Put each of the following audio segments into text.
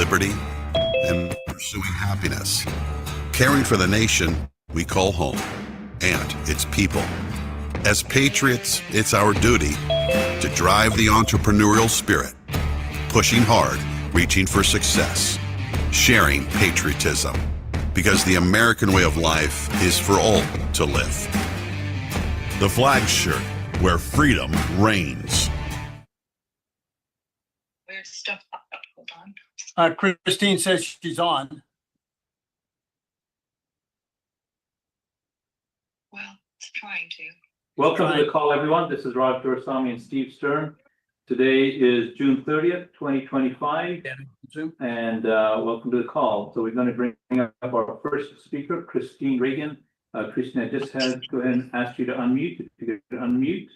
liberty, and pursuing happiness, caring for the nation we call home and its people. As patriots, it's our duty to drive the entrepreneurial spirit, pushing hard, reaching for success, sharing patriotism, because the American way of life is for all to live. The Flag Shirt, where freedom reigns. Weird stuff popped up. Hold on. Christine says she's on. Well, it's trying to. Welcome to the call, everyone. This is Doraisamy and Steve Stern. Today is June 30th, 2025, and welcome to the call. So we're going to bring up our first speaker, Christine Reagan. Christine, I just had to go ahead and ask you to unmute. If you could unmute.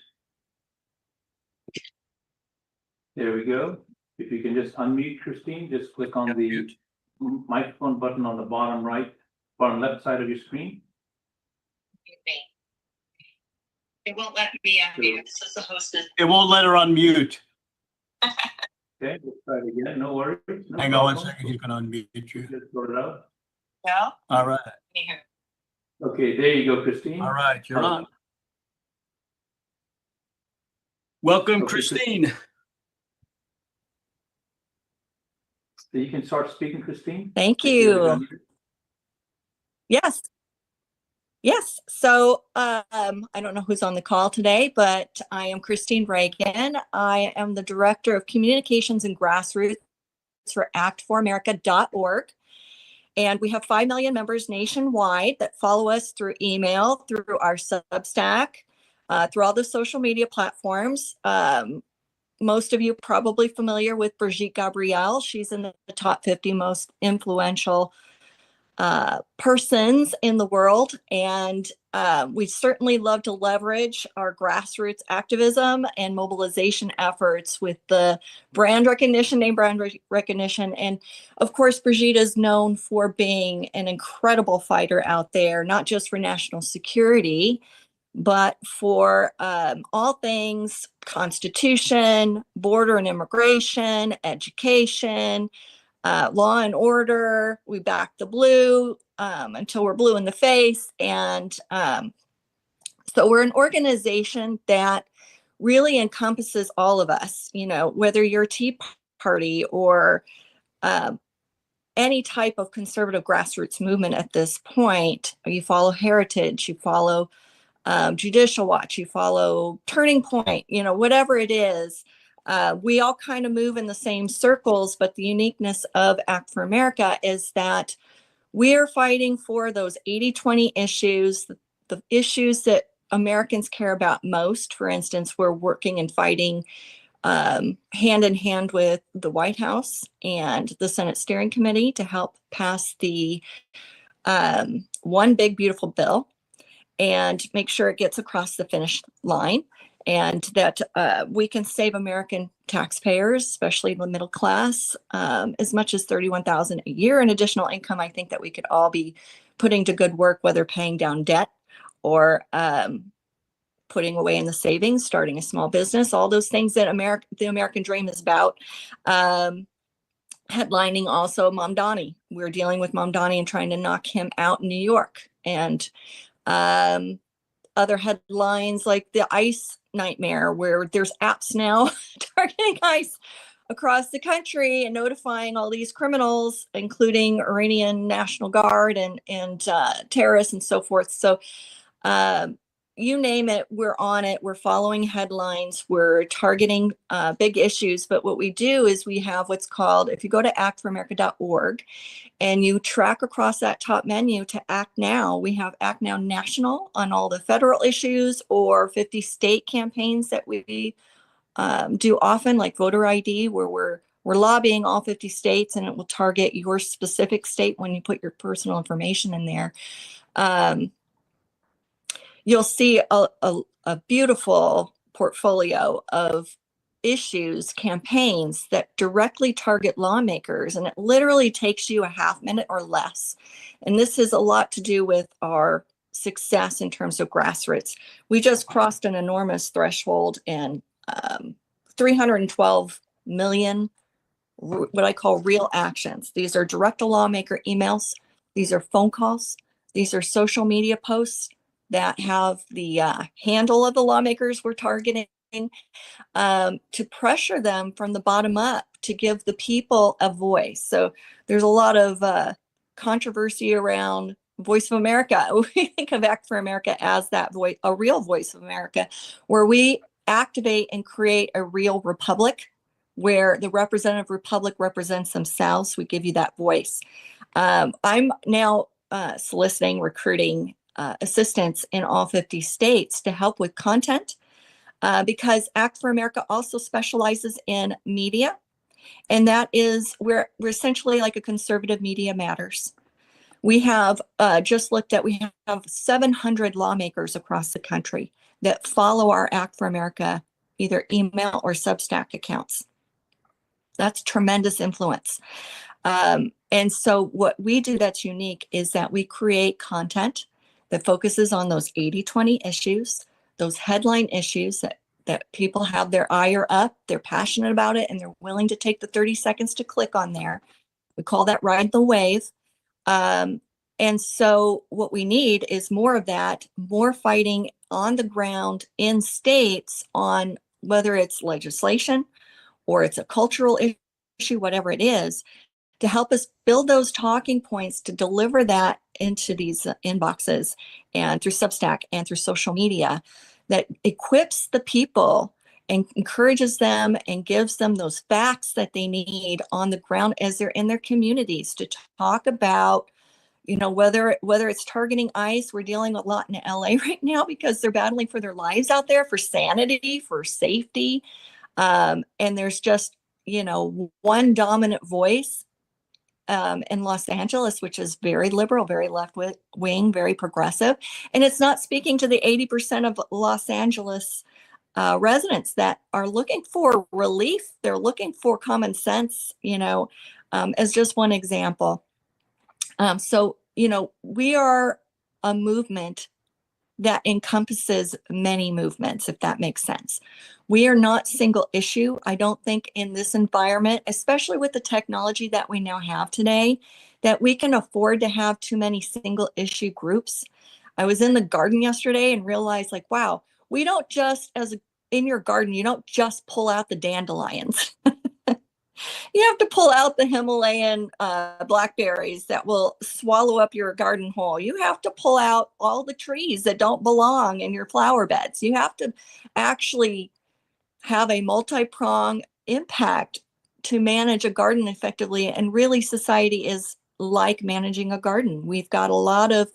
There we go. If you can just unmute, Christine, just click on the microphone button on the bottom left side of your screen. It won't let me unmute. This is the hostess. It won't let her unmute. Okay, let's try it again. No worries. No Hang on one problem. second. You can unmute you. Just sort it out. Yeah. All right. Here. Okay, there you go, Christine. All right. You're on. Welcome, Okay, Christine. So you can start speaking, Christine. Thank you. Yes. Yes. So I don't know who's on the call today, but I am Christine Reagan. I am the Director of Communications and Grassroots for actforamerica.org. And we have 5 million members nationwide that follow us through email, through our Substack, through all the social media platforms. Most of you are probably familiar with Brigitte Gabriel. She's in the top 50 most influential persons in the world. And we certainly love to leverage our grassroots activism and mobilization efforts with the brand recognition, name brand recognition. And of course, Brigitte is known for being an incredible fighter out there, not just for national security, but for all things Constitution, border and immigration, education, law and order. We back the blue until we're blue in the face. And so we're an organization that really encompasses all of us, you know, whether you're a Tea Party or any type of conservative grassroots movement at this point. You follow Heritage, you follow Judicial Watch, you follow Turning Point, you know, whatever it is. We all kind of move in the same circles, but the uniqueness of Act for America is that we're fighting for those 80-20 issues, the issues that Americans care about most. For instance, we're working and fighting hand in hand with the White House and the Senate Steering Committee to help pass the One Big Beautiful Bill and make sure it gets across the finish line, and that we can save American taxpayers, especially the middle class, as much as $31,000 a year in additional income. I think that we could all be putting to good work, whether paying down debt or putting away in the savings, starting a small business, all those things that the American dream is about. Headlining also Mamdani. We're dealing with Mamdani and trying to knock him out in New York. And other headlines like the ICE nightmare, where there's apps now targeting ICE across the country and notifying all these criminals, including Iranian National Guard and terrorists and so forth. So you name it, we're on it. We're following headlines. We're targeting big issues. But what we do is we have what's called, if you go to actforamerica.org and you track across that top menu to Act Now, we have Act Now National on all the federal issues or 50 state campaigns that we do often, like voter ID, where we're lobbying all 50 states, and it will target your specific state when you put your personal information in there. You'll see a beautiful portfolio of issues, campaigns that directly target lawmakers, and it literally takes you a half minute or less. And this has a lot to do with our success in terms of grassroots. We just crossed an enormous threshold, and 312 million what I call real actions. These are direct to lawmaker emails. These are phone calls. These are social media posts that have the handle of the lawmakers we're targeting, to pressure them from the bottom up to give the people a voice. So there's a lot of controversy around Voice of America. We think of Act for America as that voice, a real Voice of America, where we activate and create a real republic where the representative republic represents themselves. We give you that voice. I'm now soliciting, recruiting assistants in all 50 states to help with content, because Act for America also specializes in media. And that is we're essentially like a conservative Media Matters. We have just looked at, we have 700 lawmakers across the country that follow our Act for America, either email or Substack accounts. That's tremendous influence. And so what we do that's unique is that we create content that focuses on those 80-20 issues, those headline issues that people have their ire up, they're passionate about it, and they're willing to take the 30 seconds to click on there. We call that ride the wave. And so what we need is more of that, more fighting on the ground in states on whether it's legislation or it's a cultural issue, whatever it is, to help us build those talking points to deliver that into these inboxes and through Substack and through social media that equips the people and encourages them and gives them those facts that they need on the ground as they're in their communities to talk about, you know, whether it's targeting ICE. We're dealing a lot in LA right now because they're battling for their lives out there, for sanity, for safety. And there's just, you know, one dominant voice in Los Angeles, which is very liberal, very left wing, very progressive. And it's not speaking to the 80% of Los Angeles residents that are looking for relief. They're looking for common sense, you know, as just one example. So, you know, we are a movement that encompasses many movements, if that makes sense. We are not single issue. I don't think in this environment, especially with the technology that we now have today, that we can afford to have too many single issue groups. I was in the garden yesterday and realized, like, wow, we don't just, in your garden, you don't just pull out the dandelions. You have to pull out the Himalayan blackberries that will swallow up your garden hole. You have to pull out all the trees that don't belong in your flower beds. You have to actually have a multi-prong impact to manage a garden effectively. And really, society is like managing a garden. We've got a lot of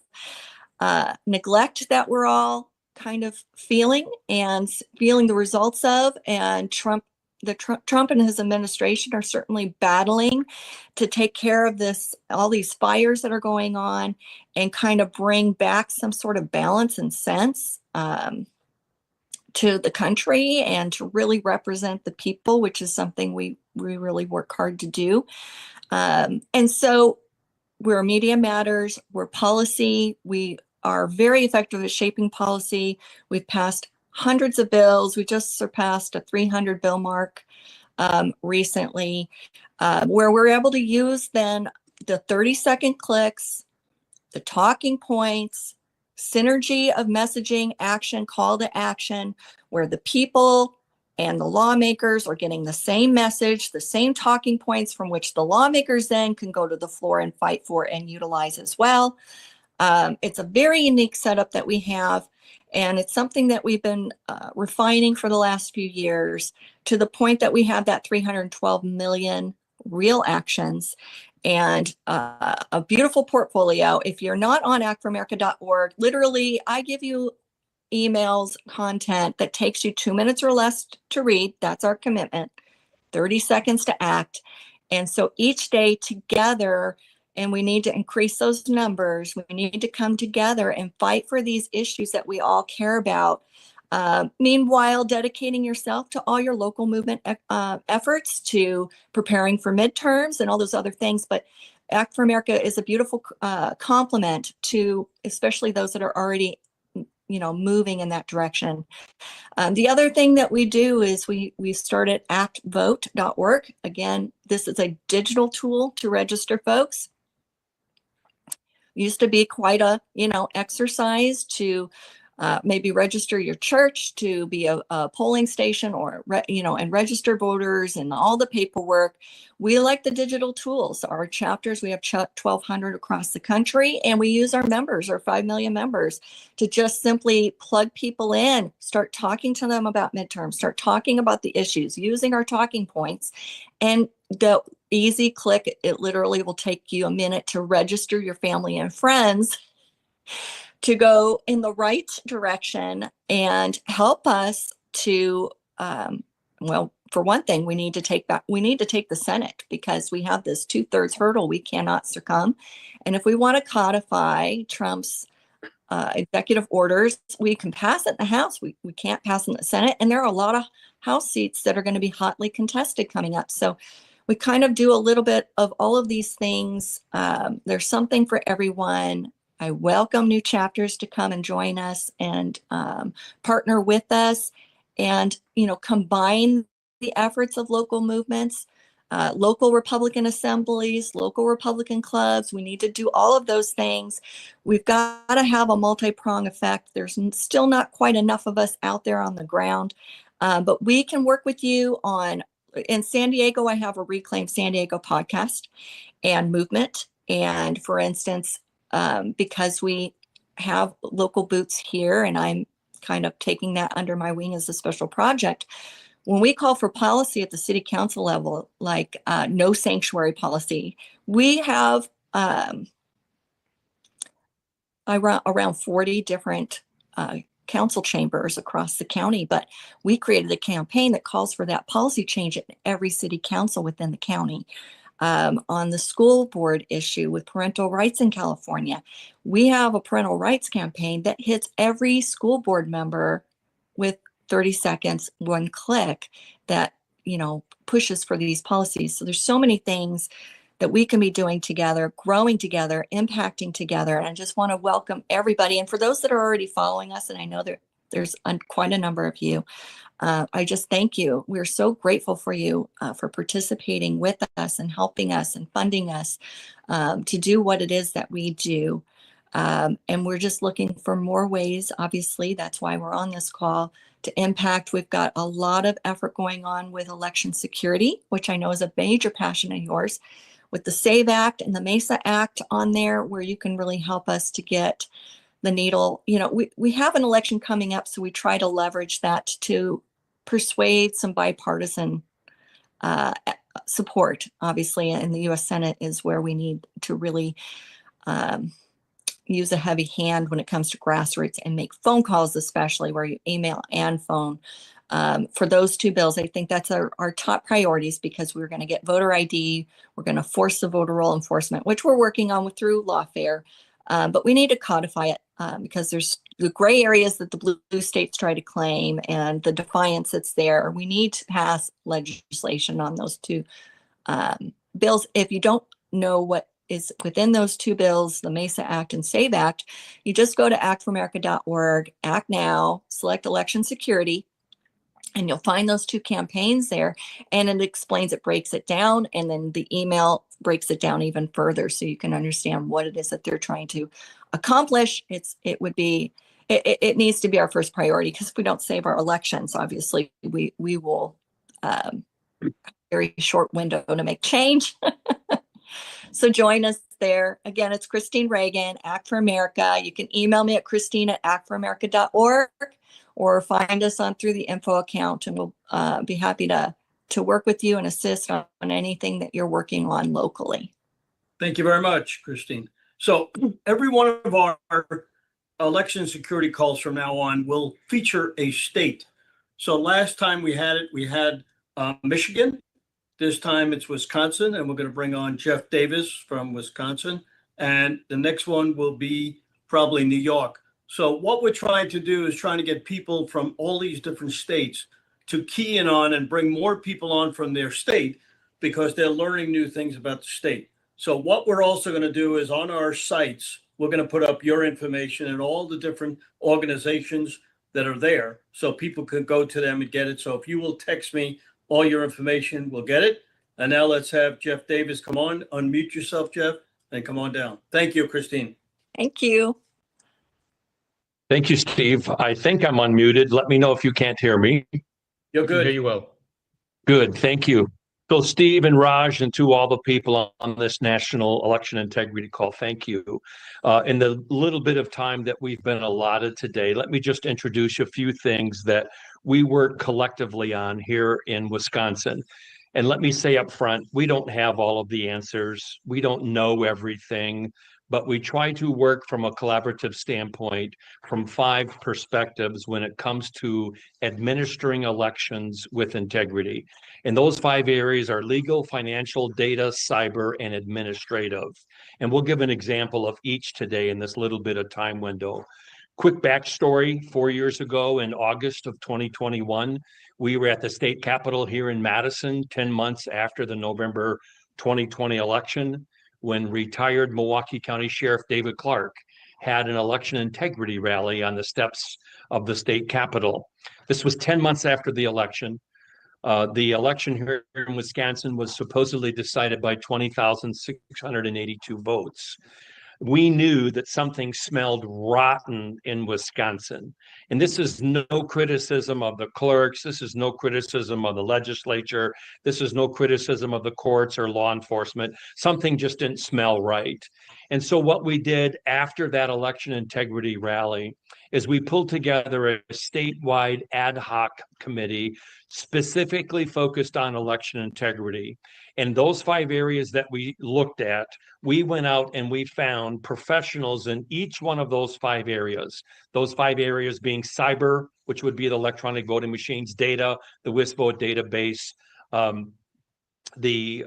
neglect that we're all kind of feeling the results of, and Trump and his administration are certainly battling to take care of all these fires that are going on and kind of bring back some sort of balance and sense to the country and to really represent the people, which is something we really work hard to do. And so we're Media Matters, we're policy, we are very effective at shaping policy. We've passed hundreds of bills. We just surpassed a 300 bill mark recently, where we're able to use then the 30-second clicks, the talking points, synergy of messaging, action, call to action, where the people and the lawmakers are getting the same message, the same talking points from which the lawmakers then can go to the floor and fight for and utilize as well. It's a very unique setup that we have, and it's something that we've been refining for the last few years to the point that we have that 312 million real actions and a beautiful portfolio. If you're not on actforamerica.org, literally, I give you emails, content that takes you 2 minutes or less to read. That's our commitment, 30 seconds to act. And so each day together, and we need to increase those numbers. We need to come together and fight for these issues that we all care about. Meanwhile, dedicating yourself to all your local movement efforts, to preparing for midterms and all those other things. But Act for America is a beautiful complement to especially those that are already moving in that direction. The other thing that we do is we started actvote.org. Again, this is a digital tool to register folks. Used to be quite a exercise to maybe register your church to be a polling station, or and register voters and all the paperwork. We like the digital tools. Our chapters, we have 1,200 across the country, and we use our members, our 5 million members, to just simply plug people in, start talking to them about midterms, start talking about the issues, using our talking points. And the easy click, it literally will take you a minute to register your family and friends to go in the right direction and help us to, for one thing, we need to take the Senate, because we have this 2/3 hurdle we cannot succumb. And if we want to codify Trump's executive orders, we can pass it in the House. We can't pass in the Senate. And there are a lot of House seats that are going to be hotly contested coming up. So we kind of do a little bit of all of these things. There's something for everyone. I welcome new chapters to come and join us and partner with us, and combine the efforts of local movements, local Republican assemblies, local Republican clubs. We need to do all of those things. We've got to have a multi-prong effect. There's still not quite enough of us out there on the ground, but we can work with you on. In San Diego, I have a Reclaim San Diego podcast and movement. And for instance, because we have local boots here, and I'm kind of taking that under my wing as a special project. When we call for policy at the city council level, like no sanctuary policy, we have around 40 different council chambers across the county, but we created a campaign that calls for that policy change at every city council within the county. On the school board issue with parental rights in California, we have a parental rights campaign that hits every school board member with 30 seconds, one click, that pushes for these policies. So there's so many things that we can be doing together, growing together, impacting together. And I just want to welcome everybody. And for those that are already following us, and I know there's quite a number of you, I just thank you. We're so grateful for you for participating with us and helping us and funding us to do what it is that we do. And we're just looking for more ways. Obviously, that's why we're on this call, to impact. We've got a lot of effort going on with election security, which I know is a major passion of yours, with the SAVE Act and the MESA Act on there, where you can really help us to get the needle. We have an election coming up, so we try to leverage that to persuade some bipartisan support. Obviously, in the U.S. Senate is where we need to really use a heavy hand when it comes to grassroots and make phone calls, especially where you email and phone. For those two bills, I think that's our top priorities, because we're going to get voter ID. We're going to force the voter roll enforcement, which we're working on through lawfare. But we need to codify it because there's the gray areas that the blue states try to claim, and the defiance that's there. We need to pass legislation on those two bills. If you don't know what is within those two bills, the MESA Act and SAVE Act, you just go to actforamerica.org, act now, select election security, and you'll find those two campaigns there, and it explains it, breaks it down, and then the email breaks it down even further so you can understand what it is that they're trying to accomplish. It needs to be our first priority, because if we don't save our elections, obviously we will very short window to make change. So join us there. Again, it's Christine Reagan, Act for America. You can email me at christine@actforamerica.org, or find us through the info account, and we'll be happy to work with you and assist on anything that you're working on locally. Thank you very much, Christine. So every one of our election security calls from now on will feature a state. So last time we had Michigan. This time it's Wisconsin, and we're going to bring on Jeff Davis from Wisconsin. And the next one will be probably New York. So what we're trying to do is trying to get people from all these different states to key in on and bring more people on from their state, because they're learning new things about the state. So what we're also going to do is, on our sites, we're going to put up your information and all the different organizations that are there so people can go to them and get it. So if you will text me all your information, we'll get it. And now let's have Jeff Davis come on. Unmute yourself, Jeff, and come on down. Thank you, Christine. Thank you. Thank you, Steve. I think I'm unmuted. Let me know if you can't hear me. You're We can hear good. you well. Good, thank you. So Steve and Raj and to all the people on this National Election Integrity Call, thank you. In the little bit of time that we've been allotted today, let me just introduce a few things that we work collectively on here in Wisconsin. And let me say up front, we don't have all of the answers. We don't know everything, but we try to work from a collaborative standpoint from 5 perspectives when it comes to administering elections with integrity. And those 5 areas are legal, financial, data, cyber, and administrative. And we'll give an example of each today in this little bit of time window. Quick backstory, 4 years ago in August of 2021, we were at the state capitol here in Madison, 10 months after the November 2020 election, when retired Milwaukee County Sheriff David Clark had an election integrity rally on the steps of the state capitol. This was 10 months after the election. The election here in Wisconsin was supposedly decided by 20,682 votes. We knew that something smelled rotten in Wisconsin. And this is no criticism of the clerks. This is no criticism of the legislature. This is no criticism of the courts or law enforcement. Something just didn't smell right. And so what we did after that election integrity rally is we pulled together a statewide ad hoc committee specifically focused on election integrity. And those 5 areas that we looked at, we went out and we found professionals in each one of those 5 areas. Those 5 areas being cyber, which would be the electronic voting machines, data, the WISVOTE database, the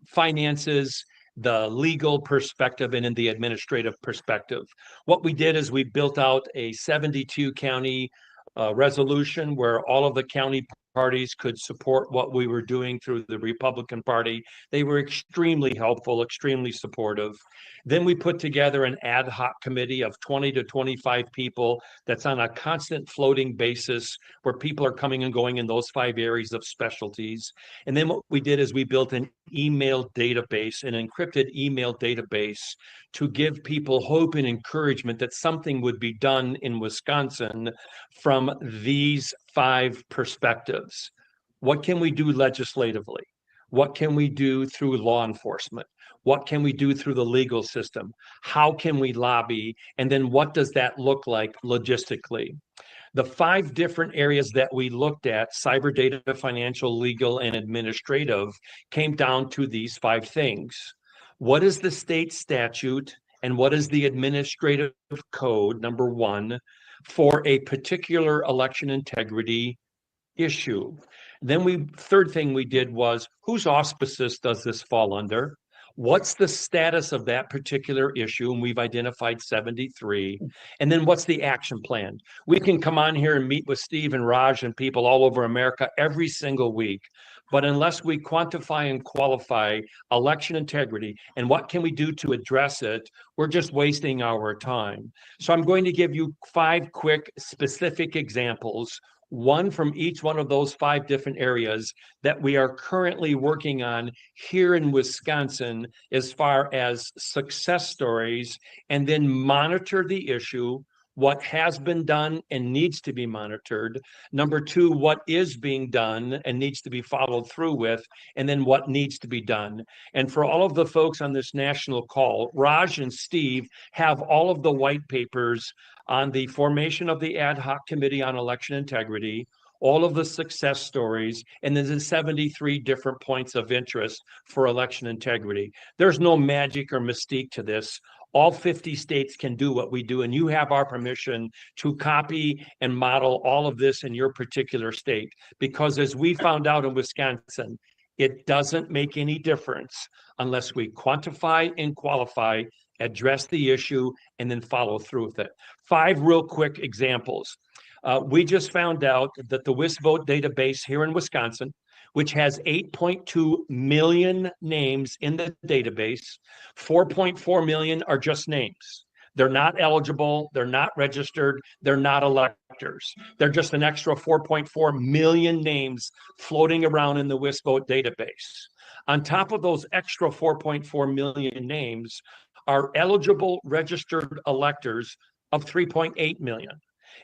finances, the legal perspective, and in the administrative perspective. What we did is we built out a 72 county resolution where all of the county parties could support what we were doing through the Republican Party. They were extremely helpful, extremely supportive. Then we put together an ad hoc committee of 20 to 25 people that's on a constant floating basis where people are coming and going in those 5 areas of specialties. And then what we did is we built an email database, an encrypted email database to give people hope and encouragement that something would be done in Wisconsin from these 5 perspectives. What can we do legislatively? What can we do through law enforcement? What can we do through the legal system? How can we lobby? And then what does that look like logistically? The 5 different areas that we looked at, cyber, data, financial, legal, and administrative, came down to these 5 things. What is the state statute and what is the administrative code, number 1, for a particular election integrity issue? Then 3rd thing we did was, whose auspices does this fall under? What's the status of that particular issue? And we've identified 73. And then what's the action plan? We can come on here and meet with Steve and Raj and people all over America every single week. But unless we quantify and qualify election integrity and what can we do to address it, we're just wasting our time. So I'm going to give you 5 quick specific examples, one from each one of those 5 different areas that we are currently working on here in Wisconsin as far as success stories, and then monitor the issue, what has been done and needs to be monitored. Number 2, what is being done and needs to be followed through with, and then what needs to be done. And for all of the folks on this national call, Raj and Steve have all of the white papers on the formation of the ad hoc committee on election integrity, all of the success stories, and then the 73 different points of interest for election integrity. There's no magic or mystique to this. All 50 states can do what we do, and you have our permission to copy and model all of this in your particular state. Because as we found out in Wisconsin, it doesn't make any difference unless we quantify and qualify, address the issue, and then follow through with it. 5 real quick examples. We just found out that the WISVOTE database here in Wisconsin, which has 8.2 million names in the database, 4.4 million are just names. They're not eligible. They're not registered. They're not electors. They're just an extra 4.4 million names floating around in the WISVOTE database. On top of those extra 4.4 million names are eligible registered electors of 3.8 million.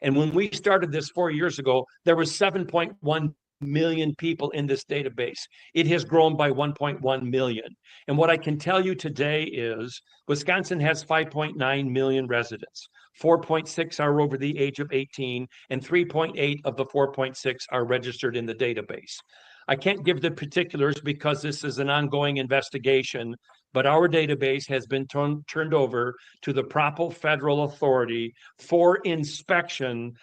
And when we started this 4 years ago, there was 7.1 million people in this database. It has grown by 1.1 million. And what I can tell you today is Wisconsin has 5.9 million residents. 4.6 are over the age of 18, and 3.8 of the 4.6 are registered in the database. I can't give the particulars because this is an ongoing investigation, but our database has been turned over to the proper federal authority for inspection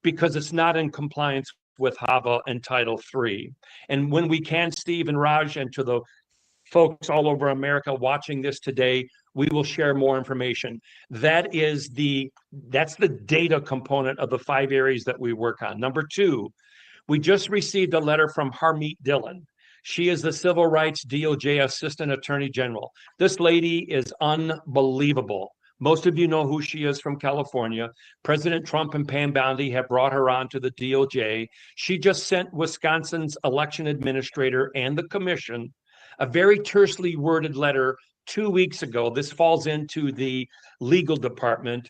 because it's not in compliance with HAVA and Title III. And when we can, Steve and Raj, and to the folks all over America watching this today, we will share more information. That's the data component of the 5 areas that we work on. Number 2, we just received a letter from Harmeet Dillon. She is the Civil Rights DOJ Assistant Attorney General. This lady is unbelievable. Most of you know who she is from California. President Trump and Pam Bondi have brought her on to the DOJ. She just sent Wisconsin's election administrator and the commission a very tersely worded letter 2 weeks ago. This falls into the legal department.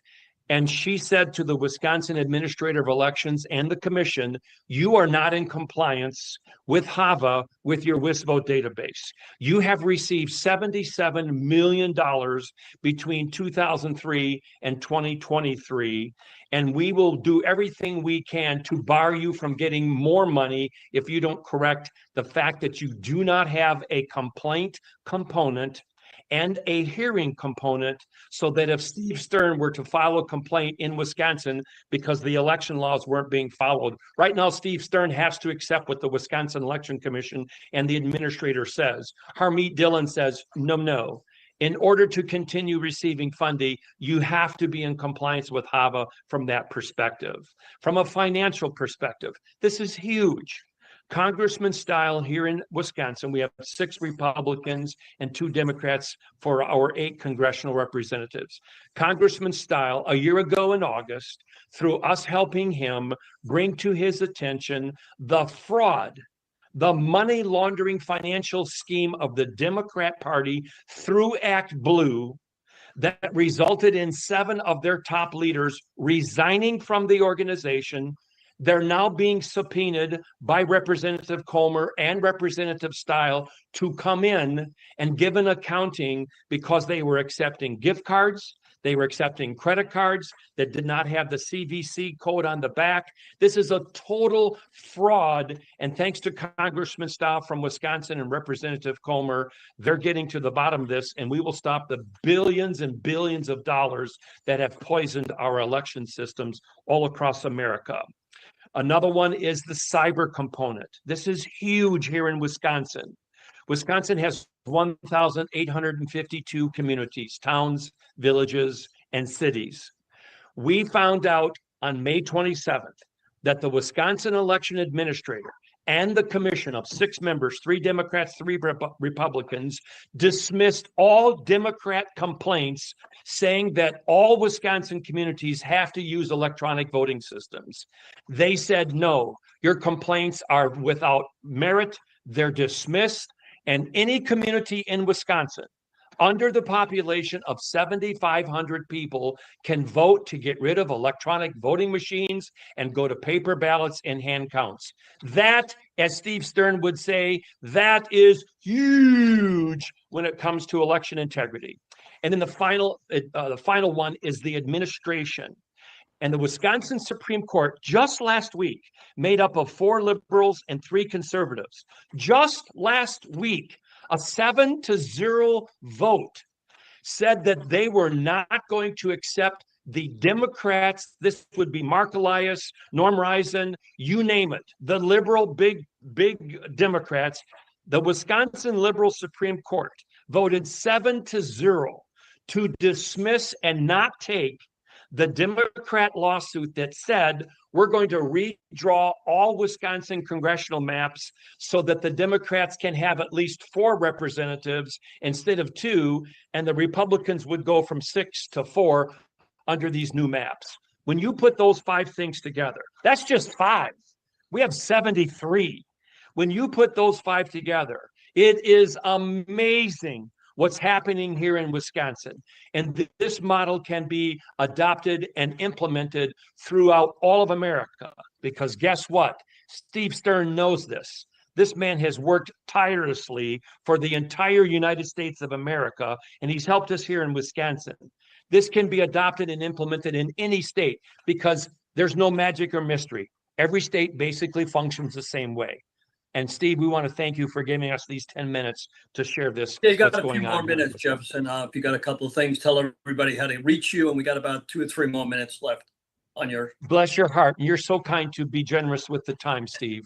And she said to the Wisconsin Administrator of Elections and the commission, you are not in compliance with HAVA with your WISVOTE database. You have received $77 million between 2003 and 2023, and we will do everything we can to bar you from getting more money if you don't correct the fact that you do not have a complaint component and a hearing component, so that if Steve Stern were to file a complaint in Wisconsin because the election laws weren't being followed, right now Steve Stern has to accept what the Wisconsin Election Commission and the administrator says. Harmeet Dillon says, no. In order to continue receiving funding, you have to be in compliance with HAVA from that perspective. From a financial perspective, this is huge. Congressman style here in Wisconsin, we have 6 Republicans and 2 Democrats for our 8 congressional representatives. Congressman style, a year ago in August, through us helping him bring to his attention the fraud, the money laundering financial scheme of the Democrat Party through Act Blue that resulted in 7 of their top leaders resigning from the organization. They're now being subpoenaed by Representative Comer and Representative Style to come in and give an accounting because they were accepting gift cards, they were accepting credit cards that did not have the CVC code on the back. This is a total fraud, and thanks to Congressman Style from Wisconsin and Representative Comer, they're getting to the bottom of this, and we will stop the billions and billions of dollars that have poisoned our election systems all across America. Another one is the cyber component. This is huge here in Wisconsin. Wisconsin has 1,852 communities, towns, villages, and cities. We found out on May 27th that the Wisconsin election administrator and the commission of 6 members, 3 Democrats, 3 Republicans, dismissed all Democrat complaints saying that all Wisconsin communities have to use electronic voting systems. They said, no, your complaints are without merit, they're dismissed, and any community in Wisconsin under the population of 7,500 people can vote to get rid of electronic voting machines and go to paper ballots and hand counts. That, as Steve Stern would say, that is huge when it comes to election integrity. And then the final one is the administration. And the Wisconsin Supreme Court just last week, made up of 4 liberals and 3 conservatives, just last week, a 7-0 vote said that they were not going to accept the Democrats. This would be Mark Elias, Norm Risen, you name it, the liberal big Democrats. The Wisconsin Liberal Supreme Court voted 7-0 to dismiss and not take the Democrat lawsuit that said we're going to redraw all Wisconsin congressional maps so that the Democrats can have at least 4 representatives instead of 2, and the Republicans would go from 6 to 4. under these new maps. When you put those 5 things together, that's just 5. We have 73. When you put those 5 together, it is amazing what's happening here in Wisconsin. And this model can be adopted and implemented throughout all of America. Because guess what? Steve Stern knows this. This man has worked tirelessly for the entire United States of America, and he's helped us here in Wisconsin. This can be adopted and implemented in any state because there's no magic or mystery. Every state basically functions the same way. And Steve, we want to thank you for giving us these 10 minutes to share this. Yeah, you got what's a few going more on here. minutes, Jefferson. If you got a couple of things, tell everybody how to reach you, and we got about 2 or 3 more minutes left on your. Bless your heart. You're so kind to be generous with the time, Steve.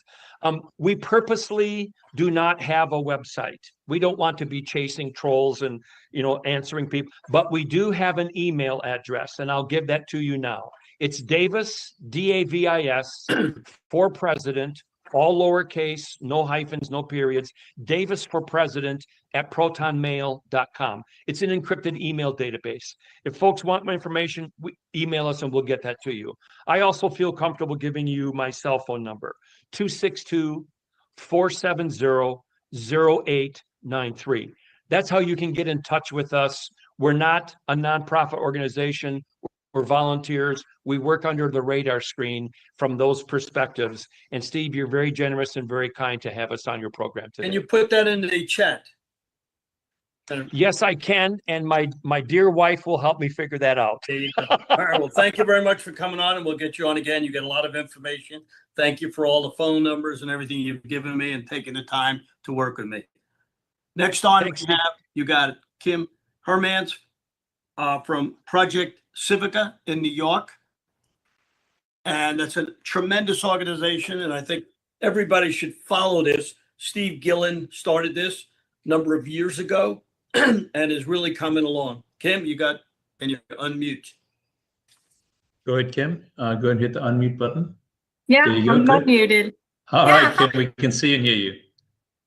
We purposely do not have a website. We don't want to be chasing trolls and, answering people, but we do have an email address, and I'll give that to you now. It's Davis, D-A-V-I-S, for president, all lowercase, no hyphens, no periods, Davis for president at protonmail.com. It's an encrypted email database. If folks want more information, email us and we'll get that to you. I also feel comfortable giving you my cell phone number, 262-470-0893. That's how you can get in touch with us. We're not a nonprofit organization. We're volunteers. We work under the radar screen from those perspectives. And Steve, you're very generous and very kind to have us on your program today. Can you put that into the chat? Yes, I can. And my dear wife will help me figure that out. There you go. All right. Well, thank you very much for coming on, and we'll get you on again. You get a lot of information. Thank you for all the phone numbers and everything you've given me and taking the time to work with me. Next on, Thanks, you got Kim Hermans from Project Civica in New York. And that's a tremendous organization, and I think everybody should follow this. Steve Gillen started this a number of years ago and is really coming along. Kim, you unmute. Go ahead, Kim. Go ahead and hit the unmute button. Yeah, There you go. I'm Good. unmuted. All Yeah. right, Kim, we can see and hear you.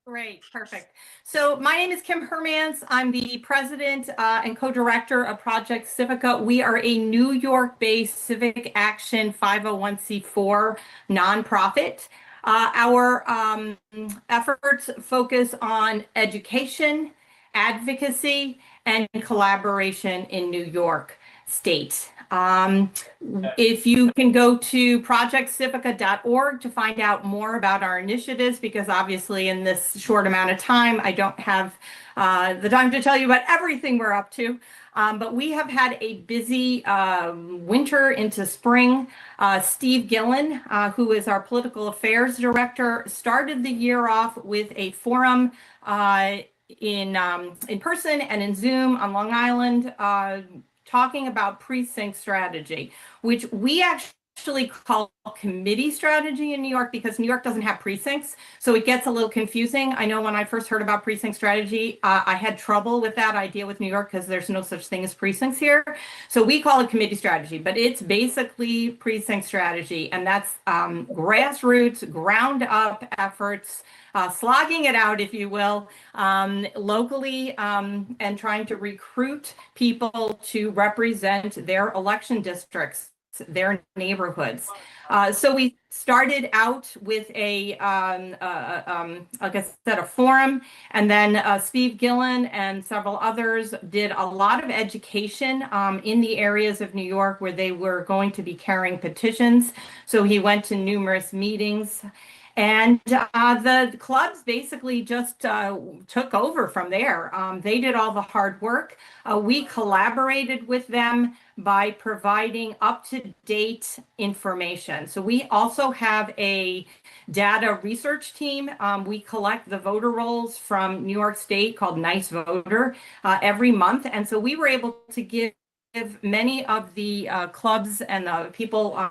Great, perfect. So my name is Kim Hermans. I'm the president and co-director of Project Civica. We are a New York-based civic action 501c4 nonprofit. Our efforts focus on education, advocacy, and collaboration in New York State. If you can go to projectcivica.org to find out more about our initiatives, because obviously in this short amount of time, I don't have the time to tell you about everything we're up to. But we have had a busy winter into spring. Steve Gillen, who is our political affairs director, started the year off with a forum in person and in Zoom on Long Island, talking about precinct strategy, which we actually call committee strategy in New York because New York doesn't have precincts. So it gets a little confusing. I know when I first heard about precinct strategy, I had trouble with that idea with New York because there's no such thing as precincts here. So we call it committee strategy, but it's basically precinct strategy. And that's grassroots, ground up efforts, slogging it out, if you will, locally, and trying to recruit people to represent their election districts, their neighborhoods. So we started out with like I said, a forum, and then Steve Gillen and several others did a lot of education in the areas of New York where they were going to be carrying petitions. So he went to numerous meetings. And the clubs basically just took over from there. They did all the hard work. We collaborated with them by providing up-to-date information. So we also have a data research team. We collect the voter rolls from New York State called Nice Voter every month. And so we were able to give many of the clubs and the people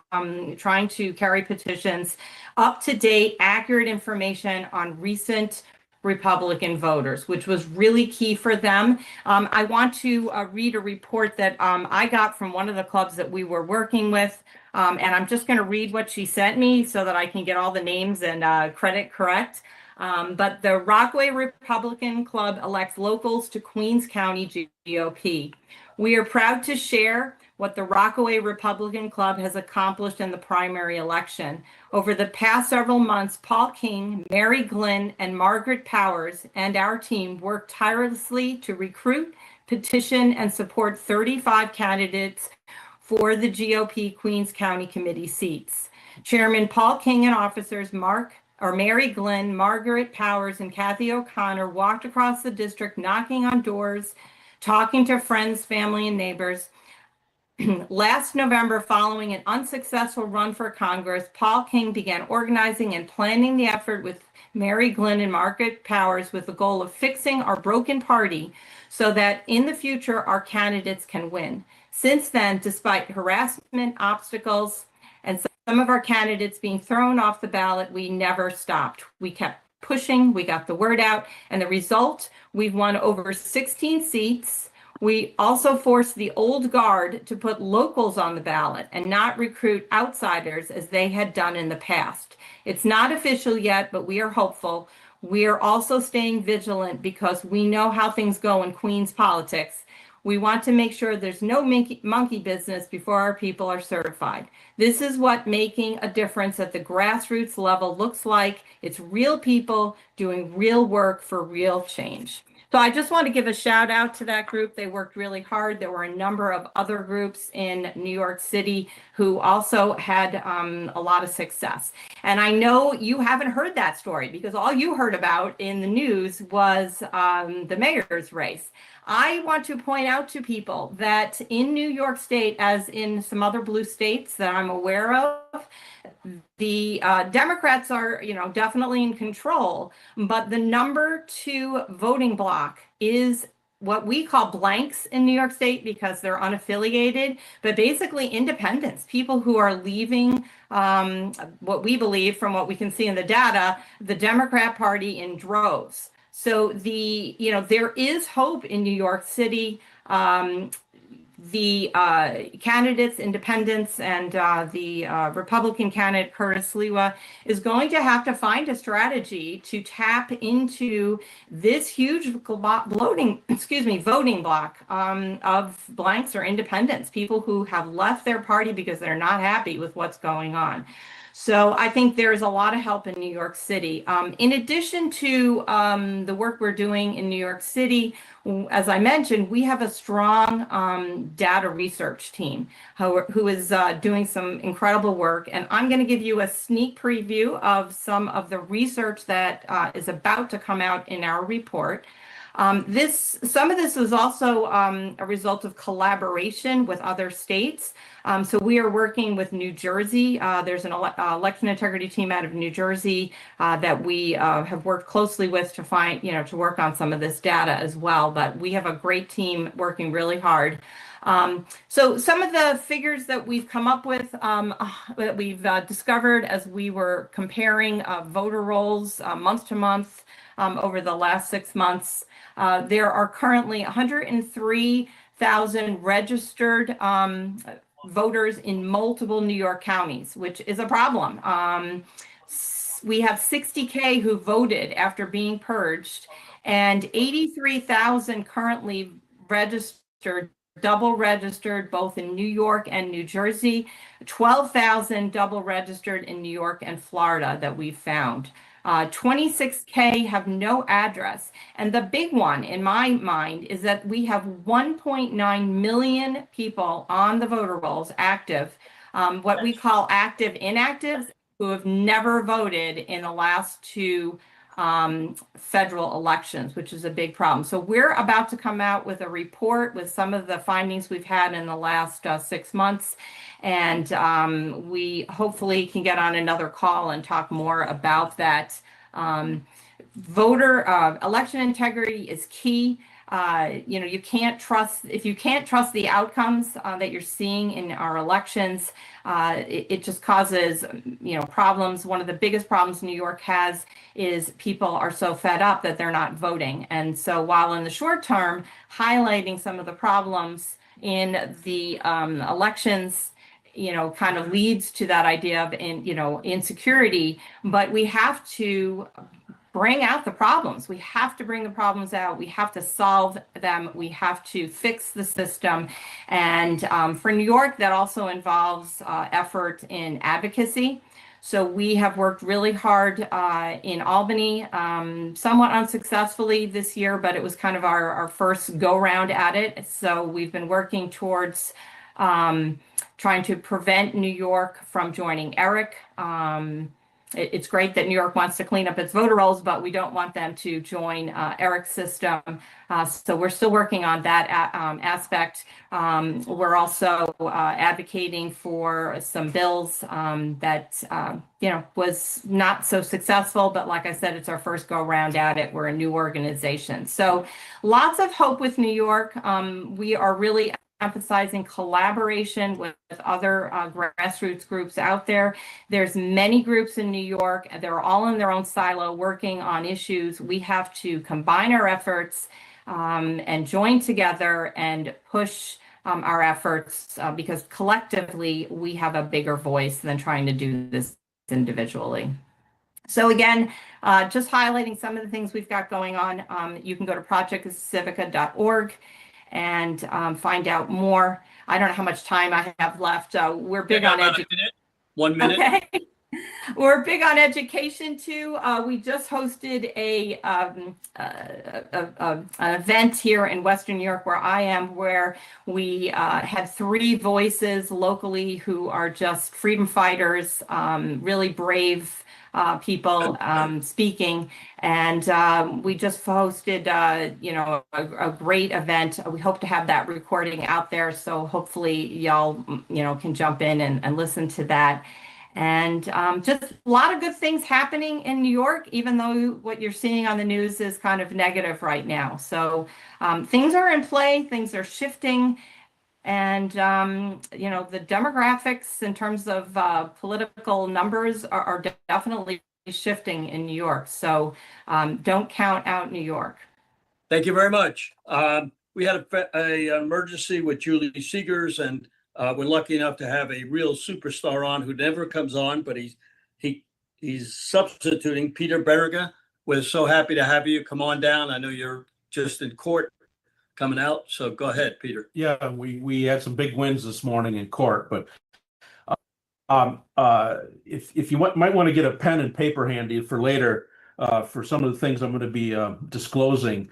trying to carry petitions up-to-date, accurate information on recent Republican voters, which was really key for them. I want to read a report that I got from one of the clubs that we were working with, and I'm just going to read what she sent me so that I can get all the names and credit correct. But the Rockaway Republican Club elects locals to Queens County GOP. We are proud to share what the Rockaway Republican Club has accomplished in the primary election. Over the past several months, Paul King, Mary Glynn, and Margaret Powers and our team worked tirelessly to recruit, petition, and support 35 candidates for the GOP Queens County Committee seats. Chairman Paul King and officers Mary Glynn, Margaret Powers, and Kathy O'Connor walked across the district, knocking on doors, talking to friends, family, and neighbors. Last November, following an unsuccessful run for Congress, Paul King began organizing and planning the effort with Mary Glynn and Margaret Powers with the goal of fixing our broken party so that in the future our candidates can win. Since then, despite harassment, obstacles, and some of our candidates being thrown off the ballot, we never stopped. We kept pushing, we got the word out, and the result, we've won over 16 seats. We also forced the old guard to put locals on the ballot and not recruit outsiders as they had done in the past. It's not official yet, but we are hopeful. We are also staying vigilant because we know how things go in Queens politics. We want to make sure there's no monkey business before our people are certified. This is what making a difference at the grassroots level looks like. It's real people doing real work for real change. So I just want to give a shout out to that group. They worked really hard. There were a number of other groups in New York City who also had a lot of success. And I know you haven't heard that story because all you heard about in the news was the mayor's race. I want to point out to people that in New York State, as in some other blue states that I'm aware of, the Democrats are, definitely in control, but the number 2 voting block is what we call blanks in New York State because they're unaffiliated, but basically independents, people who are leaving what we believe from what we can see in the data, the Democrat Party in droves. So there is hope in New York City. The candidates, independents, and the Republican candidate, Curtis Sliwa, is going to have to find a strategy to tap into this huge voting block of blanks or independents, people who have left their party because they're not happy with what's going on. So I think there's a lot of help in New York City. In addition to the work we're doing in New York City, as I mentioned, we have a strong data research team who is doing some incredible work. And I'm going to give you a sneak preview of some of the research that is about to come out in our report. Some of this is also a result of collaboration with other states. So we are working with New Jersey. There's an election integrity team out of New Jersey that we have worked closely with to find, to work on some of this data as well. But we have a great team working really hard. So some of the figures that we've come up with, that we've discovered as we were comparing voter rolls month to month over the last 6 months, there are currently 103,000 registered voters in multiple New York counties, which is a problem. We have 60K who voted after being purged, and 83,000 currently registered, double registered, both in New York and New Jersey, 12,000 double registered in New York and Florida that we've found. 26K have no address. And the big one in my mind is that we have 1.9 million people on the voter rolls active, what we call active inactives, who have never voted in the last 2 federal elections, which is a big problem. So we're about to come out with a report with some of the findings we've had in the last 6 months. And we hopefully can get on another call and talk more about that. Election integrity is key. You can't trust, if you can't trust the outcomes that you're seeing in our elections, it just causes, problems. One of the biggest problems New York has is people are so fed up that they're not voting. And so while in the short term, highlighting some of the problems in the elections, kind of leads to that idea of, insecurity, but we have to bring out the problems. We have to bring the problems out. We have to solve them. We have to fix the system. And for New York, that also involves effort in advocacy. So we have worked really hard in Albany, somewhat unsuccessfully this year, but it was kind of our first go round at it. So we've been working towards trying to prevent New York from joining ERIC. It's great that New York wants to clean up its voter rolls, but we don't want them to join ERIC's system. So we're still working on that aspect. We're also advocating for some bills that, was not so successful. But like I said, it's our first go round at it. We're a new organization. So lots of hope with New York. We are really emphasizing collaboration with other grassroots groups out there. There's many groups in New York. They're all in their own silo working on issues. We have to combine our efforts and join together and push our efforts because collectively we have a bigger voice than trying to do this individually. So again, just highlighting some of the things we've got going on. You can go to projectcivica.org and find out more. I don't know how much time I have left. We're big on education. 1 minute. Okay. We're big on education too. We just hosted an event here in Western New York where I am, where we had 3 voices locally who are just freedom fighters, really brave people speaking, and we just hosted a great event. We hope to have that recording out there, so hopefully y'all can jump in and listen to that. And just a lot of good things happening in New York, even though what you're seeing on the news is kind of negative right now. So things are in play, things are shifting. And, the demographics in terms of political numbers are definitely shifting in New York. So don't count out New York. Thank you very much. We had a emergency with Julie Seegers, and we're lucky enough to have a real superstar on who never comes on, but he's substituting Peter Berger. We're so happy to have you. Come on down. I know you're just in court coming out, so go ahead, Peter. Yeah, we had some big wins this morning in court, but if you might want to get a pen and paper handy for later for some of the things I'm going to be disclosing.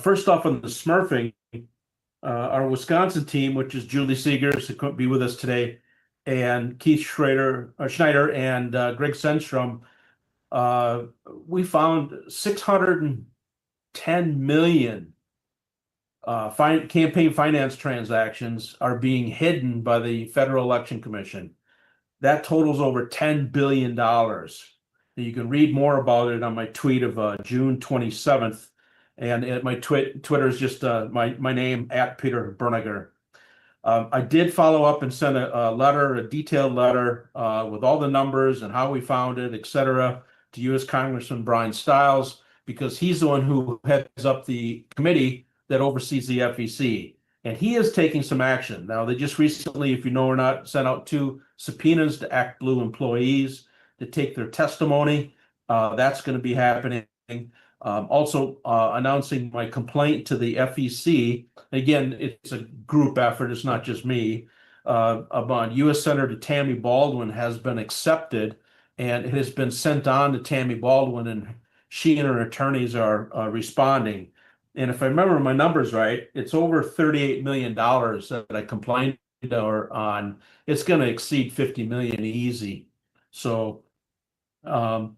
First off, on the Smurfing, our Wisconsin team, which is Julie Seegers, who couldn't be with us today, and Keith Schneider and Greg Senstrom, we found 610 million campaign finance transactions are being hidden by the Federal Election Commission. That totals over $10 billion. You can read more about it on my tweet of June 27th. And my Twitter is just my name, @Peter Berniger. I did follow up and send a detailed letter with all the numbers and how we found it, et cetera, to U.S. Congressman Brian Stiles, because he's the one who heads up the committee that oversees the FEC. And he is taking some action. Now, they just recently, if you know or not, sent out 2 subpoenas to Act Blue employees to take their testimony. That's going to be happening. Also announcing my complaint to the FEC. Again, it's a group effort. It's not just me. About U.S. Senator Tammy Baldwin has been accepted, and it has been sent on to Tammy Baldwin, and she and her attorneys are responding. And if I remember my numbers right, it's over $38 million that I complained on. It's going to exceed 50 million easy. So, but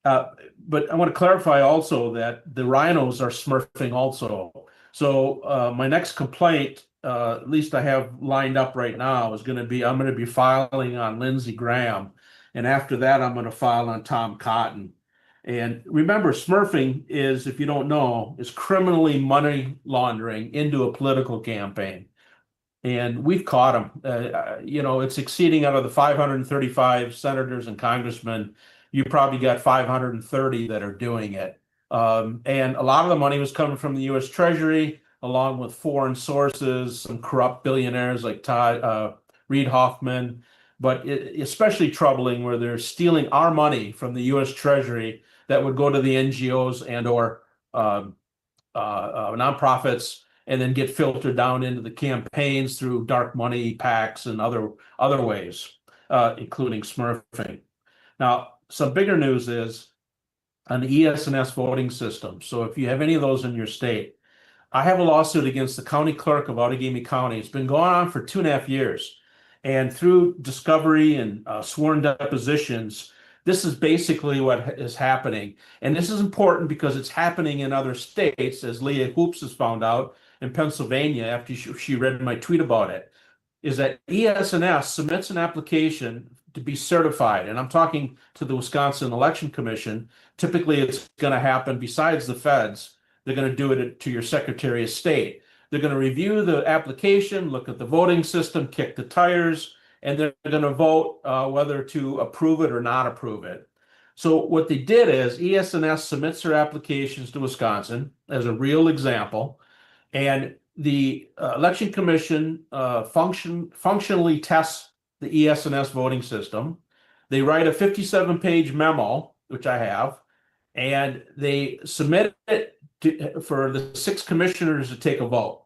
I want to clarify also that the rhinos are smurfing also. So my next complaint, at least I have lined up right now, is going to be, I'm going to be filing on Lindsey Graham. And after that, I'm going to file on Tom Cotton. And remember, smurfing is, if you don't know, is criminally money laundering into a political campaign. And we've caught them. It's exceeding, out of the 535 senators and congressmen, you probably got 530 that are doing it. And a lot of the money was coming from the U.S. Treasury, along with foreign sources, some corrupt billionaires like Reid Hoffman. But especially troubling where they're stealing our money from the U.S. Treasury that would go to the NGOs and or nonprofits, and then get filtered down into the campaigns through dark money PACs and other ways, including smurfing. Now, some bigger news is on the ES&S voting system. So if you have any of those in your state, I have a lawsuit against the county clerk of Outagamie County. It's been going on for 2.5 years. And through discovery and sworn depositions, this is basically what is happening. And this is important because it's happening in other states, as Leah Hoops has found out in Pennsylvania after she read my tweet about it, is that ES&S submits an application to be certified. And I'm talking to the Wisconsin Election Commission. Typically, it's going to happen besides the feds. They're going to do it to your Secretary of State. They're going to review the application, look at the voting system, kick the tires, and they're going to vote whether to approve it or not approve it. So what they did is ES&S submits their applications to Wisconsin as a real example, and the Election Commission functionally tests the ES&S voting system. They write a 57-page memo, which I have, and they submit it for the 6 commissioners to take a vote.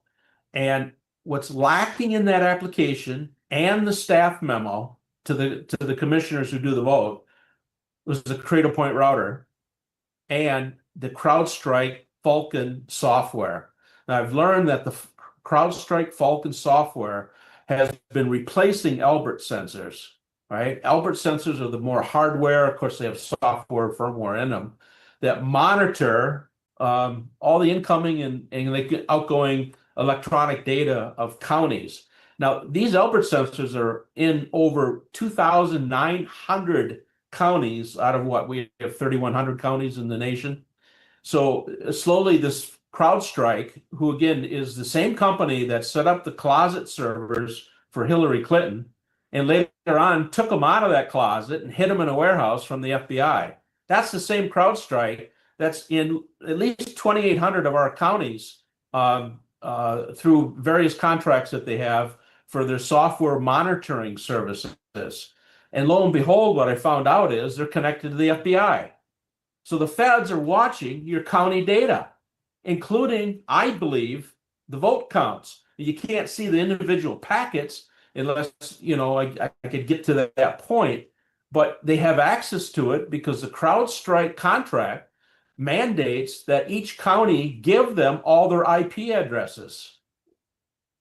And what's lacking in that application and the staff memo to the commissioners who do the vote was the Cradle Point router and the CrowdStrike Falcon software. Now, I've learned that the CrowdStrike Falcon software has been replacing Albert sensors, right? Albert sensors are the more hardware. Of course, they have software, firmware in them that monitor all the incoming and outgoing electronic data of counties. Now, these Albert sensors are in over 2,900 counties out of what we have 3,100 counties in the nation. So slowly this CrowdStrike, who again is the same company that set up the closet servers for Hillary Clinton, and later on took them out of that closet and hid them in a warehouse from the FBI. That's the same CrowdStrike that's in at least 2,800 of our counties through various contracts that they have for their software monitoring services. And lo and behold, what I found out is they're connected to the FBI. So the feds are watching your county data, including, I believe, the vote counts. You can't see the individual packets unless, I could get to that point, but they have access to it because the CrowdStrike contract mandates that each county give them all their IP addresses.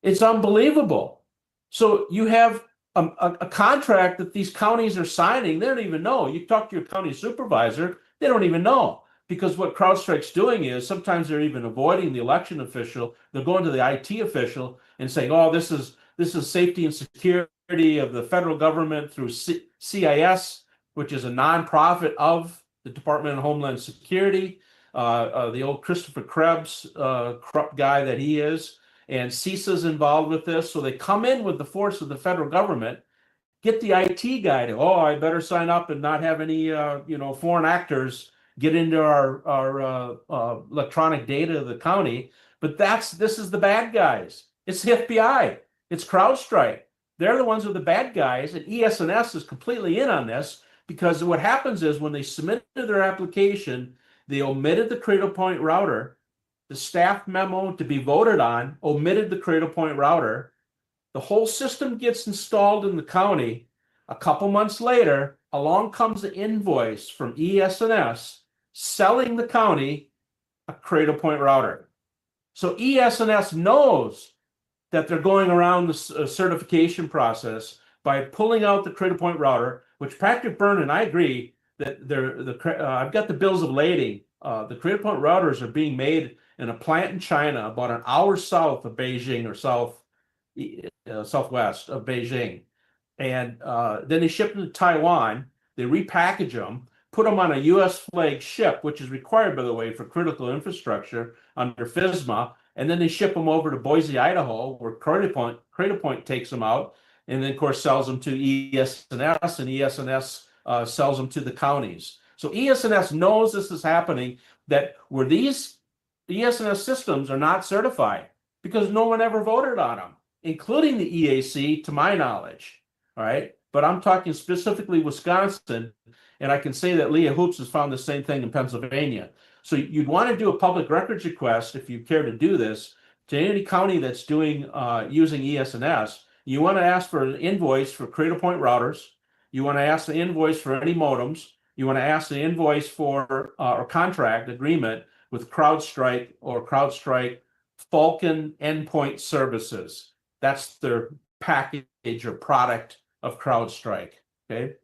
It's unbelievable. So you have a contract that these counties are signing. They don't even know. You talk to your county supervisor, they don't even know, because what CrowdStrike's doing is sometimes they're even avoiding the election official. They're going to the IT official and saying, "Oh, this is safety and security of the federal government through CIS, which is a nonprofit of the Department of Homeland Security." The old Christopher Krebs, corrupt guy that he is, and CISA's involved with this. So they come in with the force of the federal government, get the IT guy to, I better sign up and not have any, foreign actors get into our electronic data of the county. But this is the bad guys. It's the FBI. It's CrowdStrike. They're the ones who are the bad guys, and ES&S is completely in on this, because what happens is when they submitted their application, they omitted the Cradle Point router. The staff memo to be voted on omitted the Cradle Point router. The whole system gets installed in the county. A couple months later, along comes the invoice from ES&S selling the county a Cradle Point router. So ES&S knows that they're going around the certification process by pulling out the Cradle Point router, which Patrick Byrne and I agree that I've got the bills of lading. The Cradle Point routers are being made in a plant in China about an hour south of Beijing, or southwest of Beijing. And then they ship them to Taiwan. They repackage them, put them on a U.S. flag ship, which is required, by the way, for critical infrastructure under FSMA. And then they ship them over to Boise, Idaho, where Cradle Point takes them out, and then, of course, sells them to ES&S, and ES&S sells them to the counties. So ES&S knows this is happening, that where these ES&S systems are not certified because no one ever voted on them, including the EAC, to my knowledge. All right. But I'm talking specifically Wisconsin. And I can say that Leah Hoops has found the same thing in Pennsylvania. So you'd want to do a public records request if you care to do this to any county that's doing using ESNS. You want to ask for an invoice for Cradlepoint routers. You want to ask the invoice for any modems. You want to ask the invoice for or contract agreement with CrowdStrike or CrowdStrike Falcon Endpoint Services. That's their package or product of CrowdStrike. Okay.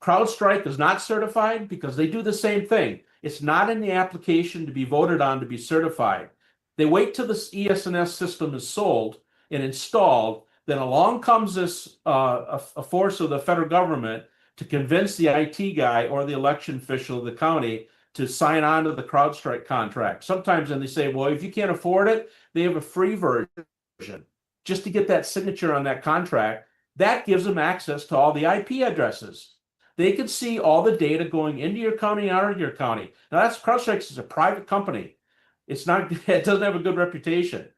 CrowdStrike is not certified because they do the same thing. It's not in the application to be voted on to be certified. They wait till this ESNS system is sold and installed. Then along comes this a force of the federal government to convince the IT guy or the election official of the county to sign on to the CrowdStrike contract. Sometimes then they say, well, if you can't afford it, they have a free version just to get that signature on that contract. That gives them access to all the IP addresses. They can see all the data going into your county, out of your county. Now that's CrowdStrike is a private company. It's not, it doesn't have a good reputation.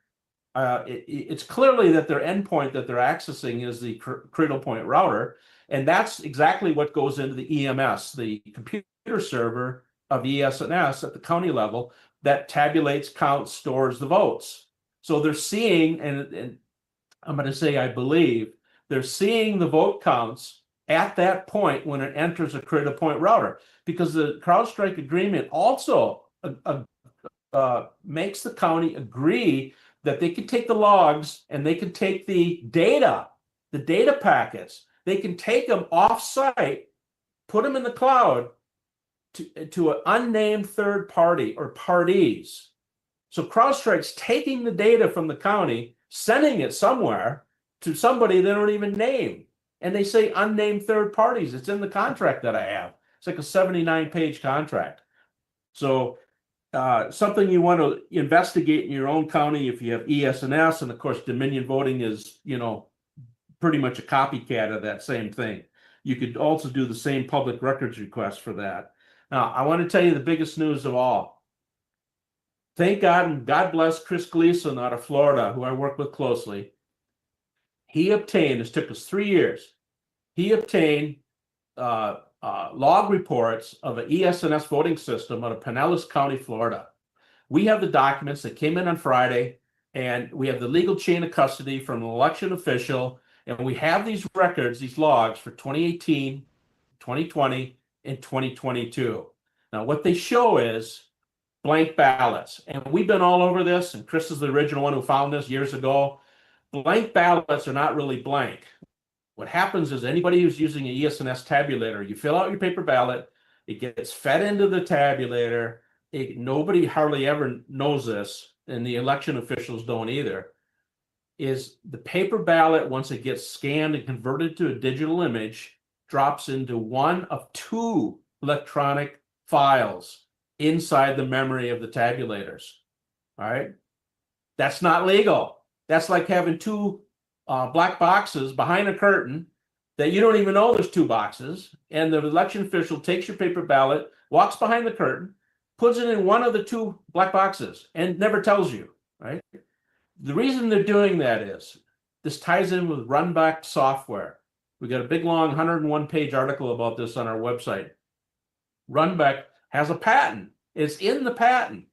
It's clearly that their endpoint that they're accessing is the Cradlepoint router. And that's exactly what goes into the EMS, the computer server of ESNS at the county level that tabulates, counts, stores the votes. So they're seeing, and I'm going to say, I believe, they're seeing the vote counts at that point when it enters a Cradlepoint router, because the CrowdStrike agreement also makes the county agree that they can take the logs and they can take the data packets. They can take them off-site, put them in the cloud to an unnamed third party or parties. So CrowdStrike's taking the data from the county, sending it somewhere to somebody they don't even name. And they say unnamed third parties. It's in the contract that I have. It's like a 79-page contract. So something you want to investigate in your own county if you have ESNS, and of course Dominion voting is, pretty much a copycat of that same thing. You could also do the same public records request for that. Now, I want to tell you the biggest news of all. Thank God, and God bless Chris Gleason out of Florida, who I work with closely. He obtained, this took us 3 years, he obtained log reports of an ESNS voting system out of Pinellas County, Florida. We have the documents that came in on Friday, and we have the legal chain of custody from an election official, and we have these records, these logs for 2018, 2020, and 2022. Now, what they show is blank ballots, and we've been all over this, and Chris is the original one who found this years ago. Blank ballots are not really blank. What happens is anybody who's using an ESNS tabulator, you fill out your paper ballot, it gets fed into the tabulator. Nobody hardly ever knows this, and the election officials don't either, is the paper ballot, once it gets scanned and converted to a digital image, drops into one of two electronic files inside the memory of the tabulators. All right? That's not legal. That's like having two black boxes behind a curtain that you don't even know there's two boxes, and the election official takes your paper ballot, walks behind the curtain, puts it in one of the two black boxes, and never tells you, right? The reason they're doing that is this ties in with Runback software. We got a big, long 101-page article about this on our website. Runback has a patent. It's in the patent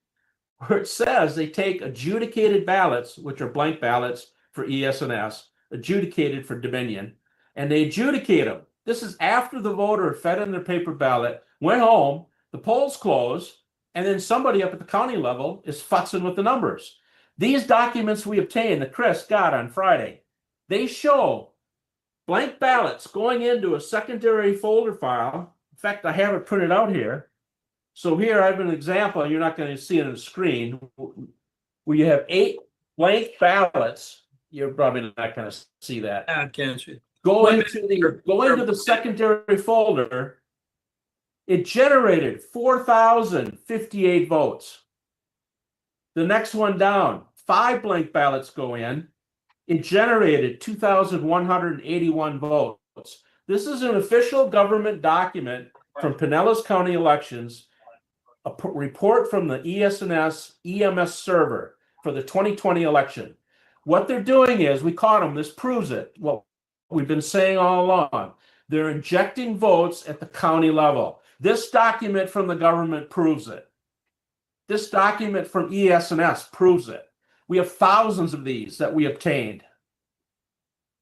where it says they take adjudicated ballots, which are blank ballots for ESNS, adjudicated for Dominion, and they adjudicate them. This is after the voter fed in their paper ballot, went home, the polls closed, and then somebody up at the county level is futzing with the numbers. These documents we obtained that Chris got on Friday, they show blank ballots going into a secondary folder file. In fact, I have it printed out here. So here I have an example. You're not going to see it on the screen. Where you have 8 blank ballots. You're probably not going to see that. I can't see. Go into the secondary folder. It generated 4,058 votes. The next one down, 5 blank ballots go in. It generated 2,181 votes. This is an official government document from Pinellas County Elections, a report from the ESNS EMS server for the 2020 election. What they're doing is, we caught them, this proves it, what we've been saying all along. They're injecting votes at the county level. This document from the government proves it. This document from ES&S proves it. We have thousands of these that we obtained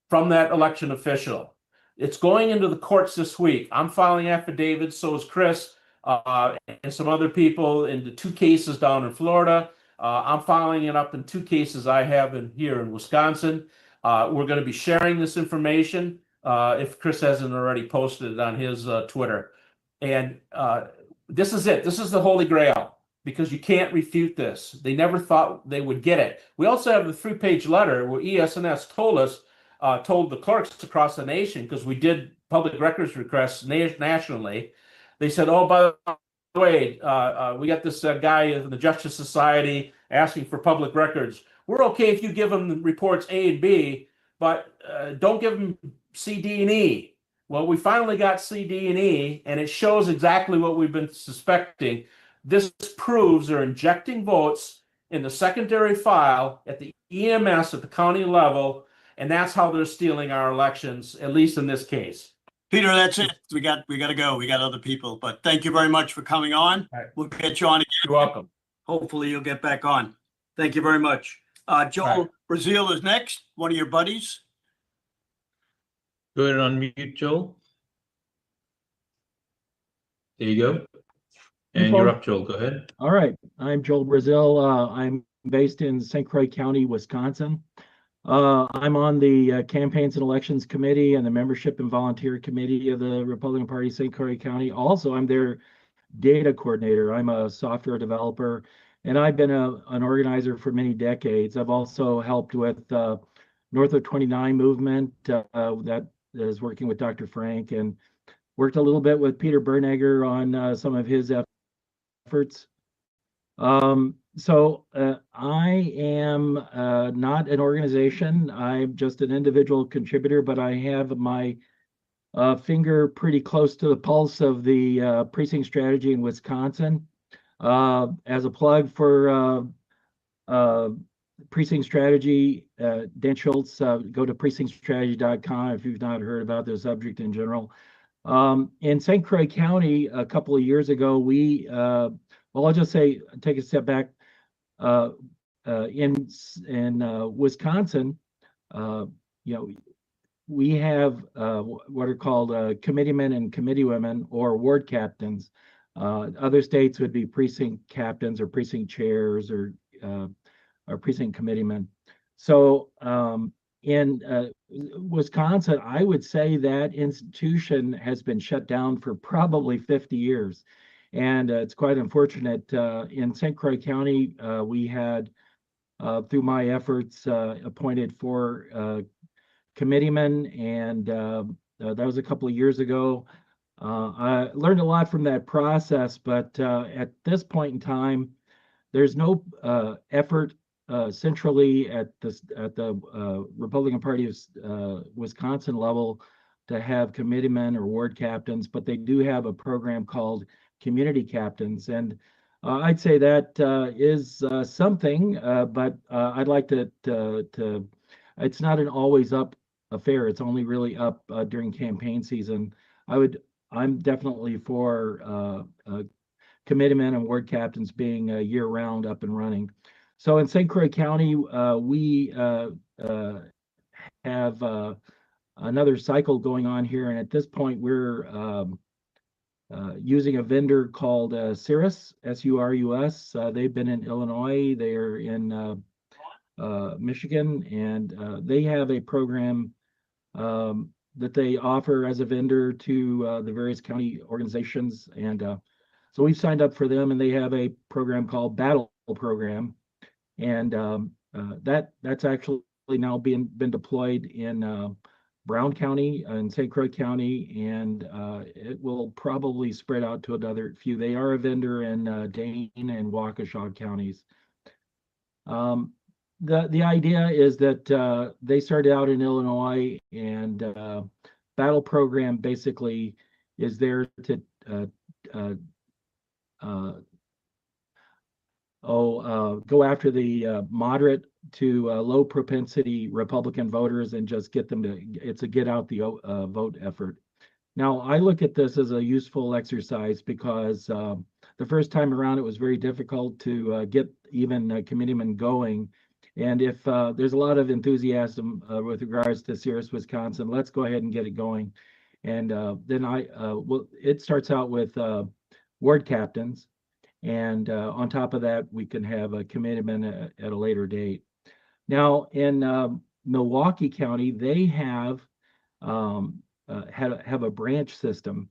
from that election official. It's going into the courts this week. I'm filing affidavits, so is Chris, and some other people into 2 cases down in Florida. I'm following it up in 2 cases I have here in Wisconsin. We're going to be sharing this information if Chris hasn't already posted it on his Twitter. And this is it. This is the Holy Grail, because you can't refute this. They never thought they would get it. We also have the 3-page letter where ES&S told the clerks across the nation, because we did public records requests nationally. They said, oh, by the way, we got this guy in the Justice Society asking for public records. We're okay if you give him reports A and B, but don't give him C, D, and E. Well, we finally got C, D, and E, and it shows exactly what we've been suspecting. This proves they're injecting votes in the secondary file at the EMS at the county level, and that's how they're stealing our elections, at least in this case. Peter, that's it. We got to go. We got other people, but thank you very much for coming on. All right. We'll get you on again. You're welcome. Hopefully you'll get back on. Thank you very much. Joel All right. Brazil is next, one of your buddies. Go ahead and unmute, Joel. There you go. And you're up, Joel. Go ahead. All right. I'm Joel Brazil. I'm based in St. Croix County, Wisconsin. I'm on the Campaigns and Elections Committee and the Membership and Volunteer Committee of the Republican Party, St. Croix County. Also, I'm their data coordinator. I'm a software developer, and I've been an organizer for many decades. I've also helped with North of 29 movement that is working with Dr. Frank, and worked a little bit with Peter Bernegger on some of his efforts. So I am not an organization. I'm just an individual contributor, but I have my finger pretty close to the pulse of the precinct strategy in Wisconsin. As a plug for precinct strategy, Dan Schultz, go to precinctstrategy.com if you've not heard about the subject in general. In St. Croix County, a couple of years ago, we, well, I'll just say, take a step back. In Wisconsin, we have what are called committeemen and committeewomen, or ward captains. Other states would be precinct captains or precinct chairs or precinct committeemen. So in Wisconsin, I would say that institution has been shut down for probably 50 years. And it's quite unfortunate. In St. Croix County, we had, through my efforts, appointed 4 committeemen, and that was a couple of years ago. I learned a lot from that process, but at this point in time, there's no effort centrally at the Republican Party of Wisconsin level to have committeemen or ward captains, but they do have a program called community captains, and I'd say that is something, but I'd like to it's not an always up affair. It's only really up during campaign season. I'm definitely for committeemen and ward captains being year round up and running. So in St. Croix County, we have another cycle going on here, and at this point we're using a vendor called Surus, S-U-R-U-S. They've been in Illinois, they're in Michigan, and they have a program that they offer as a vendor to the various county organizations. And so we've signed up for them, and they have a program called Battle Program. And that's actually now been deployed in Brown County and St. Croix County, and it will probably spread out to another few. They are a vendor in Dane and Waukesha counties. The idea is that they started out in Illinois, and Battle Program basically is there to go after the moderate to low propensity Republican voters and just get them to, it's a get out the vote effort. Now, I look at this as a useful exercise because the first time around it was very difficult to get even committeemen going. And if there's a lot of enthusiasm with regards to Cirrus, Wisconsin, let's go ahead and get it going. And then it starts out with ward captains. And on top of that, we can have a committeeman at a later date. Now, in Milwaukee County, they have have a branch system.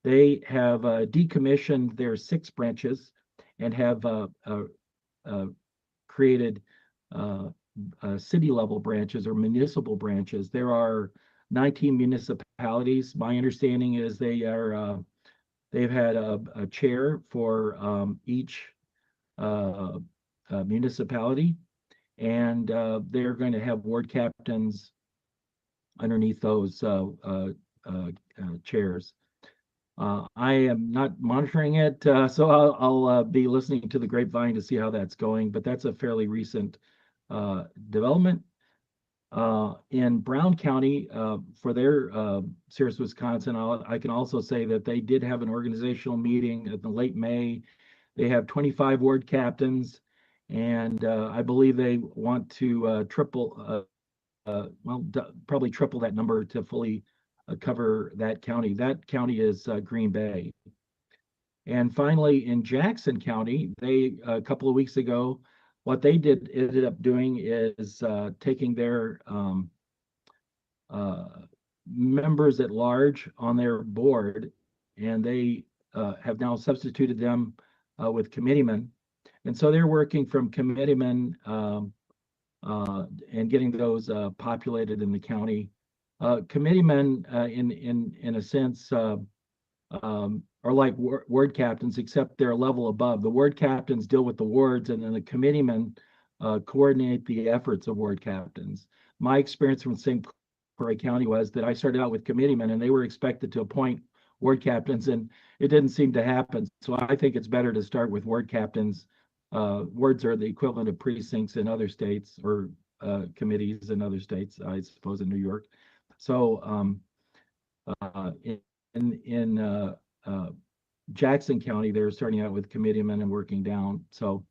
They have decommissioned their 6 branches and have created city level branches or municipal branches. There are 19 municipalities. My understanding is they've had a chair for each municipality, and they're going to have ward captains underneath those chairs. I am not monitoring it, so I'll be listening to the grapevine to see how that's going, but that's a fairly recent development. In Brown County, for their Cirrus, Wisconsin, I can also say that they did have an organizational meeting in the late May. They have 25 ward captains, and I believe they want to triple, probably triple that number to fully cover that county. That county is Green Bay. And finally, in Jackson County, they a couple of weeks ago, what they ended up doing is taking their members at large on their board, and they have now substituted them with committeemen. And so they're working from committeemen and getting those populated in the county. Committeemen, in a sense, are like ward captains, except they're a level above. The ward captains deal with the wards, and then the committeemen coordinate the efforts of ward captains. My experience from St. Croix County was that I started out with committeemen, and they were expected to appoint ward captains, and it didn't seem to happen. So I think it's better to start with ward captains. Wards are the equivalent of precincts in other states, or committees in other states, I suppose, in New York. So in Jackson County, they're starting out with committeemen and working down. So,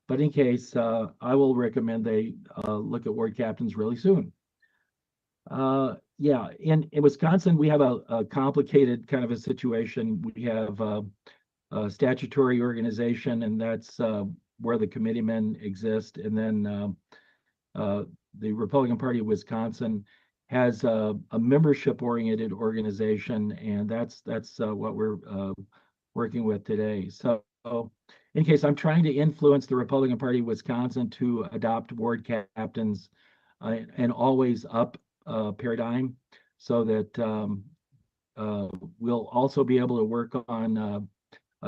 but in case, I will recommend they look at ward captains really soon. Yeah, in Wisconsin, we have a complicated kind of a situation. We have a statutory organization, and that's where the committeemen exist. And then the Republican Party of Wisconsin has a membership-oriented organization, and that's what we're working with today. So in case, I'm trying to influence the Republican Party of Wisconsin to adopt ward captains and always up paradigm, so that we'll also be able to work on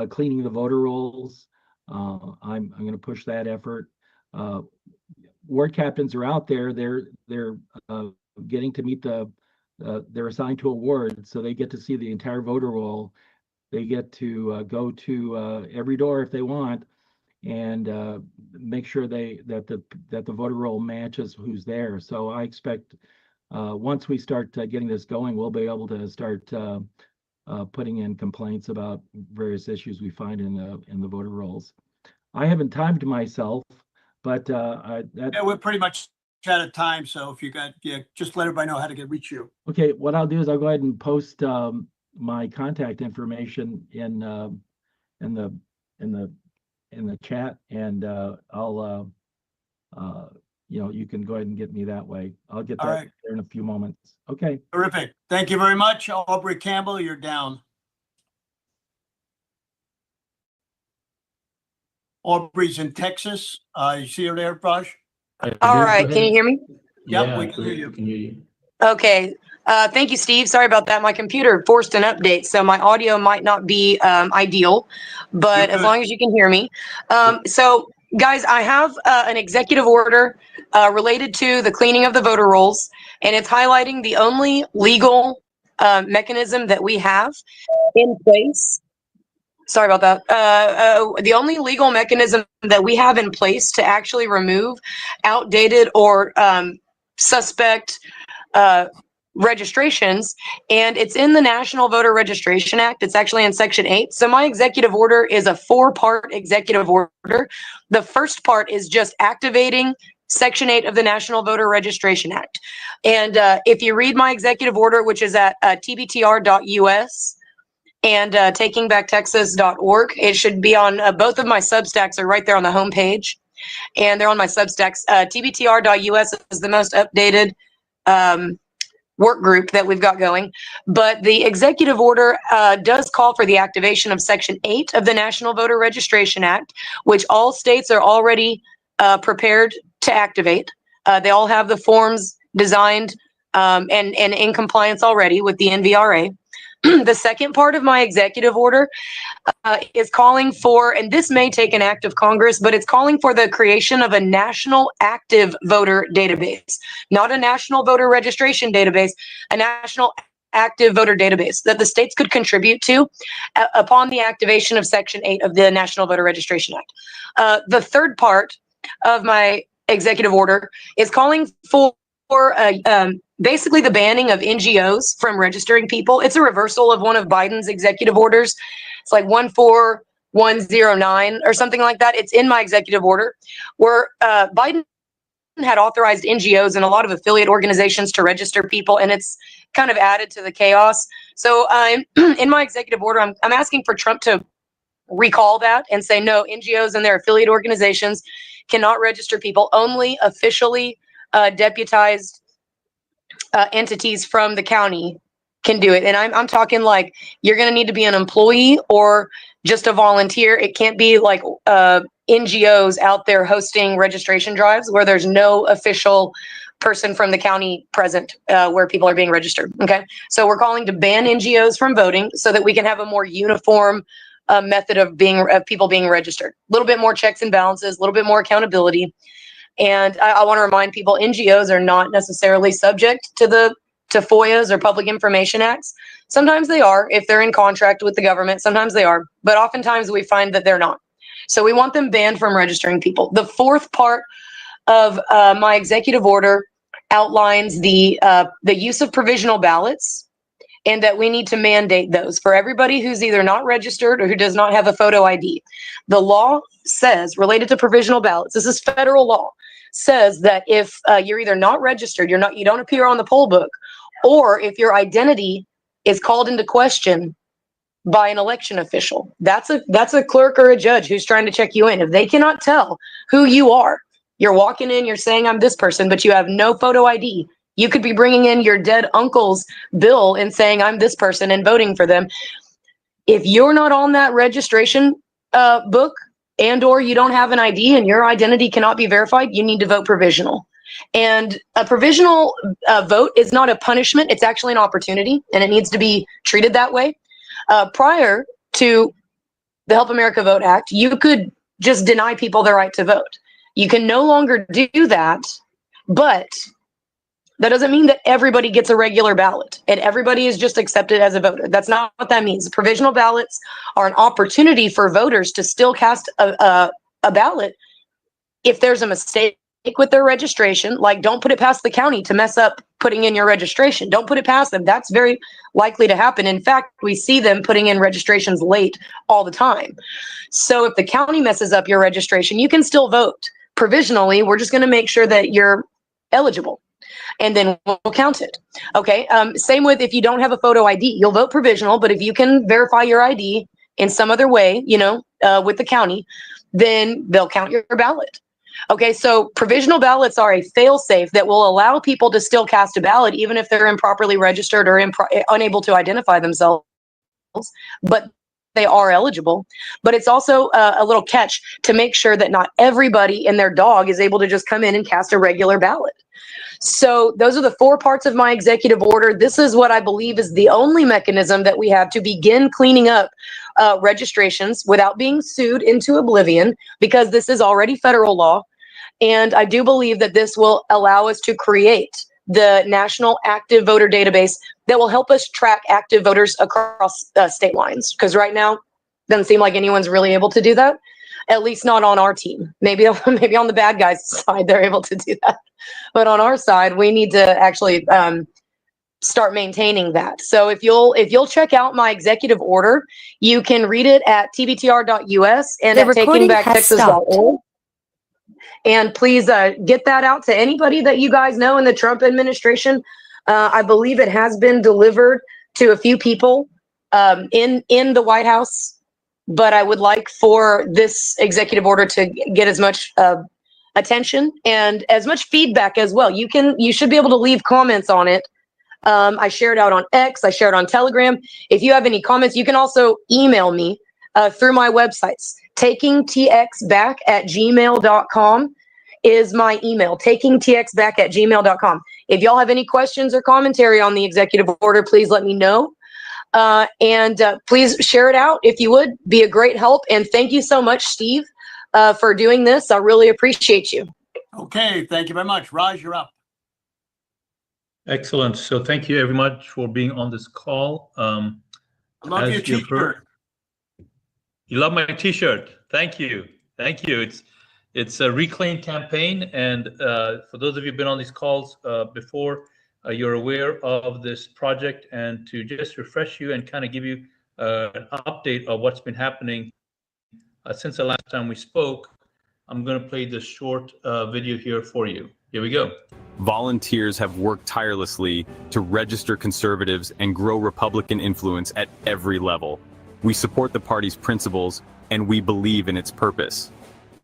cleaning the voter rolls. I'm going to push that effort. Ward captains are out there. They're getting to meet they're assigned to a ward, so they get to see the entire voter roll. They get to go to every door if they want, and make sure that the voter roll matches who's there. So I expect once we start getting this going, we'll be able to start putting in complaints about various issues we find in the voter rolls. I haven't timed myself, but Yeah, we're pretty much out of time. So if you got, just let everybody know how to reach you. Okay, what I'll do is I'll go ahead and post my contact information in the chat, and I'll you can go ahead and get me that way. I'll get that there in a few moments. Okay. Terrific. Thank you very much. Aubrey Campbell, you're down. Aubrey's in Texas. You see her there, Raj? All right. Can you hear me? Yep, we can hear you. Can hear you. Okay. Thank you, Steve. Sorry about that. My computer forced an update, so my audio might not be ideal, but as long as you can hear me. So, guys, I have an executive order related to the cleaning of the voter rolls, and it's highlighting the only legal mechanism that we have in place. Sorry about that. The only legal mechanism that we have in place to actually remove outdated or suspect registrations, and it's in the National Voter Registration Act. It's actually in Section 8. So my executive order is a 4-part executive order. The first part is just activating Section 8 of the National Voter Registration Act. And if you read my executive order, which is at tbtr.us and takingbacktexas.org, it should be on both of my Substacks are right there on the homepage. And they're on my Substacks. tbtr.us is the most updated work group that we've got going. But the executive order does call for the activation of Section 8 of the National Voter Registration Act, which all states are already prepared to activate. They all have the forms designed and in compliance already with the NVRA. The second part of my executive order is calling for, and this may take an act of Congress, but it's calling for the creation of a national active voter database, not a national voter registration database, a national active voter database that the states could contribute to upon the activation of Section 8 of the National Voter Registration Act. The third part of my executive order is calling for basically the banning of NGOs from registering people. It's a reversal of one of Biden's executive orders. It's like 14109 or something like that. It's in my executive order where Biden had authorized NGOs and a lot of affiliate organizations to register people, and it's kind of added to the chaos. So in my executive order, I'm asking for Trump to recall that and say, no, NGOs and their affiliate organizations cannot register people. Only officially deputized entities from the county can do it. And I'm talking like you're going to need to be an employee or just a volunteer. It can't be like NGOs out there hosting registration drives where there's no official person from the county present where people are being registered. Okay. So we're calling to ban NGOs from voting so that we can have a more uniform method of people being registered. A little bit more checks and balances, a little bit more accountability. And I want to remind people, NGOs are not necessarily subject to FOIAs or Public Information Acts. Sometimes they are if they're in contract with the government. Sometimes they are, but oftentimes we find that they're not. So we want them banned from registering people. The fourth part of my executive order outlines the use of provisional ballots, and that we need to mandate those for everybody who's either not registered or who does not have a photo ID. The law says, related to provisional ballots, this is federal law, says that if you're either not registered, you don't appear on the poll book, or if your identity is called into question by an election official, that's a clerk or a judge who's trying to check you in. If they cannot tell who you are, you're walking in, you're saying I'm this person, but you have no photo ID. You could be bringing in your dead uncle's bill and saying I'm this person and voting for them. If you're not on that registration book and or you don't have an ID and your identity cannot be verified, you need to vote provisional. And a provisional vote is not a punishment. It's actually an opportunity, and it needs to be treated that way. Prior to the Help America Vote Act, you could just deny people their right to vote. You can no longer do that, but that doesn't mean that everybody gets a regular ballot and everybody is just accepted as a voter. That's not what that means. Provisional ballots are an opportunity for voters to still cast a ballot if there's a mistake with their registration. Like, don't put it past the county to mess up putting in your registration. Don't put it past them. That's very likely to happen. In fact, we see them putting in registrations late all the time. So if the county messes up your registration, you can still vote. Provisionally, we're just going to make sure that you're eligible, and then we'll count it. Okay. Same with if you don't have a photo ID, you'll vote provisional, but if you can verify your ID in some other way, with the county, then they'll count your ballot. Okay. So provisional ballots are a fail-safe that will allow people to still cast a ballot, even if they're improperly registered or unable to identify themselves, but they are eligible. But it's also a little catch to make sure that not everybody and their dog is able to just come in and cast a regular ballot. So those are the 4 parts of my executive order. This is what I believe is the only mechanism that we have to begin cleaning up registrations without being sued into oblivion, because this is already federal law. And I do believe that this will allow us to create the National Active Voter Database that will help us track active voters across state lines. Because right now, doesn't seem like anyone's really able to do that. At least not on our team. Maybe on the bad guys' side, they're able to do that. But on our side, we need to actually start maintaining that. So if you'll check out my executive order, you can read it at tbtr.us and at takingbacktexas.org. And please get that out to anybody that you guys know in the Trump administration. I believe it has been delivered to a few people in the White House, but I would like for this executive order to get as much attention and as much feedback as well. You should be able to leave comments on it. I shared out on X, I shared on Telegram. If you have any comments, you can also email me through my websites. takingtxback@gmail.com is my email, takingtxback@gmail.com. If y'all have any questions or commentary on the executive order, please let me know. And please share it out if you would. Be a great help. And thank you so much, Steve, for doing this. I really appreciate you. Okay, thank you very much. Raj, you're up. Excellent. So thank you very much for being on this call. I love your t-shirt. You love my t-shirt. Thank you. Thank you. It's a Reclaim campaign. And for those of you who've been on these calls before, you're aware of this project. And to just refresh you and kind of give you an update of what's been happening since the last time we spoke, I'm going to play this short video here for you. Here we go. Volunteers have worked tirelessly to register conservatives and grow Republican influence at every level. We support the party's principles and we believe in its purpose.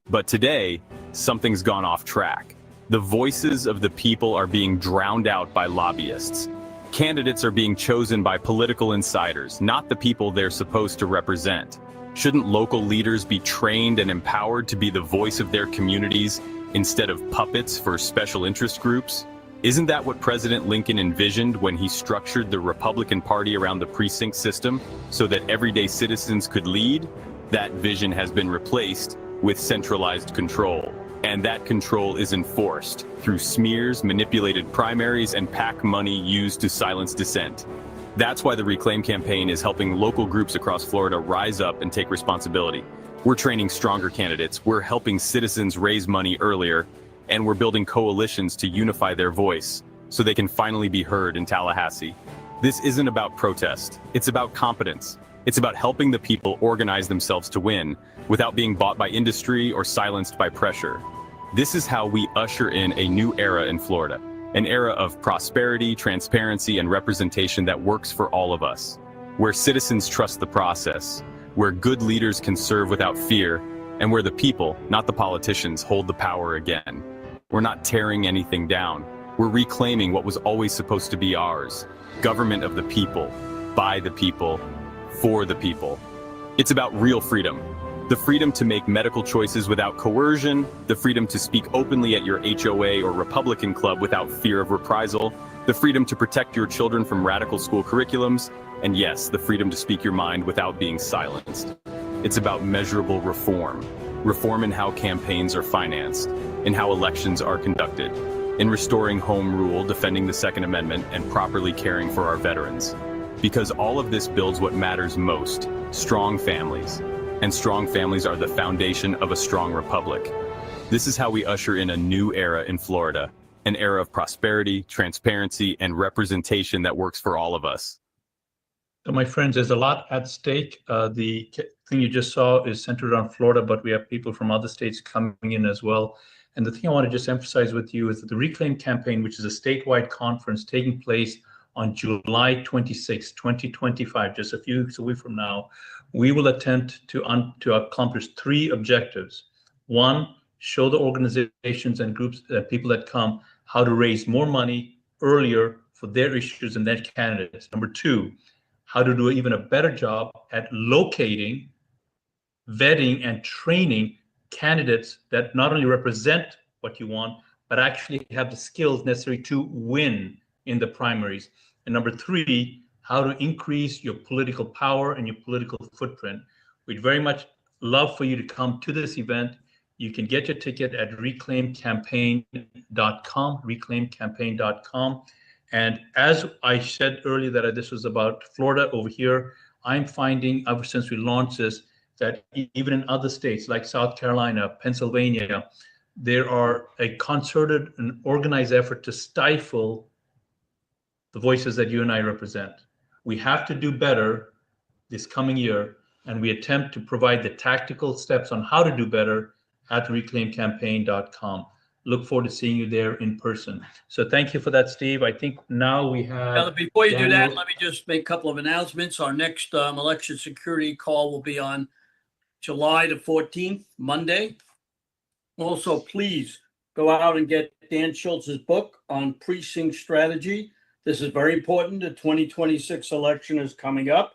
But today, something's gone off track. The voices of the people are being drowned out by lobbyists. Candidates are being chosen by political insiders, not the people they're supposed to represent. Shouldn't local leaders be trained and empowered to be the voice of their communities instead of puppets for special interest groups? Isn't that what President Lincoln envisioned when he structured the Republican Party around the precinct system so that everyday citizens could lead? That vision has been replaced with centralized control. And that control is enforced through smears, manipulated primaries, and PAC money used to silence dissent. That's why the Reclaim campaign is helping local groups across Florida rise up and take responsibility. We're training stronger candidates, we're helping citizens raise money earlier, and we're building coalitions to unify their voice so they can finally be heard in Tallahassee. This isn't about protest, it's about competence. It's about helping the people organize themselves to win without being bought by industry or silenced by pressure. This is how we usher in a new era in Florida, an era of prosperity, transparency, and representation that works for all of us, where citizens trust the process, where good leaders can serve without fear, and where the people, not the politicians, hold the power again. We're not tearing anything down. We're reclaiming what was always supposed to be ours. Government of the people, by the people, for the people. It's about real freedom. The freedom to make medical choices without coercion, the freedom to speak openly at your HOA or Republican club without fear of reprisal, the freedom to protect your children from radical school curriculums, and yes, the freedom to speak your mind without being silenced. It's about measurable reform. Reform in how campaigns are financed, in how elections are conducted, in restoring home rule, defending the Second Amendment, and properly caring for our veterans. Because all of this builds what matters most, strong families. And strong families are the foundation of a strong republic. This is how we usher in a new era in Florida, an era of prosperity, transparency, and representation that works for all of us. So my friends, there's a lot at stake. The thing you just saw is centered on Florida, but we have people from other states coming in as well. And the thing I want to just emphasize with you is that the Reclaim campaign, which is a statewide conference taking place on July 26, 2025, just a few weeks away from now, we will attempt to accomplish three objectives. One, show the organizations and groups, people that come, how to raise more money earlier for their issues and their candidates. Number two, how to do even a better job at locating, vetting, and training candidates that not only represent what you want, but actually have the skills necessary to win in the primaries. And number three, how to increase your political power and your political footprint. We'd very much love for you to come to this event. You can get your ticket at reclaimcampaign.com, reclaimcampaign.com. And as I said earlier that this was about Florida over here, I'm finding ever since we launched this, that even in other states like South Carolina, Pennsylvania, there are a concerted and organized effort to stifle the voices that you and I represent. We have to do better this coming year, and we attempt to provide the tactical steps on how to do better at reclaimcampaign.com. Look forward to seeing you there in person. So thank you for that, Steve. I think now we have. Now, before you do that, Daniel. let me just make a couple of announcements. Our next election security call will be on July the 14th, Monday. Also, please go out and get Dan Schultz's book on precinct strategy. This is very important. The 2026 election is coming up.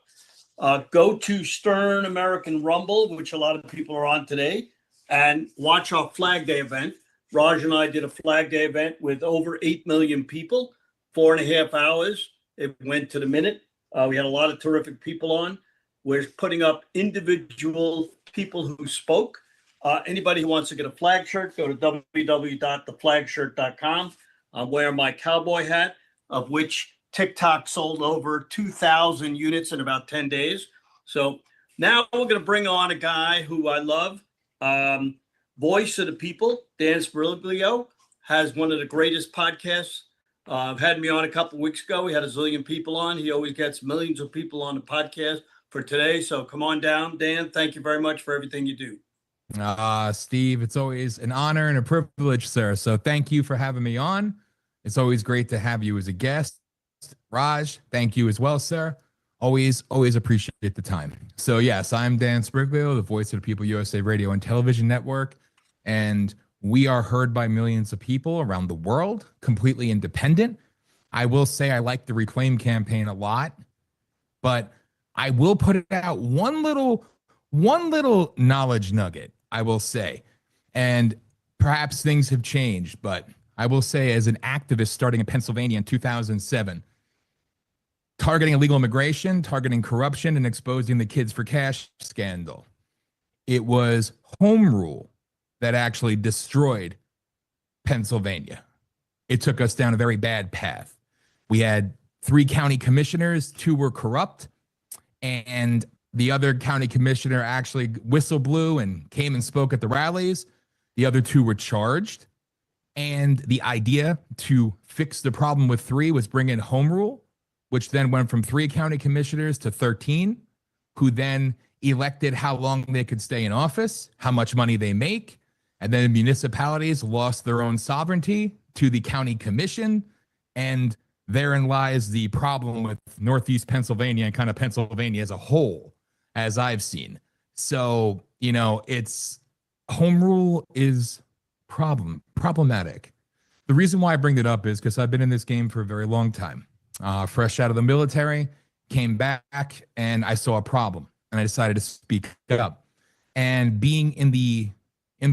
Go to Stern American Rumble, which a lot of people are on today, and watch our Flag Day event. Raj and I did a Flag Day event with over 8 million people, 4.5 hours. It went to the minute. We had a lot of terrific people on. We're putting up individual people who spoke. Anybody who wants to get a flag shirt, go to www.theflagshirt.com. I'm wearing my cowboy hat, of which TikTok sold over 2,000 units in about 10 days. So now we're going to bring on a guy who I love. Voice of the People, Dan Sbriglio, has one of the greatest podcasts. Had me on a couple of weeks ago. We had a zillion people on. He always gets millions of people on the podcast for today. So come on down, Dan. Thank you very much for everything you do. Steve, it's always an honor and a privilege, sir. So thank you for having me on. It's always great to have you as a guest. Raj, thank you as well, sir. Always appreciate the time. So yes, I'm Dan Sbriglio, the voice of the People USA Radio and Television Network, and we are heard by millions of people around the world, completely independent. I will say I like the Reclaim campaign a lot, but I will put it out one little knowledge nugget, I will say, and perhaps things have changed, but I will say as an activist starting in Pennsylvania in 2007, targeting illegal immigration, targeting corruption, and exposing the Kids for Cash scandal, it was home rule that actually destroyed Pennsylvania. It took us down a very bad path. We had 3 county commissioners, 2 were corrupt, and the other county commissioner actually whistle blew and came and spoke at the rallies. The other 2 were charged. And the idea to fix the problem with 3 was bring in home rule, which then went from 3 county commissioners to 13, who then elected how long they could stay in office, how much money they make. And then municipalities lost their own sovereignty to the county commission. And therein lies the problem with Northeast Pennsylvania and kind of Pennsylvania as a whole, as I've seen. So, it's home rule is problematic. The reason why I bring it up is because I've been in this game for a very long time. Fresh out of the military, came back, and I saw a problem, and I decided to speak up. And being in the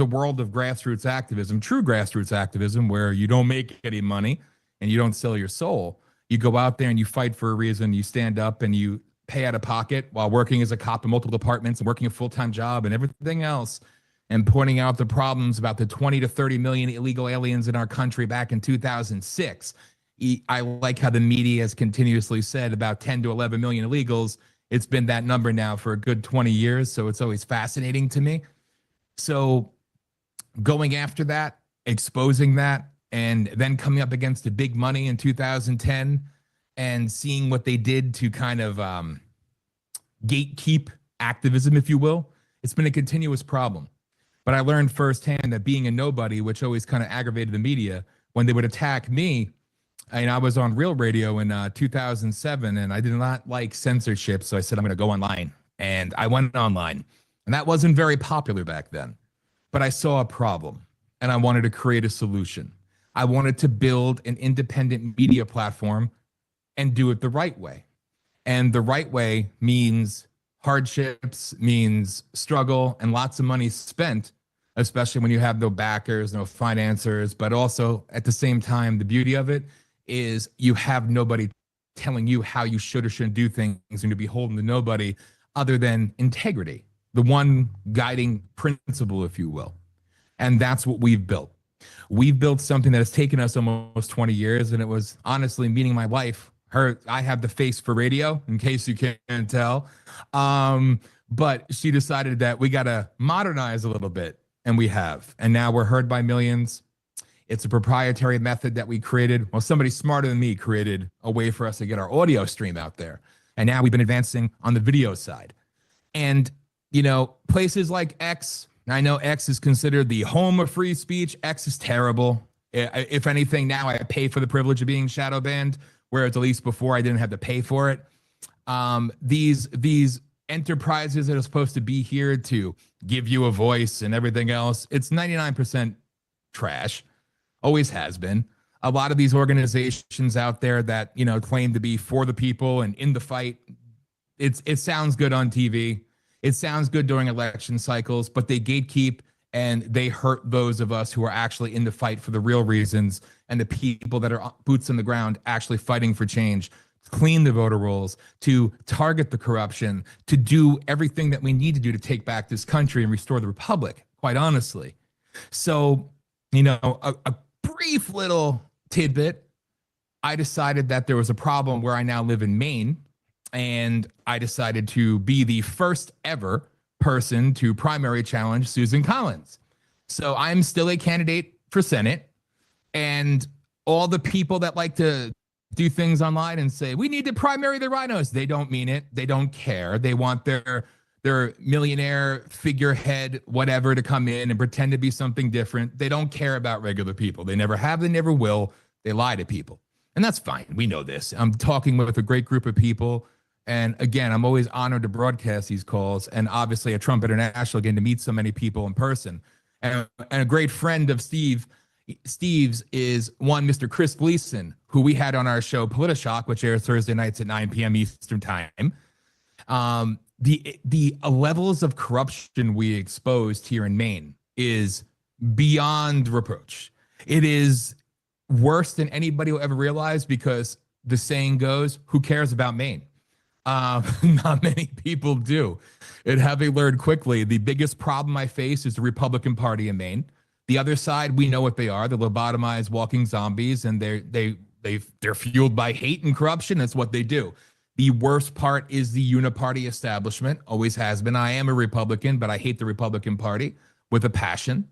world of grassroots activism, true grassroots activism, where you don't make any money and you don't sell your soul, you go out there and you fight for a reason, you stand up and you pay out of pocket while working as a cop in multiple departments and working a full-time job and everything else, and pointing out the problems about the 20 to 30 million illegal aliens in our country back in 2006. I like how the media has continuously said about 10 to 11 million illegals. It's been that number now for a good 20 years, so it's always fascinating to me. So going after that, exposing that, and then coming up against the big money in 2010 and seeing what they did to kind of gatekeep activism, if you will, it's been a continuous problem. But I learned firsthand that being a nobody, which always kind of aggravated the media, when they would attack me, and I was on Real Radio in 2007, and I did not like censorship, so I said, I'm going to go online. And I went online, and that wasn't very popular back then. But I saw a problem, and I wanted to create a solution. I wanted to build an independent media platform and do it the right way. And the right way means hardships, means struggle, and lots of money spent, especially when you have no backers, no financiers. But also, at the same time, the beauty of it is you have nobody telling you how you should or shouldn't do things, and you're beholden to nobody other than integrity, the one guiding principle, if you will. And that's what we've built. We've built something that has taken us almost 20 years, and it was honestly meeting my wife. I have the face for radio, in case you can't tell. But she decided that we got to modernize a little bit, and we have. And now we're heard by millions. It's a proprietary method that we created. Well, somebody smarter than me created a way for us to get our audio stream out there. And now we've been advancing on the video side. And, you know, places like X, I know X is considered the home of free speech. X is terrible. If anything, now I pay for the privilege of being shadow banned, whereas at least before I didn't have to pay for it. These enterprises that are supposed to be here to give you a voice and everything else, it's 99% trash. Always has been. A lot of these organizations out there that, you know, claim to be for the people and in the fight, it sounds good on TV. It sounds good during election cycles, but they gatekeep and they hurt those of us who are actually in the fight for the real reasons and the people that are boots on the ground actually fighting for change, to clean the voter rolls, to target the corruption, to do everything that we need to do to take back this country and restore the republic, quite honestly. So, you know, a brief little tidbit, I decided that there was a problem where I now live in Maine, and I decided to be the first ever person to primary challenge Susan Collins. So I'm still a candidate for Senate, and all the people that like to do things online and say, we need to primary the rhinos, they don't mean it. They don't care. They want their millionaire figurehead, whatever, to come in and pretend to be something different. They don't care about regular people. They never have, they never will. They lie to people. And that's fine. We know this. I'm talking with a great group of people. And again, I'm always honored to broadcast these calls. And obviously at Trump International, again, to meet so many people in person. And a great friend of Steve's is one Mr. Chris Gleason, who we had on our show Politishock, which airs Thursday nights at 9 p.m. Eastern time. The levels of corruption we exposed here in Maine is beyond reproach. It is worse than anybody will ever realize, because the saying goes, who cares about Maine? Not many people do. And having learned quickly, the biggest problem I face is the Republican Party in Maine. The other side, we know what they are. They're lobotomized walking zombies, and they're fueled by hate and corruption. That's what they do. The worst part is the uniparty establishment, always has been. I am a Republican, but I hate the Republican Party with a passion.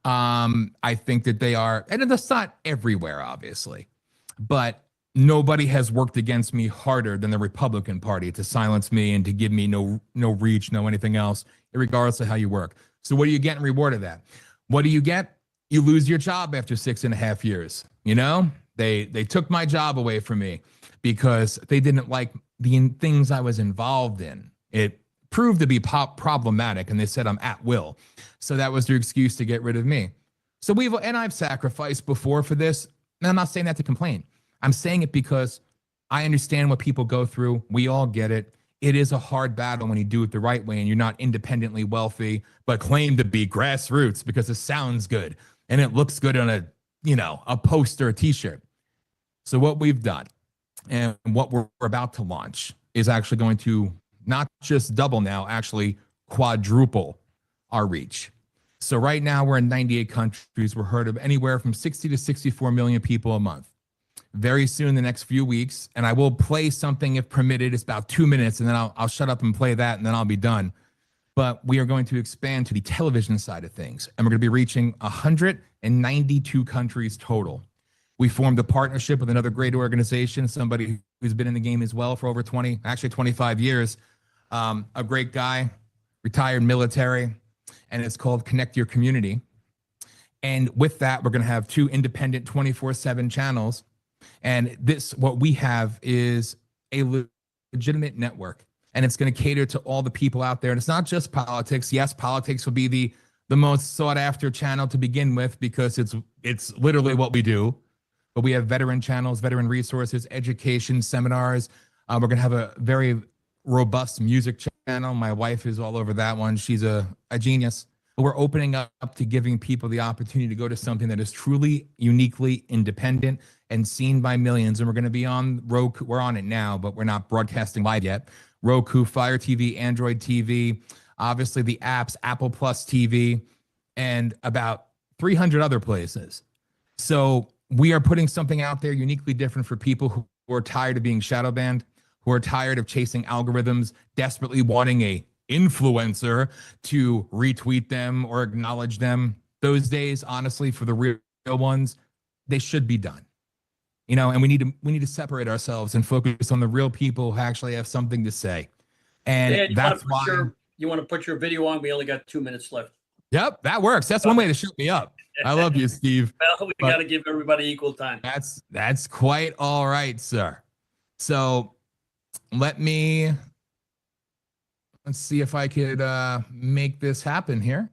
I think that they are, and that's not everywhere, obviously, but nobody has worked against me harder than the Republican Party to silence me and to give me no reach, no anything else, regardless of how you work. So what do you get in reward of that? What do you get? You lose your job after 6.5 years. You know, they took my job away from me because they didn't like the things I was involved in. It proved to be problematic, and they said I'm at will. So that was their excuse to get rid of me. So I've sacrificed before for this. And I'm not saying that to complain. I'm saying it because I understand what people go through. We all get it. It is a hard battle when you do it the right way and you're not independently wealthy, but claim to be grassroots because it sounds good and it looks good on a poster, a t-shirt. So what we've done and what we're about to launch is actually going to not just double now, actually quadruple our reach. So right now we're in 98 countries. We're heard of anywhere from 60 to 64 million people a month. Very soon, the next few weeks, and I will play something if permitted. It's about 2 minutes, and then I'll shut up and play that, and then I'll be done. But we are going to expand to the television side of things, and we're going to be reaching 192 countries total. We formed a partnership with another great organization, somebody who's been in the game as well for over 25 years. A great guy, retired military, and it's called Connect Your Community. And with that, we're going to have 2 independent 24/7 channels. And what we have is a legitimate network, and it's going to cater to all the people out there. And it's not just politics. Yes, politics will be the most sought after channel to begin with, because it's literally what we do. But we have veteran channels, veteran resources, education, seminars. We're going to have a very robust music channel. My wife is all over that one. She's a genius. But we're opening up to giving people the opportunity to go to something that is truly, uniquely independent and seen by millions. And we're going to be on Roku. We're on it now, but we're not broadcasting live yet. Roku, Fire TV, Android TV, obviously the apps, Apple Plus TV, and about 300 other places. So we are putting something out there uniquely different for people who are tired of being shadow banned, who are tired of chasing algorithms, desperately wanting a influencer to retweet them or acknowledge them. Those days, honestly, for the ones, they should be done. You know, and we need to separate ourselves and focus on the real people who actually have something to say. And Dan, that's why you want to put your video on? We only got 2 minutes left. Yep, that works. That's one way to shut me up. I love you, Steve. Well, we got to give everybody equal time. That's quite all right, sir. So let's see if I could make this happen here.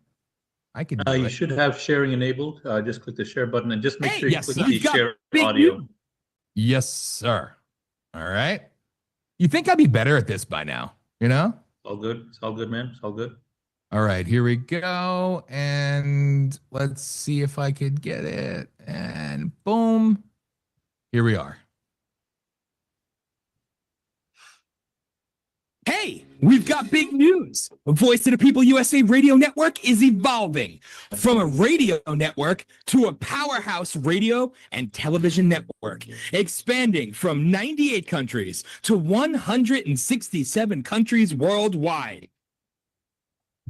I could do You it. should have sharing enabled. Just click the share button and just make sure you yes, click sir. the We've got share big audio. news. Yes, sir. All right. You think I'd be better at this by now, you know? All good. It's all good, man. It's all good. All right, here we go. And let's see if I could get it. And boom. Here we are. Hey, we've got big news. Voice of the People USA Radio Network is evolving from a radio network to a powerhouse radio and television network, expanding from 98 countries to 167 countries worldwide.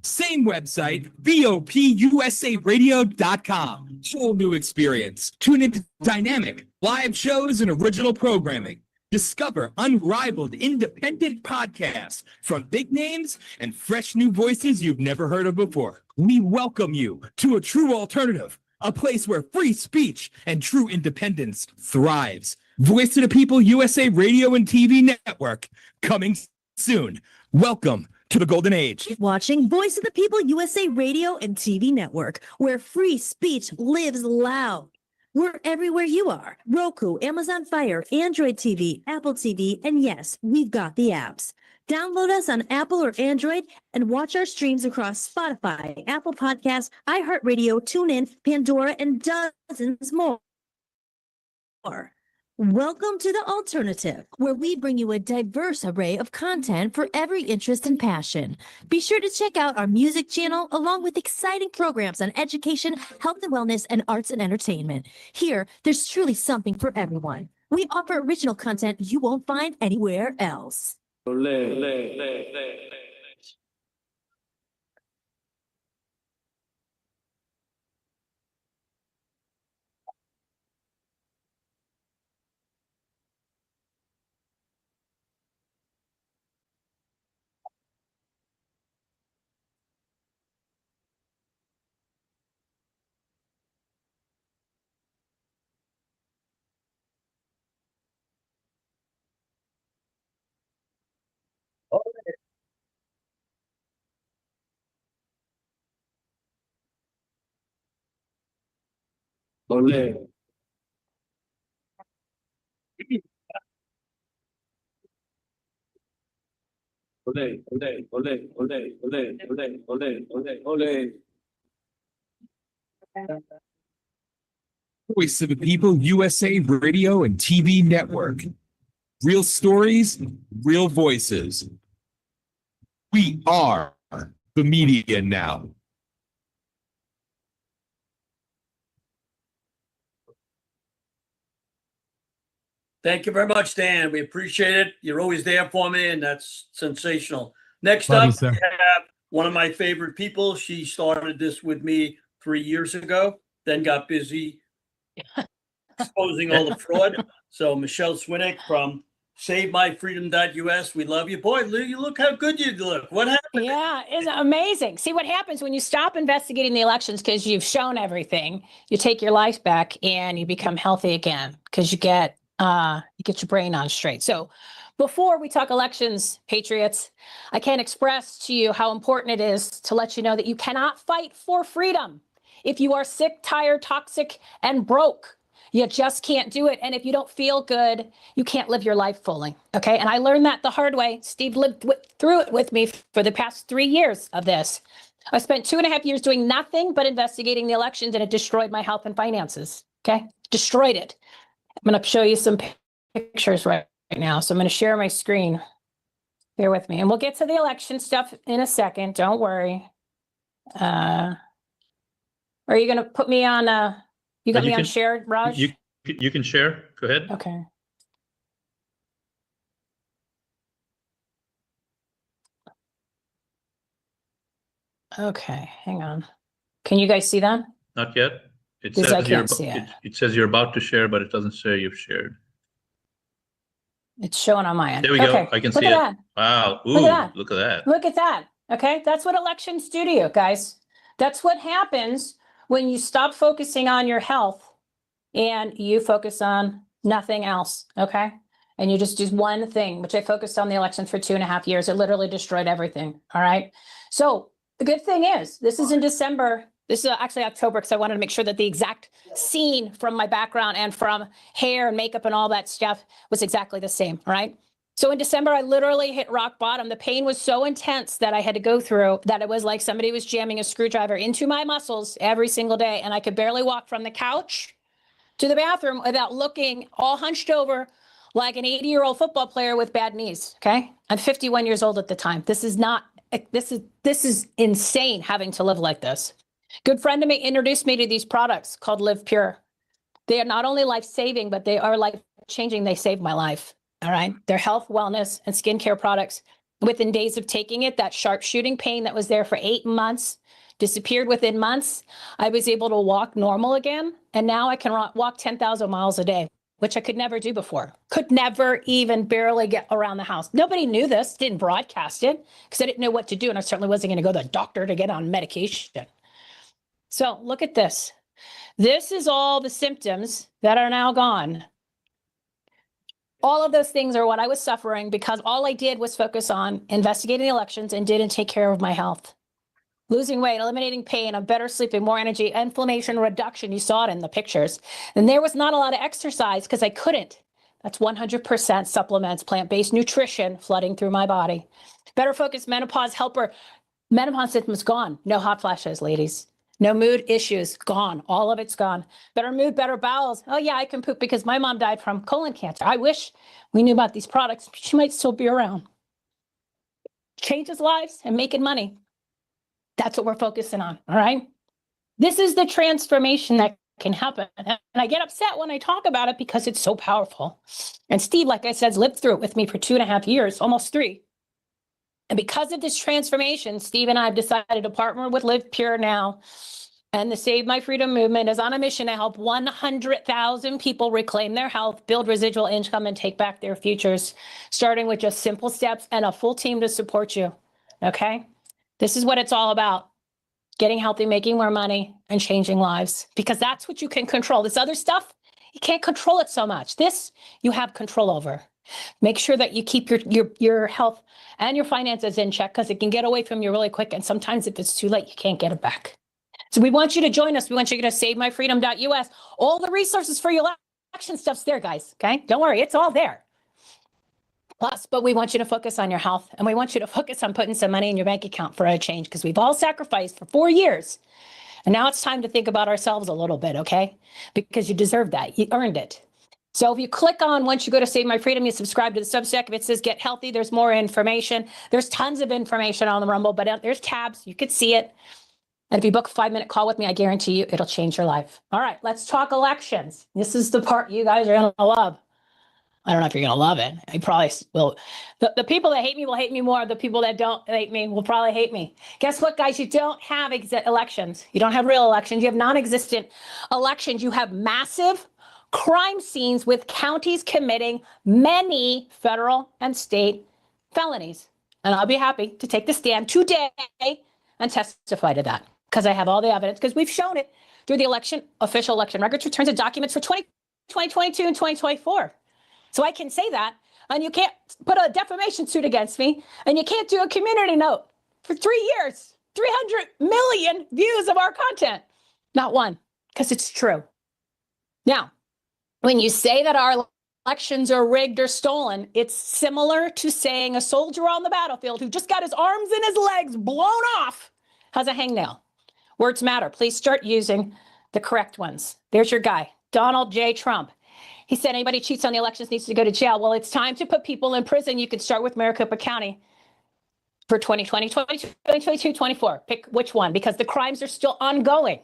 Same website, VOPUSARadio.com. Whole new experience. Tune into dynamic live shows and original programming. Discover unrivaled independent podcasts from big names and fresh new voices you've never heard of before. We welcome you to a true alternative, a place where free speech and true independence thrives. Voice of the People USA Radio and TV Network, coming soon. Welcome to the Golden Age. Watching Voice of the People USA Radio and TV Network, where free speech lives loud. We're everywhere you are. Roku, Amazon Fire, Android TV, Apple TV, and yes, we've got the apps. Download us on Apple or Android and watch our streams across Spotify, Apple Podcasts, iHeartRadio, TuneIn, Pandora, and dozens more. Welcome to the alternative, where we bring you a diverse array of content for every interest and passion. Be sure to check out our music channel, along with exciting programs on education, health and wellness, and arts and entertainment. Here, there's truly something for everyone. We offer original content you won't find anywhere else. Voice of the People USA Radio and TV Network. Real stories, real voices. We are the media now. Thank you very much, Dan. We appreciate it. You're always there for me, and that's sensational. Next Love you, up, sir. we have one of my favorite people. She started this with me 3 years ago, then got busy exposing all the fraud. So Michelle Swinick from SaveMyFreedom.us. We love you. Boy, you look how good you look. What happened? Yeah, it's amazing. See what happens when you stop investigating the elections because you've shown everything. You take your life back and you become healthy again because you get your brain on straight. So before we talk elections, patriots, I can't express to you how important it is to let you know that you cannot fight for freedom if you are sick, tired, toxic, and broke. You just can't do it. And if you don't feel good, you can't live your life fully. Okay. And I learned that the hard way. Steve lived through it with me for the past 3 years of this. I spent 2.5 years doing nothing but investigating the elections, and it destroyed my health and finances. Okay. Destroyed it. I'm going to show you some pictures right now. So I'm going to share my screen. Bear with me. And we'll get to the election stuff in a second. Don't worry. Are you going to put me on you got me on share, Raj? You can share. Go ahead. Okay. Okay, hang on. Can you guys see that? Not yet. It Because I says you're, can't see it. it says you're about to share, but it doesn't say you've shared. It's showing on my end. There we Okay, go. I can look see at it. that. Wow. Ooh, Look at that. look at that. Look at that. Okay, that's what elections do to you, guys. That's what happens when you stop focusing on your health and you focus on nothing else. Okay, and you just do one thing, which I focused on the elections for 2.5 years. It literally destroyed everything. All right. So the good thing is, this is in December. This is actually October, because I wanted to make sure that the exact scene from my background and from hair and makeup and all that stuff was exactly the same. All right. So in December, I literally hit rock bottom. The pain was so intense that I had to go through that it was like somebody was jamming a screwdriver into my muscles every single day. And I could barely walk from the couch to the bathroom without looking all hunched over like an 80-year-old football player with bad knees. Okay. I'm 51 years old at the time. This is insane having to live like this. Good friend of me introduced me to these products called Live Pure. They are not only life-saving, but they are life-changing. They saved my life. All right. They're health, wellness, and skincare products. Within days of taking it, that sharp shooting pain that was there for 8 months disappeared within months. I was able to walk normal again. And now I can walk 10,000 miles a day, which I could never do before. Could never even barely get around the house. Nobody knew this, didn't broadcast it, because I didn't know what to do. And I certainly wasn't going to go to the doctor to get on medication. So look at this. This is all the symptoms that are now gone. All of those things are what I was suffering because all I did was focus on investigating the elections and didn't take care of my health. Losing weight, eliminating pain, I'm better sleeping, more energy, inflammation reduction. You saw it in the pictures. And there was not a lot of exercise because I couldn't. That's 100% supplements, plant-based nutrition flooding through my body. Better focus, menopause helper. Menopause symptoms gone. No hot flashes, ladies. No mood issues, gone. All of it's gone. Better mood, better bowels. Oh yeah, I can poop because my mom died from colon cancer. I wish we knew about these products. She might still be around. Changes lives and making money. That's what we're focusing on, all right? This is the transformation that can happen. And I get upset when I talk about it because it's so powerful. And Steve, like I said, lived through it with me for 2.5 years, almost 3. And because of this transformation, Steve and I have decided to partner with Live Pure now. And the Save My Freedom movement is on a mission to help 100,000 people reclaim their health, build residual income, and take back their futures, starting with just simple steps and a full team to support you. Okay? This is what it's all about. Getting healthy, making more money, and changing lives. Because that's what you can control. This other stuff, you can't control it so much. This, you have control over. Make sure that you keep your health and your finances in check because it can get away from you really quick. And sometimes if it's too late, you can't get it back. So we want you to join us. We want you to go to SaveMyFreedom.us. All the resources for your election stuff's there, guys. Okay? Don't worry. It's all there. Plus, but we want you to focus on your health and we want you to focus on putting some money in your bank account for a change because we've all sacrificed for 4 years. And now it's time to think about ourselves a little bit, okay? Because you deserve that. You earned it. So if you click on, once you go to Save My Freedom, you subscribe to the Substack. If it says Get Healthy, there's more information. There's tons of information on the Rumble, but there's tabs. You could see it. And if you book a 5-minute call with me, I guarantee you it'll change your life. All right, let's talk elections. This is the part you guys are going to love. I don't know if you're going to love it. You probably will. The people that hate me will hate me more. The people that don't hate me will probably hate me. Guess what, guys? You don't have elections. You don't have real elections. You have non-existent elections. You have massive crime scenes with counties committing many federal and state felonies. And I'll be happy to take the stand today and testify to that because I have all the evidence because we've shown it through the official election records, returns, and documents for 2022 and 2024. So I can say that, and you can't put a defamation suit against me, and you can't do a community note for 3 years, 300 million views of our content. Not one, because it's true. Now, when you say that our elections are rigged or stolen, it's similar to saying a soldier on the battlefield who just got his arms and his legs blown off has a hangnail. Words matter. Please start using the correct ones. There's your guy, Donald J. Trump. He said anybody cheats on the elections needs to go to jail. Well, it's time to put people in prison. You could start with Maricopa County for 2020, 2022, 24. Pick which one, because the crimes are still ongoing.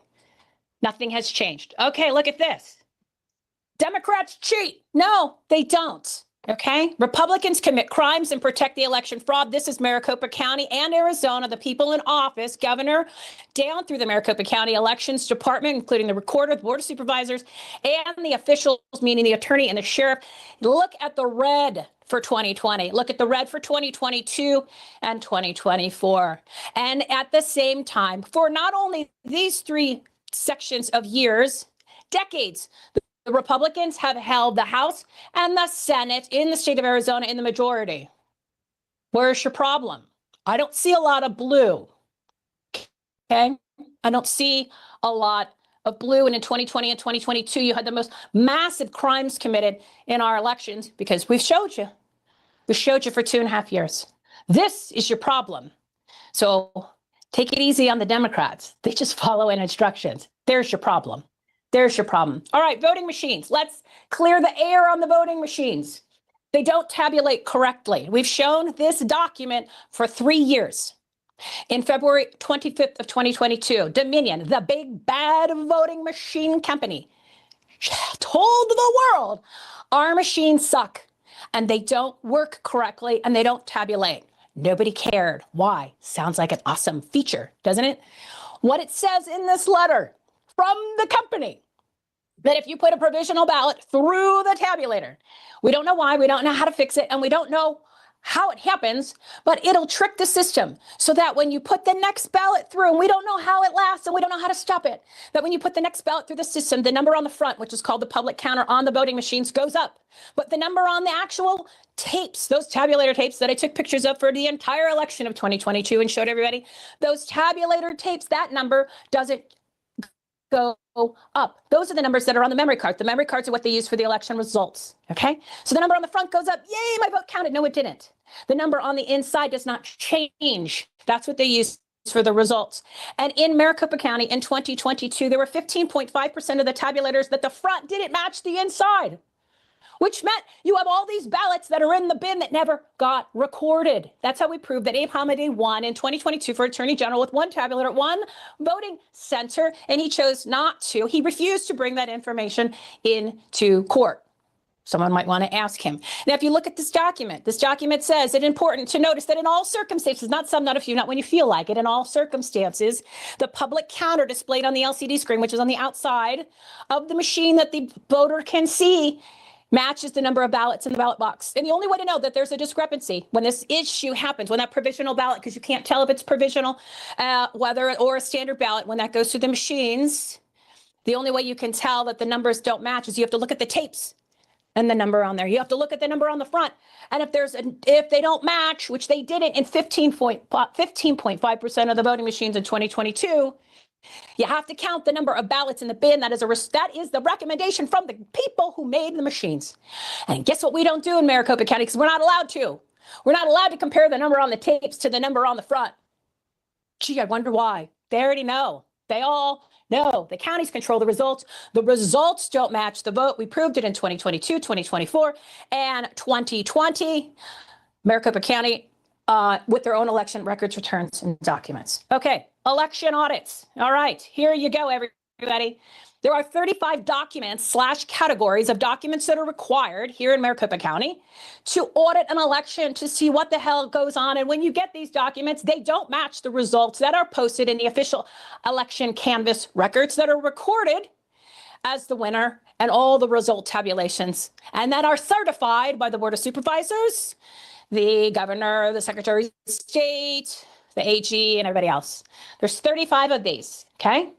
Nothing has changed. Okay, look at this. Democrats cheat. No, they don't. Okay, Republicans commit crimes and protect the election fraud. This is Maricopa County and Arizona, the people in office, governor, down through the Maricopa County Elections Department, including the recorder, the board of supervisors, and the officials, meaning the attorney and the sheriff. Look at the red for 2020. Look at the red for 2022 and 2024. And at the same time, for not only these three sections of years, decades, the Republicans have held the House and the Senate in the state of Arizona in the majority. Where's your problem? I don't see a lot of blue. Okay? I don't see a lot of blue. And in 2020 and 2022, you had the most massive crimes committed in our elections because we've showed you. We showed you for 2.5 years. This is your problem. So take it easy on the Democrats. They just follow in instructions. There's your problem. There's your problem. All right, voting machines. Let's clear the air on the voting machines. They don't tabulate correctly. We've shown this document for 3 years. In February 25th of 2022, Dominion, the big bad voting machine company, told the world, our machines suck and they don't work correctly and they don't tabulate. Nobody cared. Why? Sounds like an awesome feature, doesn't it? What it says in this letter from the company, that if you put a provisional ballot through the tabulator, we don't know why, we don't know how to fix it, and we don't know how it happens, but it'll trick the system so that when you put the next ballot through, and we don't know how it lasts and we don't know how to stop it, that when you put the next ballot through the system, the number on the front, which is called the public counter on the voting machines, goes up. But the number on the actual tapes, those tabulator tapes that I took pictures of for the entire election of 2022 and showed everybody, those tabulator tapes, that number doesn't go up. Those are the numbers that are on the memory card. The memory cards are what they use for the election results. Okay. So the number on the front goes up. Yay, my vote counted. No, it didn't. The number on the inside does not change. That's what they use for the results. And in Maricopa County in 2022, there were 15.5% of the tabulators that the front didn't match the inside, which meant you have all these ballots that are in the bin that never got recorded. That's how we proved that Abe Hamadeh won in 2022 for Attorney General with one tabulator, one voting center, and he chose not to. He refused to bring that information into court. Someone might want to ask him. Now, if you look at this document says it's important to notice that in all circumstances, not some, not a few, not when you feel like it, in all circumstances, the public counter displayed on the LCD screen, which is on the outside of the machine that the voter can see, matches the number of ballots in the ballot box. And the only way to know that there's a discrepancy when this issue happens, when that provisional ballot, because you can't tell if it's provisional, whether or a standard ballot, when that goes through the machines, the only way you can tell that the numbers don't match is you have to look at the tapes and the number on there. You have to look at the number on the front. And if they don't match, which they didn't in 15.5% of the voting machines in 2022, you have to count the number of ballots in the bin. That is the recommendation from the people who made the machines. And guess what we don't do in Maricopa County? Because we're not allowed to. We're not allowed to compare the number on the tapes to the number on the front. Gee, I wonder why. They already know. They all know. The counties control the results. The results don't match the vote. We proved it in 2022, 2024, and 2020. Maricopa County with their own election records, returns, and documents. Okay, election audits. All right, here you go, everybody. There are 35 documents / categories of documents that are required here in Maricopa County to audit an election to see what the hell goes on. And when you get these documents, they don't match the results that are posted in the official election canvas records that are recorded as the winner and all the result tabulations, and that are certified by the Board of Supervisors, the governor, the Secretary of State, the AG, and everybody else. There's 35 of these, okay?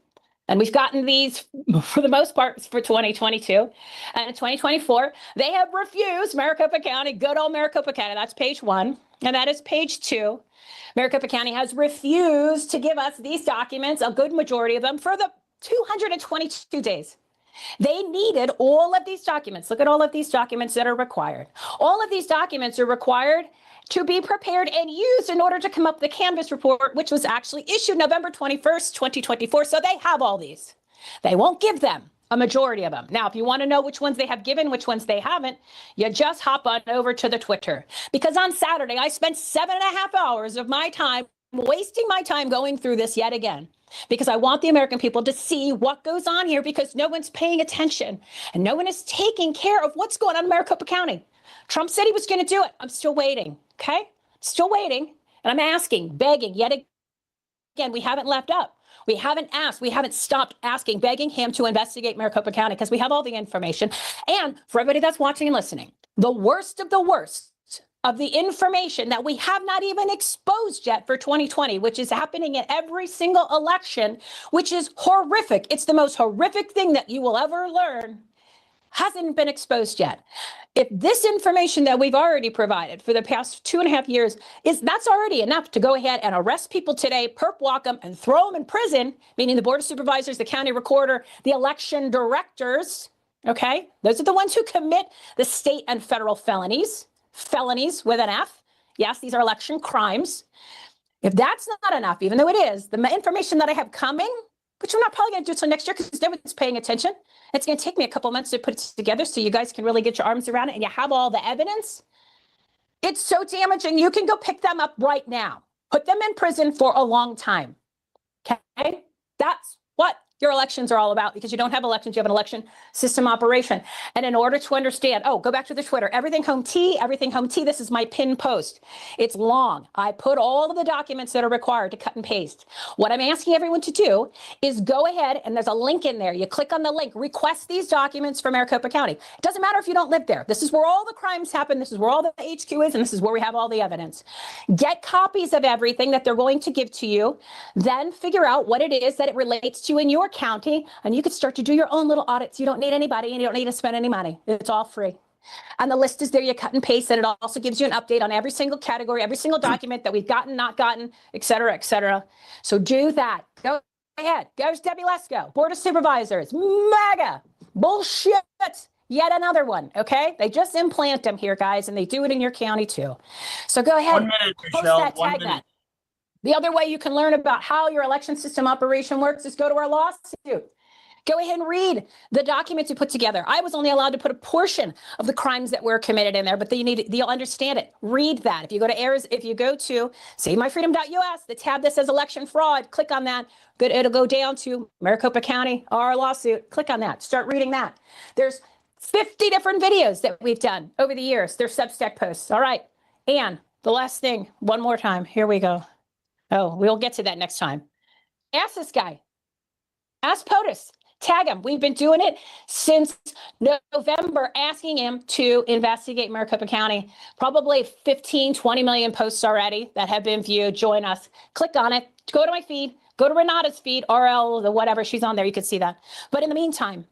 And we've gotten these, for the most part, for 2022. And in 2024, they have refused, Maricopa County, good old Maricopa County, that's page 1, and that is page 2. Maricopa County has refused to give us these documents, a good majority of them, for the 222 days. They needed all of these documents. Look at all of these documents that are required. All of these documents are required to be prepared and used in order to come up with the canvas report, which was actually issued November 21st, 2024. So they have all these. They won't give them, a majority of them. Now, if you want to know which ones they have given, which ones they haven't, you just hop on over to the Twitter. Because on Saturday, I spent 7.5 hours of my time, wasting my time going through this yet again. Because I want the American people to see what goes on here, because no one's paying attention and no one is taking care of what's going on in Maricopa County. Trump said he was going to do it. I'm still waiting. Okay. Still waiting. And I'm asking, begging yet again, we haven't left up. We haven't asked, we haven't stopped asking, begging him to investigate Maricopa County because we have all the information. And for everybody that's watching and listening, the worst of the information that we have not even exposed yet for 2020, which is happening in every single election, which is horrific. It's the most horrific thing that you will ever learn, hasn't been exposed yet. If this information that we've already provided for the past 2.5 years that's already enough to go ahead and arrest people today, perp walk them, and throw them in prison, meaning the Board of Supervisors, the county recorder, the election directors, okay? Those are the ones who commit the state and federal felonies with an F. Yes, these are election crimes. If that's not enough, even though it is, the information that I have coming, which we're not probably going to do until next year because nobody's paying attention. It's going to take me a couple months to put it together so you guys can really get your arms around it and you have all the evidence. It's so damaging. You can go pick them up right now. Put them in prison for a long time. Okay? That's what your elections are all about, because you don't have elections, you have an election system operation. And in order to understand, go back to the Twitter, everything home T, this is my pinned post. It's long. I put all of the documents that are required to cut and paste. What I'm asking everyone to do is go ahead, and there's a link in there. You click on the link, request these documents from Maricopa County. It doesn't matter if you don't live there. This is where all the crimes happen. This is where all the HQ is, and this is where we have all the evidence. Get copies of everything that they're going to give to you. Then figure out what it is that it relates to in your county, and you could start to do your own little audits. You don't need anybody, and you don't need to spend any money. It's all free. And the list is there. You cut and paste, and it also gives you an update on every single category, every single document that we've gotten, not gotten, et cetera, et cetera. So do that. Go ahead. Goes Debbie Lesko, Board of Supervisors, MAGA, bullshit. Yet another one, okay? They just implant them here, guys, and they do it in your county too. So go ahead. 1 minute, Post Michelle. that, 1 tag minute. that. The other way you can learn about how your election system operation works is go to our lawsuit. Go ahead and read the documents we put together. I was only allowed to put a portion of the crimes that were committed in there, but you'll understand it. Read that. If you go to SaveMyFreedom.us, the tab that says election fraud, click on that. Good, it'll go down to Maricopa County, our lawsuit. Click on that. Start reading that. There's 50 different videos that we've done over the years. They're Substack posts. All right. And the last thing, one more time. Here we go. Oh, we'll get to that next time. Ask this guy. Ask POTUS. Tag him. We've been doing it since November, asking him to investigate Maricopa County. Probably 15, 20 million posts already that have been viewed. Join us. Click on it. Go to my feed. Go to Renata's feed, RL, the whatever. She's on there. You can see that. But in the meantime,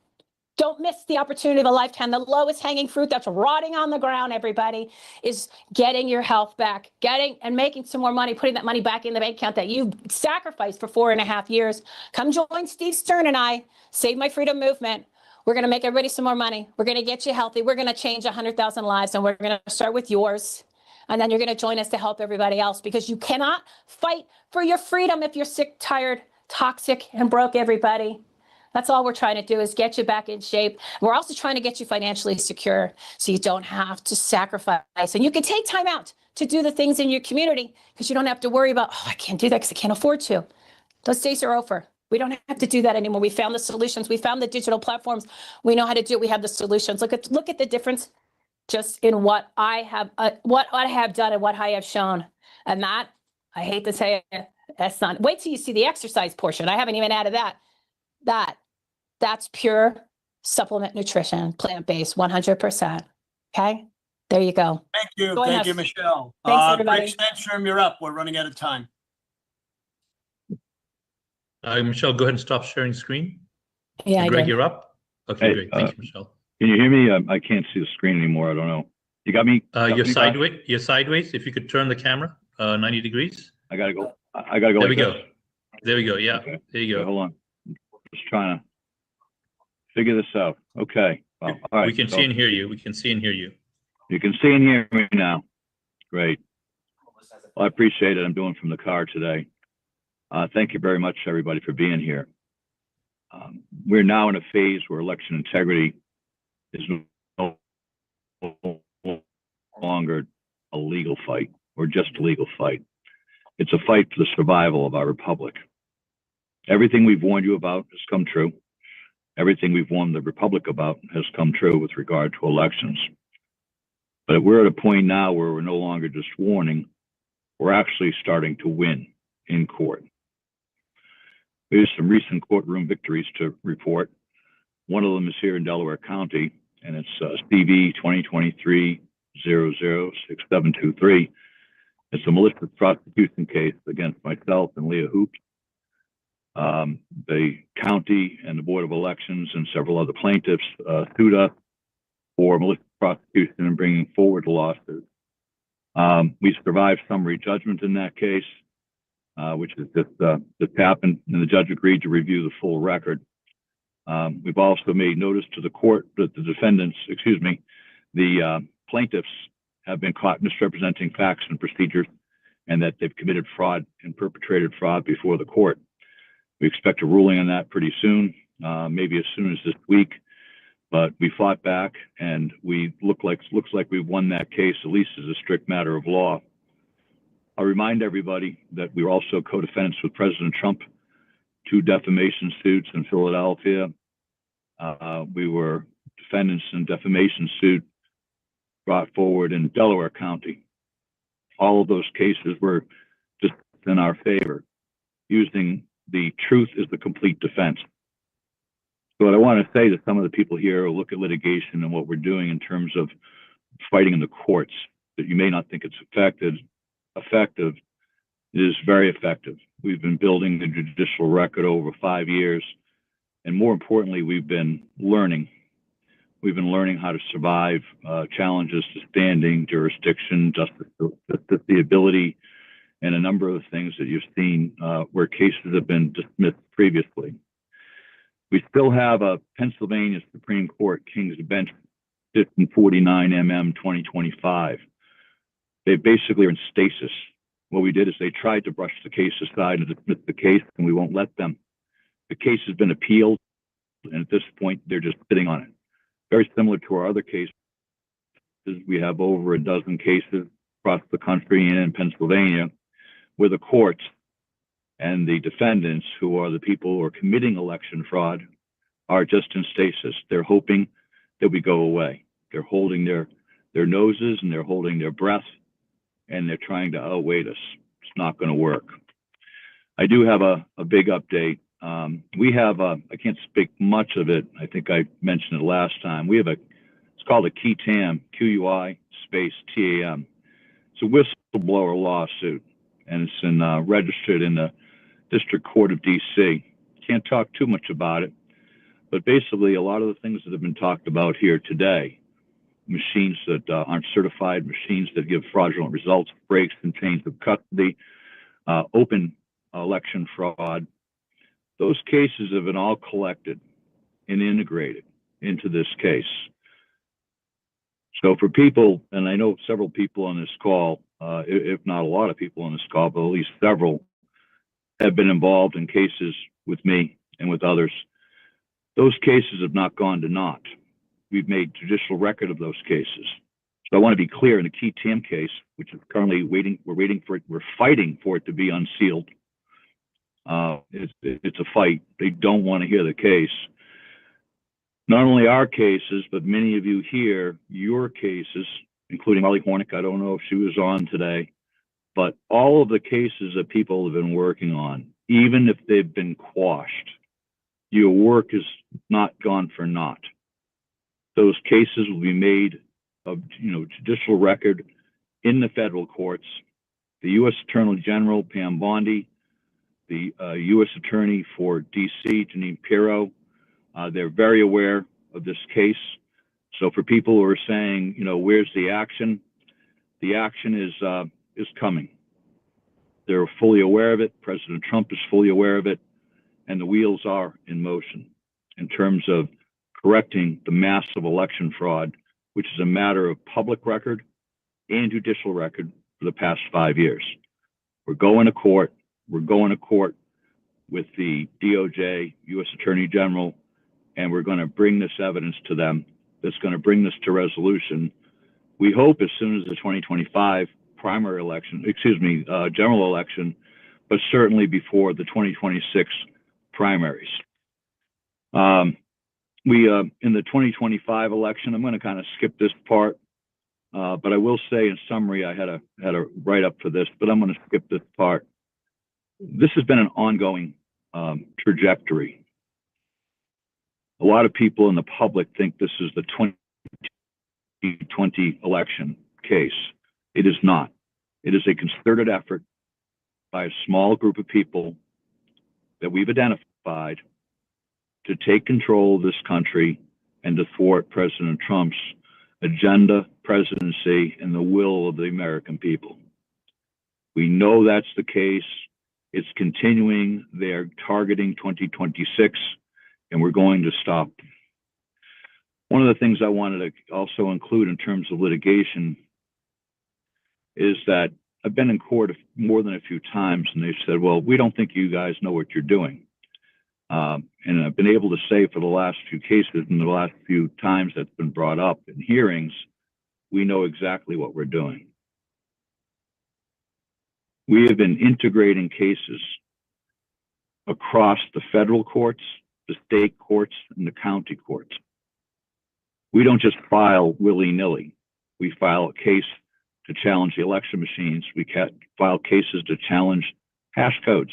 don't miss the opportunity of a lifetime. The lowest hanging fruit that's rotting on the ground, everybody, is getting your health back, getting and making some more money, putting that money back in the bank account that you sacrificed for 4.5 years. Come join Steve Stern and I, Save My Freedom Movement. We're going to make everybody some more money. We're going to get you healthy. We're going to change 100,000 lives, and we're going to start with yours. And then you're going to join us to help everybody else, because you cannot fight for your freedom if you're sick, tired, toxic, and broke, everybody. That's all we're trying to do, is get you back in shape. We're also trying to get you financially secure so you don't have to sacrifice. And you can take time out to do the things in your community, because you don't have to worry about, I can't do that because I can't afford to. Those days are over. We don't have to do that anymore. We found the solutions. We found the digital platforms. We know how to do it. We have the solutions. Look at the difference just in what I have done and what I have shown. And that, I hate to say it, that's not, wait till you see the exercise portion. I haven't even added that. That's pure supplement nutrition, plant-based, 100%. Okay, there you go. Thank you. Join Thank us. you, Michelle. Thanks, everybody. Greg Stenstrom, you're up. We're running out of time. Michelle, go ahead and stop sharing screen. Yeah, I Greg, did. you're up. Okay, Hey, great. Thank you, Michelle. Can you hear me? I can't see the screen anymore. I don't know. You got me? You're sideways. You're sideways. If you could turn the camera 90 degrees. I gotta go. I gotta go. There like we go. this. There we go. Yeah. Okay. There you Okay, go. hold on. Just trying to figure this out. Okay. Well, all right. We can so see and hear you. We can see and hear you. You can see and hear me now. Great. Well, I appreciate it. I'm doing from the car today. Thank you very much, everybody, for being here. We're now in a phase where election integrity is no longer a legal fight or just a legal fight. It's a fight for the survival of our republic. Everything we've warned you about has come true. Everything we've warned the republic about has come true with regard to elections. But we're at a point now where we're no longer just warning, we're actually starting to win in court. There's some recent courtroom victories to report. One of them is here in Delaware County, and it's CV 2023-006723. It's a malicious prosecution case against myself and Leah Hoops. The county and the Board of Elections and several other plaintiffs sued us for malicious prosecution and bringing forward the lawsuit. We survived summary judgment in that case, which is just happened, and the judge agreed to review the full record. We've also made notice to the court that the defendants, the plaintiffs have been caught misrepresenting facts and procedures, and that they've committed fraud and perpetrated fraud before the court. We expect a ruling on that pretty soon, maybe as soon as this week. But we fought back, and looks like we've won that case, at least as a strict matter of law. I'll remind everybody that we were also co-defendants with President Trump, 2 defamation suits in Philadelphia. We were defendants in defamation suit brought forward in Delaware County. All of those cases were just in our favor, using the truth as the complete defense. So what I want to say to some of the people here who look at litigation and what we're doing in terms of fighting in the courts, that you may not think it's effective, it is very effective. We've been building the judicial record over 5 years, and more importantly, we've been learning. We've been learning how to survive challenges to standing, jurisdiction, justiciability, and a number of things that you've seen where cases have been dismissed previously. We still have a Pennsylvania Supreme Court King's Bench 1549 MM 2025. They basically are in stasis. What we did is they tried to brush the case aside and dismiss the case, and we won't let them. The case has been appealed, and at this point, they're just sitting on it. Very similar to our other cases. We have over a dozen cases across the country and in Pennsylvania where the courts and the defendants, who are the people who are committing election fraud, are just in stasis. They're hoping that we go away. They're holding their noses and they're holding their breath, and they're trying to outweigh us. It's not going to work. I do have a big update. We have I can't speak much of it. I think I mentioned it last time. We have it's called a QUI-TAM, QUI space TAM. It's a whistleblower lawsuit, and it's registered in the District Court of DC. Can't talk too much about it, but basically a lot of the things that have been talked about here today, machines that aren't certified, machines that give fraudulent results, breaks and chains of custody, open election fraud, those cases have been all collected and integrated into this case. So for people, and I know several people on this call, if not a lot of people on this call, but at least several, have been involved in cases with me and with others. Those cases have not gone to naught. We've made judicial record of those cases. So I want to be clear, in the QUI-TAM case, which is currently we're fighting for it to be unsealed. It's a fight. They don't want to hear the case. Not only our cases, but many of you here, your cases, including Molly Hornick. I don't know if she was on today, but all of the cases that people have been working on, even if they've been quashed, your work is not gone for naught. Those cases will be made of judicial record in the federal courts. The U.S. Attorney General, Pam Bondi, the U.S. Attorney for D.C., Janine Pirro, they're very aware of this case. So for people who are saying, where's the action? The action is coming. They're fully aware of it. President Trump is fully aware of it, and the wheels are in motion in terms of correcting the massive election fraud, which is a matter of public record and judicial record for the past 5 years. We're going to court. We're going to court with the DOJ, U.S. Attorney General, and we're going to bring this evidence to them that's going to bring this to resolution. We hope as soon as the 2025 primary election, general election, but certainly before the 2026 primaries. In the 2025 election, I'm going to kind of skip this part. But I will say, in summary, I had a write up for this, but I'm going to skip this part. This has been an ongoing trajectory. A lot of people in the public think this is the 2020 election case. It is not. It is a concerted effort by a small group of people that we've identified to take control of this country and to thwart President Trump's agenda, presidency, and the will of the American people. We know that's the case. It's continuing. They're targeting 2026, and we're going to stop. One of the things I wanted to also include in terms of litigation is that I've been in court more than a few times, and they've said, well, we don't think you guys know what you're doing. And I've been able to say for the last few cases and the last few times that's been brought up in hearings, we know exactly what we're doing. We have been integrating cases across the federal courts, the state courts, and the county courts. We don't just file willy-nilly. We file a case to challenge the election machines. We file cases to challenge hash codes.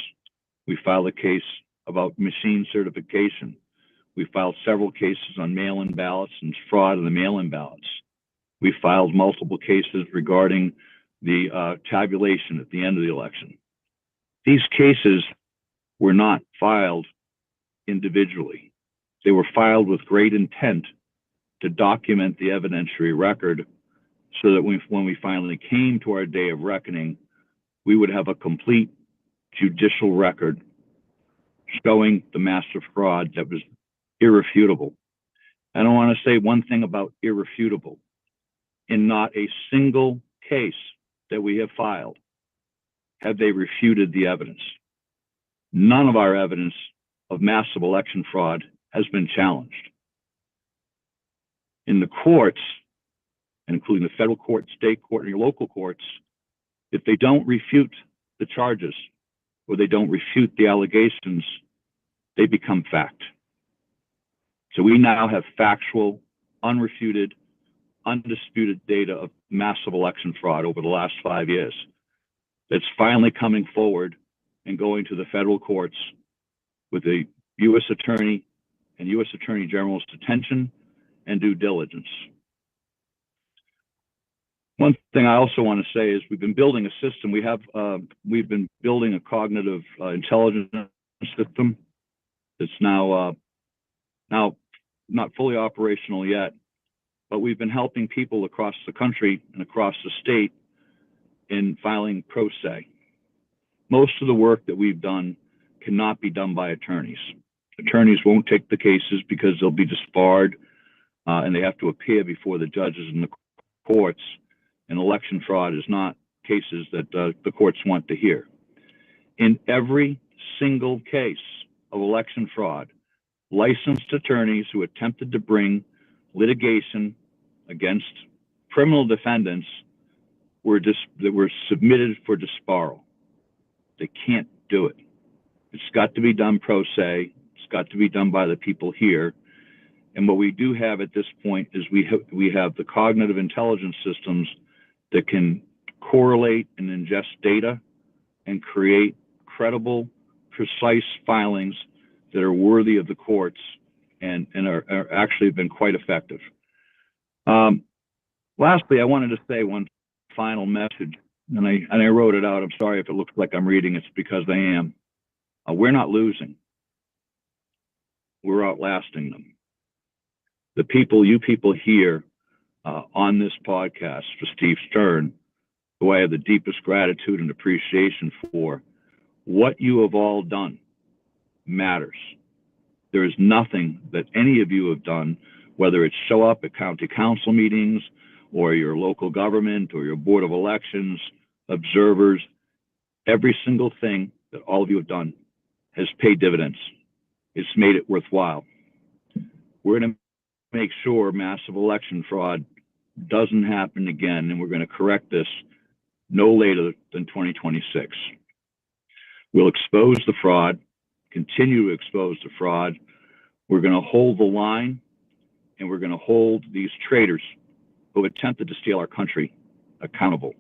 We file a case about machine certification. We filed several cases on mail-in ballots and fraud in the mail-in ballots. We filed multiple cases regarding the tabulation at the end of the election. These cases were not filed individually. They were filed with great intent to document the evidentiary record so that when we finally came to our day of reckoning, we would have a complete judicial record showing the massive fraud that was irrefutable. And I want to say one thing about irrefutable. In not a single case that we have filed have they refuted the evidence. None of our evidence of massive election fraud has been challenged. In the courts, including the federal court, state court, and your local courts, if they don't refute the charges or they don't refute the allegations, they become fact. So we now have factual, unrefuted, undisputed data of massive election fraud over the last 5 years. That's finally coming forward and going to the federal courts with the U.S. Attorney and U.S. Attorney General's attention and due diligence. One thing I also want to say is we've been building a system. We've been building a cognitive intelligence system that's now not fully operational yet, but we've been helping people across the country and across the state in filing pro se. Most of the work that we've done cannot be done by attorneys. Attorneys won't take the cases because they'll be disbarred and they have to appear before the judges in the courts. And election fraud is not cases that the courts want to hear. In every single case of election fraud, licensed attorneys who attempted to bring litigation against criminal defendants that were submitted for disbarral. They can't do it. It's got to be done pro se. It's got to be done by the people here. And what we do have at this point is we have the cognitive intelligence systems that can correlate and ingest data and create credible, precise filings that are worthy of the courts and are actually been quite effective. Lastly, I wanted to say one final message, and I wrote it out. I'm sorry if it looks like I'm reading. It's because I am. We're not losing. We're outlasting them. The people, you people here on this podcast for Steve Stern, who I have the deepest gratitude and appreciation for, what you have all done matters. There is nothing that any of you have done, whether it's show up at county council meetings or your local government or your board of elections, observers, every single thing that all of you have done has paid dividends. It's made it worthwhile. We're going to make sure massive election fraud doesn't happen again, and we're going to correct this no later than 2026. We'll expose the fraud, continue to expose the fraud. We're going to hold the line, and we're going to hold these traitors who have attempted to steal our country accountable.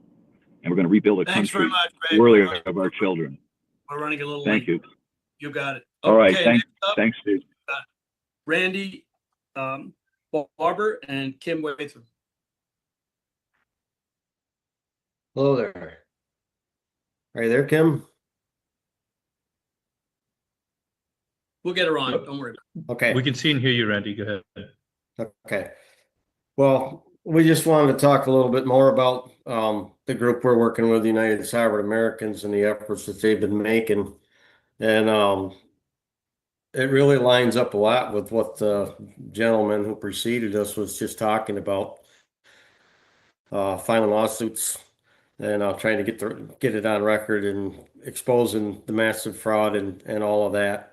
And we're going to rebuild a Thanks very country much, Greg. worthy of our children. We're running a little Thank late. you. You got it. All right. Okay, Thanks, next up, thanks, Steve. Randy Barber and Kim Waitham. Hello there. Are you there, Kim? We'll get her on. Don't worry. Okay. We can see and hear you, Randy. Go ahead. Okay. Well, we just wanted to talk a little bit more about the group we're working with, United Cyber Americans, and the efforts that they've been making. And it really lines up a lot with what the gentleman who preceded us was just talking about, filing lawsuits and trying to get it on record and exposing the massive fraud and all of that.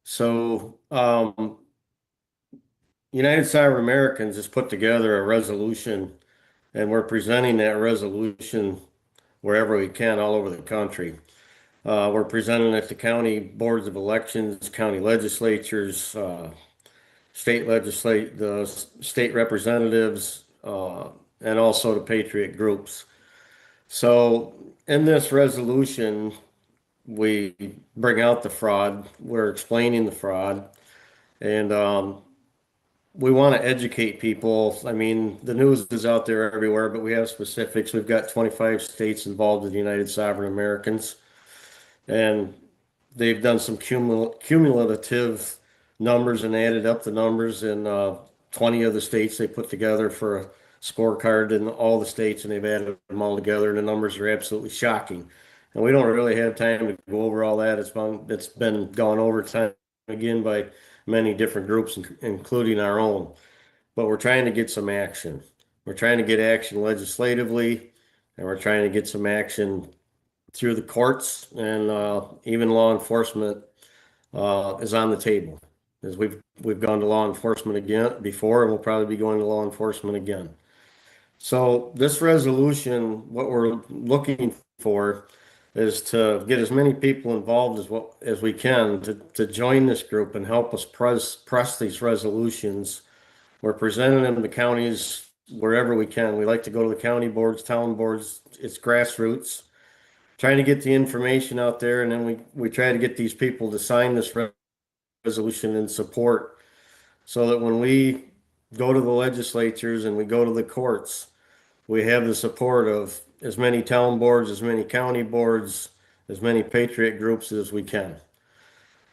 So United Cyber Americans has put together a resolution, and we're presenting that resolution wherever we can all over the country. We're presenting it to county boards of elections, county legislatures, the state representatives, and also to patriot groups. So in this resolution, we bring out the fraud, we're explaining the fraud, and we want to educate people. I mean, the news is out there everywhere, but we have specifics. We've got 25 states involved with the United Cyber Americans, and they've done some cumulative numbers and added up the numbers in 20 of the states they put together for a scorecard in all the states, and they've added them all together, and the numbers are absolutely shocking. And we don't really have time to go over all that. It's been gone over time again by many different groups, including our own. But we're trying to get some action. We're trying to get action legislatively, and we're trying to get some action through the courts, and even law enforcement is on the table. As we've gone to law enforcement again before, and we'll probably be going to law enforcement again. So this resolution, what we're looking for is to get as many people involved as we can to join this group and help us press these resolutions. We're presenting them to counties wherever we can. We like to go to the county boards, town boards. It's grassroots, trying to get the information out there, and then we try to get these people to sign this resolution in support, so that when we go to the legislatures and we go to the courts, we have the support of as many town boards, as many county boards, as many patriot groups as we can.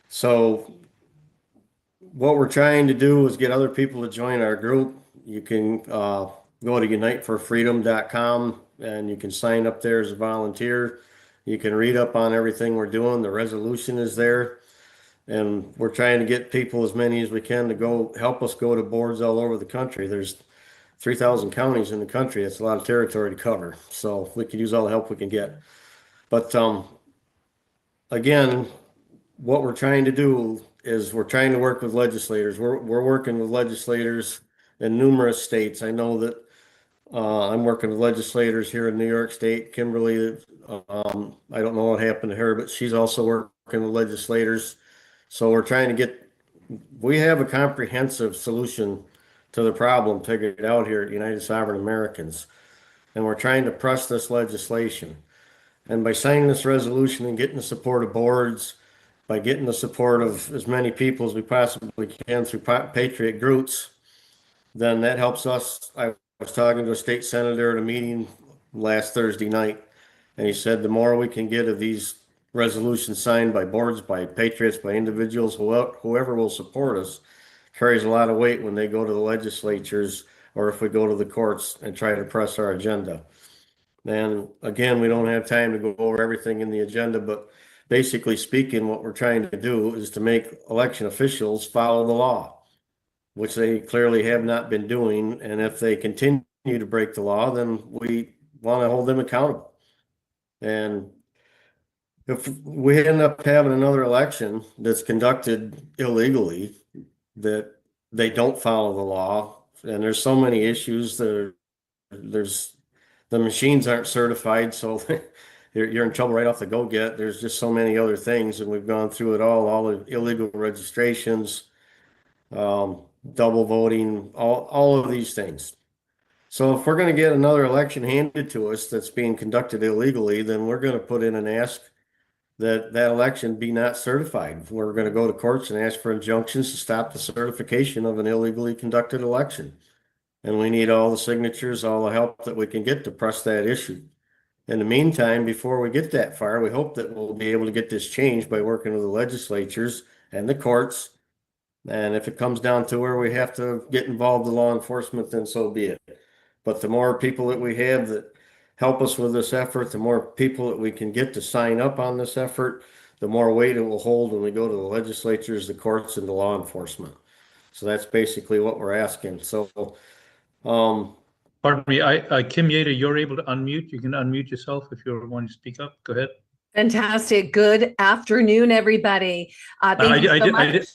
So what we're trying to do is get other people to join our group. You can go to uniteforfreedom.com and you can sign up there as a volunteer. You can read up on everything we're doing. The resolution is there. And we're trying to get people, as many as we can, to go help us go to boards all over the country. There's 3,000 counties in the country. It's a lot of territory to cover. So we could use all the help we can get. But again, what we're trying to do is we're trying to work with legislators. We're working with legislators in numerous states. I know that I'm working with legislators here in New York State. Kimberly, I don't know what happened to her, but she's also working with legislators. So we're trying to we have a comprehensive solution to the problem figured out here at United Cyber Americans. And we're trying to press this legislation. And by signing this resolution and getting the support of boards, by getting the support of as many people as we possibly can through patriot groups, then that helps us. I was talking to a state senator at a meeting last Thursday night, and he said the more we can get of these resolutions signed by boards, by patriots, by individuals, whoever will support us, carries a lot of weight when they go to the legislatures or if we go to the courts and try to press our agenda. And again, we don't have time to go over everything in the agenda, but basically speaking, what we're trying to do is to make election officials follow the law, which they clearly have not been doing. And if they continue to break the law, then we want to hold them accountable. And if we end up having another election that's conducted illegally, that they don't follow the law, and there's so many issues, there's the machines aren't certified, so you're in trouble right off the go-get. There's just so many other things, and we've gone through it all the illegal registrations, double voting, all of these things. So if we're going to get another election handed to us that's being conducted illegally, then we're going to put in an ask that that election be not certified. We're going to go to courts and ask for injunctions to stop the certification of an illegally conducted election. And we need all the signatures, all the help that we can get to press that issue. In the meantime, before we get that far, we hope that we'll be able to get this changed by working with the legislatures and the courts. And if it comes down to where we have to get involved in law enforcement, then so be it. But the more people that we have that help us with this effort, the more people that we can get to sign up on this effort, the more weight it will hold when we go to the legislatures, the courts, and the law enforcement. So that's basically what we're asking. So, Pardon me, Kim Yater, you're able to unmute. You can unmute yourself if you want to speak up. Go ahead. Fantastic. Good afternoon, everybody. Thank you so much.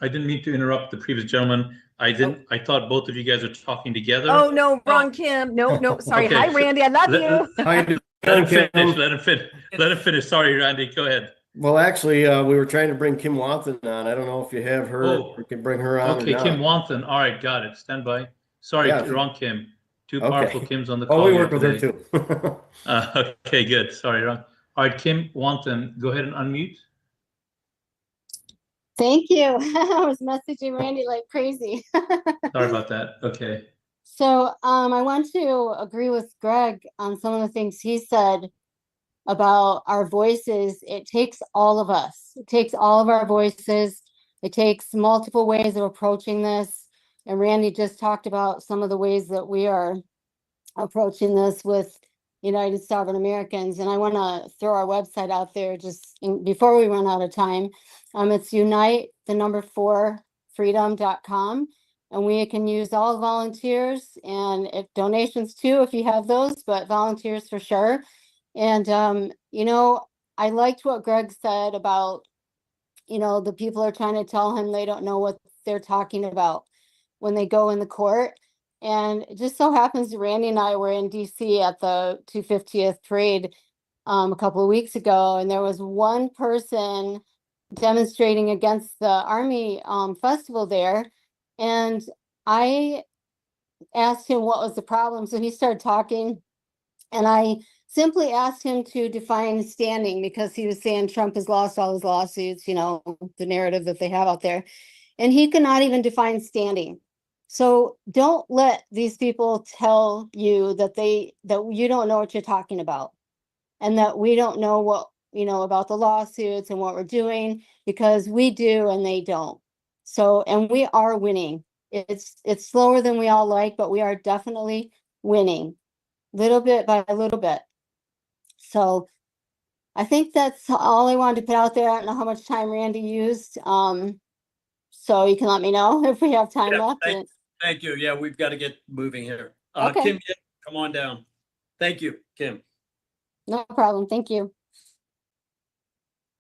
I didn't mean to interrupt the previous gentleman. I thought both of you guys are talking together. Oh, no, wrong Kim. No, sorry. Okay. Hi, Randy. I love you. Let him finish. Sorry, Randy. Go ahead. Well, actually, we were trying to bring Kim Wathen on. I don't know if you have her. We can bring her on. Okay, Kim Wathen. All right, got it. Stand by. Sorry, wrong Kim. Two powerful Kims on the call. Oh, we work with her too. Okay, good. Sorry, wrong. All right, Kim Wathen, go ahead and unmute. Thank you. I was messaging Randy like crazy. Sorry about that. Okay. So I want to agree with Greg on some of the things he said about our voices. It takes all of us. It takes all of our voices. It takes multiple ways of approaching this. And Randy just talked about some of the ways that we are approaching this with United Sovereign Americans. And I want to throw our website out there before we run out of time. It's unite4freedom.com. And we can use all volunteers and donations too, if you have those, but volunteers for sure. And, I liked what Greg said about, the people are trying to tell him they don't know what they're talking about when they go in the court. And it just so happens Randy and I were in DC at the 250th parade a couple of weeks ago, and there was one person demonstrating against the Army festival there. And I asked him what was the problem. So he started talking, and I simply asked him to define standing, because he was saying Trump has lost all his lawsuits, the narrative that they have out there. And he could not even define standing. So don't let these people tell you that you don't know what you're talking about, and that we don't know what, about the lawsuits and what we're doing, because we do and they don't. So, and we are winning. It's slower than we all like, but we are definitely winning little bit by little bit. So I think that's all I wanted to put out there. I don't know how much time Randy used. So you can let me know if we have time left. Thank you. Yeah, we've got to get moving here. Okay. Kim, come on down. Thank you, Kim. No problem. Thank you.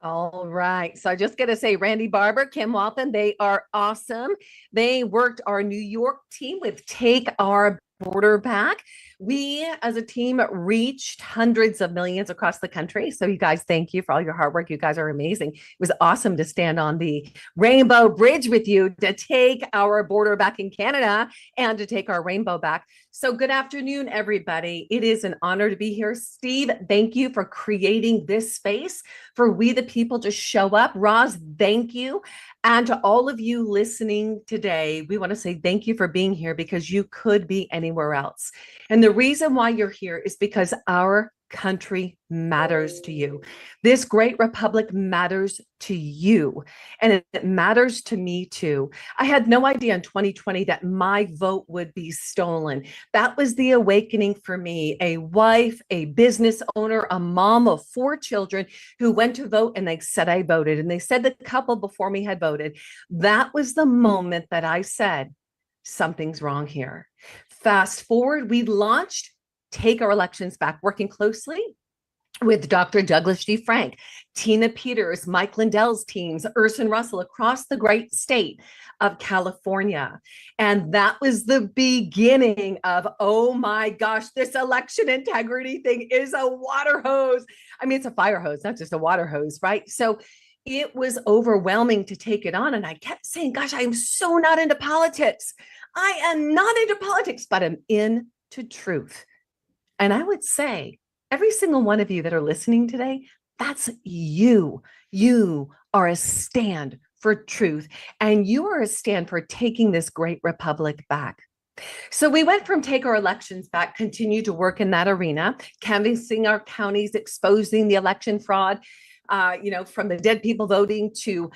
All right. So I just got to say, Randy Barber, Kim Wathen, they are awesome. They worked our New York team with Take Our Border Back. We as a team reached hundreds of millions across the country. So you guys, thank you for all your hard work. You guys are amazing. It was awesome to stand on the Rainbow Bridge with you to take our border back in Canada and to take our rainbow back. So good afternoon, everybody. It is an honor to be here. Steve, thank you for creating this space for we the people to show up. Roz, thank you. And to all of you listening today, we want to say thank you for being here, because you could be anywhere else. And the reason why you're here is because our country matters to you. This great republic matters to you, and it matters to me too. I had no idea in 2020 that my vote would be stolen. That was the awakening for me, a wife, a business owner, a mom of 4 children who went to vote, and they said I voted, and they said the couple before me had voted. That was the moment that I said, something's wrong here. Fast forward, we launched Take Our Elections Back, working closely with Dr. Douglas G. Frank, Tina Peters, Mike Lindell's teams, Urson Russell across the great state of California. And that was the beginning of, oh my gosh, this election integrity thing is a water hose. I mean, it's a fire hose, not just a water hose, right? So it was overwhelming to take it on. And I kept saying, gosh, I am so not into politics. I am not into politics, but I'm in to truth. And I would say every single one of you that are listening today, that's you. You are a stand for truth, and you are a stand for taking this great republic back. So we went from take our elections back, continue to work in that arena, canvassing our counties, exposing the election fraud, from the dead people voting to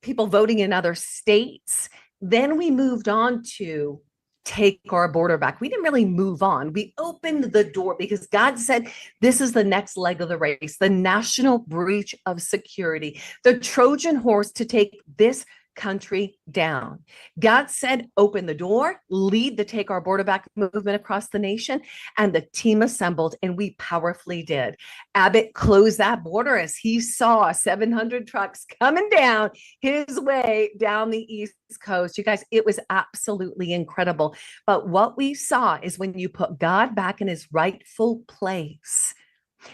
people voting in other states. Then we moved on to take our border back. We didn't really move on. We opened the door because God said, this is the next leg of the race, the national breach of security, the Trojan horse to take this country down. God said, open the door, lead the Take Our Border Back movement across the nation, and the team assembled, and we powerfully did. Abbott closed that border as he saw 700 trucks coming down his way down the East Coast. You guys, it was absolutely incredible. But what we saw is when you put God back in his rightful place,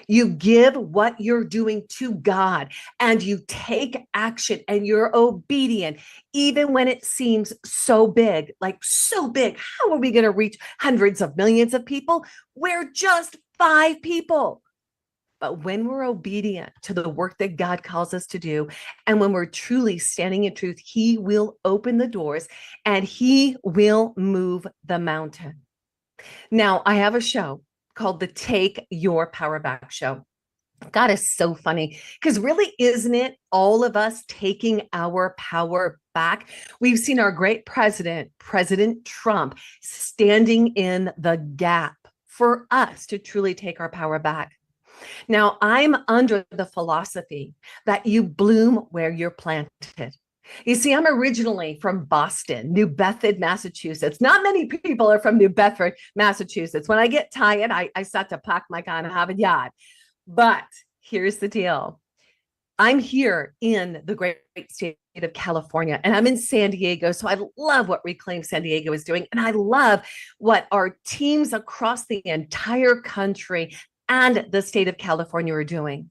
you give what you're doing to God and you take action and you're obedient, even when it seems so big, like so big. How are we going to reach hundreds of millions of people? We're just 5 people. But when we're obedient to the work that God calls us to do, and when we're truly standing in truth, he will open the doors and he will move the mountain. Now, I have a show called the Take Your Power Back Show. God is so funny because really, isn't it all of us taking our power back? We've seen our great president, President Trump, standing in the gap for us to truly take our power back. Now, I'm under the philosophy that you bloom where you're planted. You see, I'm originally from Boston, New Bedford, Massachusetts. Not many people are from New Bedford, Massachusetts. When I get tired, I start to pack my car and have a yacht. But here's the deal. I'm here in the great state of California, and I'm in San Diego. So I love what Reclaim San Diego is doing. And I love what our teams across the entire country and the state of California are doing.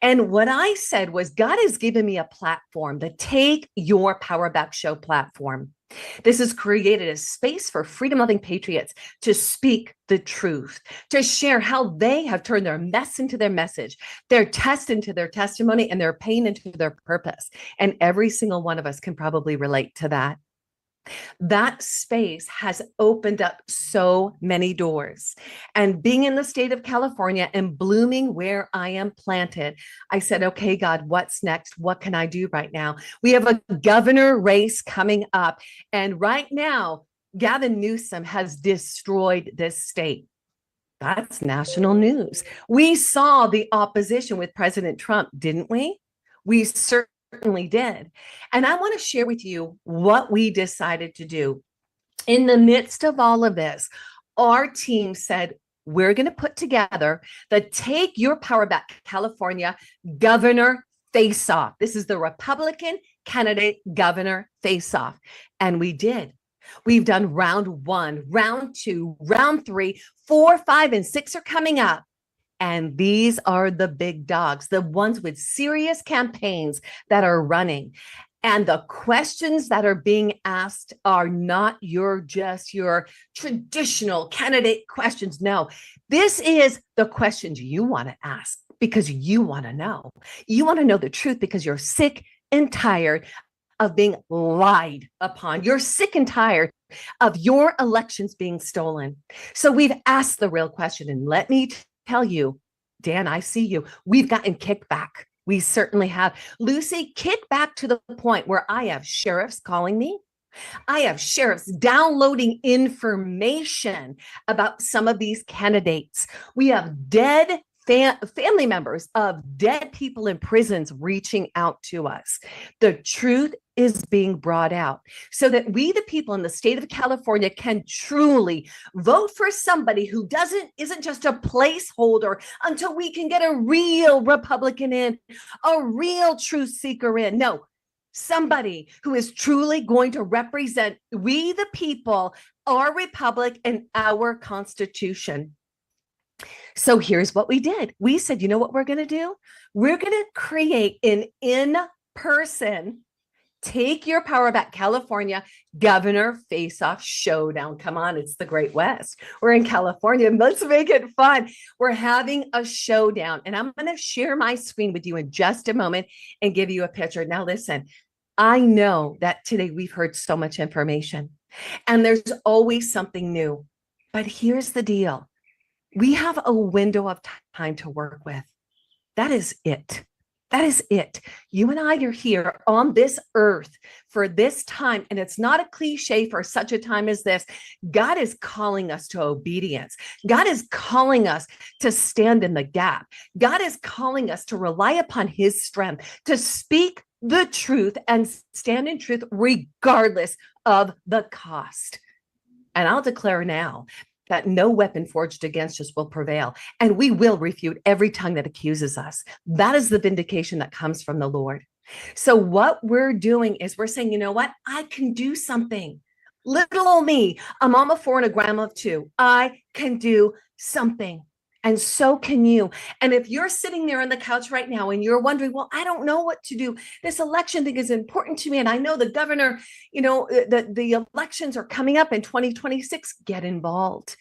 And what I said was, God has given me a platform, the Take Your Power Back Show platform. This has created a space for freedom-loving patriots to speak the truth, to share how they have turned their mess into their message, their test into their testimony, and their pain into their purpose. And every single one of us can probably relate to that. That space has opened up so many doors. And being in the state of California and blooming where I am planted, I said, okay, God, what's next? What can I do right now? We have a governor race coming up. And right now, Gavin Newsom has destroyed this state. That's national news. We saw the opposition with President Trump, didn't we? We certainly did. And I want to share with you what we decided to do. In the midst of all of this, our team said, we're going to put together the Take Your Power Back California Governor Face-Off. This is the Republican candidate governor face-off. And we did. We've done round 1, round 2, round 3, 4, 5, and 6 are coming up. And these are the big dogs, the ones with serious campaigns that are running. And the questions that are being asked are not your traditional candidate questions. No, this is the questions you want to ask because you want to know. You want to know the truth because you're sick and tired of being lied upon. You're sick and tired of your elections being stolen. So we've asked the real question, and let me tell you, Dan, I see you. We've gotten kickback. We certainly have. Lucy, kickback to the point where I have sheriffs calling me. I have sheriffs downloading information about some of these candidates. We have dead family members of dead people in prisons reaching out to us. The truth is being brought out so that we, the people in the state of California, can truly vote for somebody who isn't just a placeholder until we can get a real Republican in, a real truth seeker in. No, somebody who is truly going to represent we, the people, our republic, and our Constitution. So here's what we did. We said, you know what we're going to do? We're going to create an in-person Take Your Power Back California Governor Face-Off Showdown. Come on, it's the Great West. We're in California. Let's make it fun. We're having a showdown, and I'm going to share my screen with you in just a moment and give you a picture. Now, listen, I know that today we've heard so much information, and there's always something new. But here's the deal. We have a window of time to work with. That is it. That is it. You and I are here on this earth for this time, and it's not a cliche for such a time as this. God is calling us to obedience. God is calling us to stand in the gap. God is calling us to rely upon his strength, to speak the truth and stand in truth regardless of the cost. And I'll declare now that no weapon forged against us will prevail, and we will refute every tongue that accuses us. That is the vindication that comes from the Lord. So what we're doing is we're saying, you know what? I can do something. Little old me, a mom of 4 and a grandma of 2. I can do something. And so can you. And if you're sitting there on the couch right now and you're wondering, well, I don't know what to do. This election thing is important to me. And I know the governor, the elections are coming up in 2026. Get involved.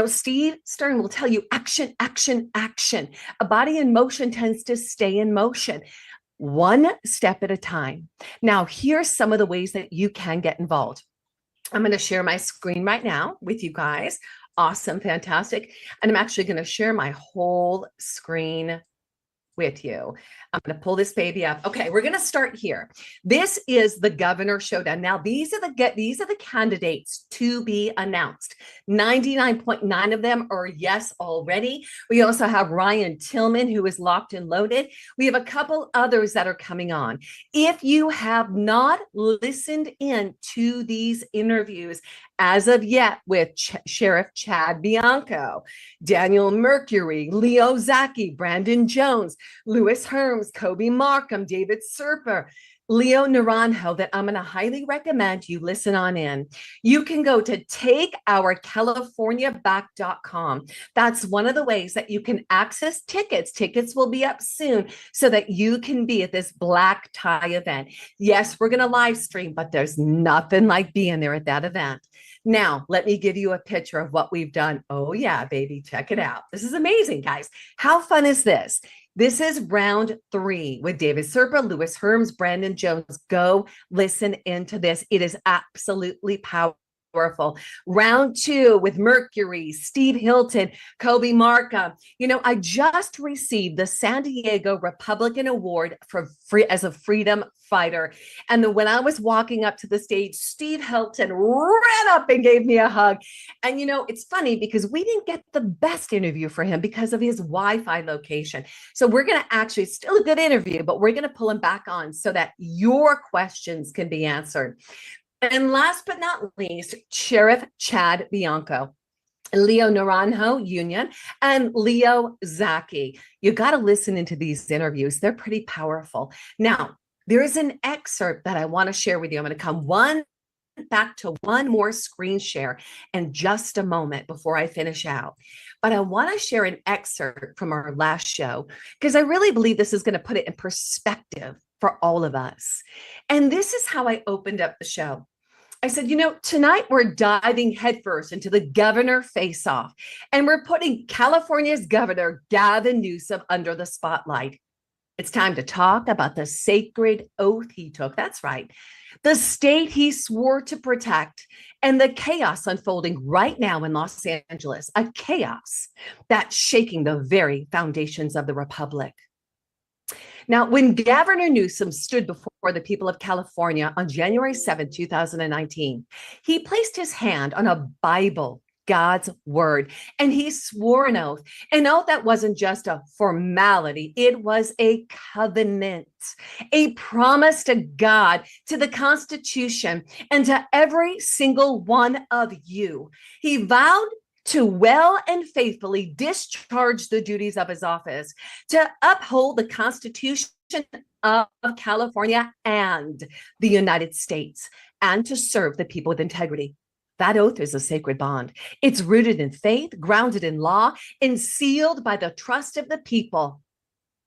Steve Stern will tell you action, action, action. A body in motion tends to stay in motion. One step at a time. Now, here's some of the ways that you can get involved. I'm going to share my screen right now with you guys. Awesome, fantastic. And I'm actually going to share my whole screen with you. I'm going to pull this baby up. Okay, we're going to start here. This is the governor showdown. Now, these are the candidates to be announced. 99.9 of them are yes already. We also have Ryan Tillman, who is locked and loaded. We have a couple others that are coming on. If you have not listened in to these interviews as of yet with Sheriff Chad Bianco, Daniel Mercury, Leo Zaki, Brandon Jones, Louis Herms, Kobe Markham, David Serper, Leo Naranjo, that I'm going to highly recommend you listen on in. You can go to takeourcaliforniaback.com. That's one of the ways that you can access tickets. Tickets will be up soon so that you can be at this black tie event. Yes, we're going to live stream, but there's nothing like being there at that event. Now, let me give you a picture of what we've done. Oh yeah, baby, check it out. This is amazing, guys. How fun is this? This is round 3 with David Serpa, Louis Herms, Brandon Jones. Go listen into this. It is absolutely powerful. Round 2 with Mercury, Steve Hilton, Kobe Markham. I just received the San Diego Republican Award as a freedom fighter. And when I was walking up to the stage, Steve Hilton ran up and gave me a hug. And it's funny because we didn't get the best interview for him because of his Wi-Fi location. So we're going to actually, still a good interview, but we're going to pull him back on so that your questions can be answered. And last but not least, Sheriff Chad Bianco, Leo Naranjo Union, and Leo Zaki. You got to listen into these interviews. They're pretty powerful. Now, there is an excerpt that I want to share with you. I'm going to come back to one more screen share in just a moment before I finish out. But I want to share an excerpt from our last show because I really believe this is going to put it in perspective for all of us. And this is how I opened up the show. I said, tonight we're diving headfirst into the governor face-off, and we're putting California's governor, Gavin Newsom, under the spotlight. It's time to talk about the sacred oath he took. That's right. The state he swore to protect, and the chaos unfolding right now in Los Angeles, a chaos that's shaking the very foundations of the republic. Now, when Governor Newsom stood before the people of California on January 7, 2019, he placed his hand on a Bible, God's word, and he swore an oath that wasn't just a formality. It was a covenant, a promise to God, to the Constitution, and to every single one of you. He vowed to well and faithfully discharge the duties of his office, to uphold the Constitution of California and the United States, and to serve the people with integrity. That oath is a sacred bond. It's rooted in faith, grounded in law, and sealed by the trust of the people.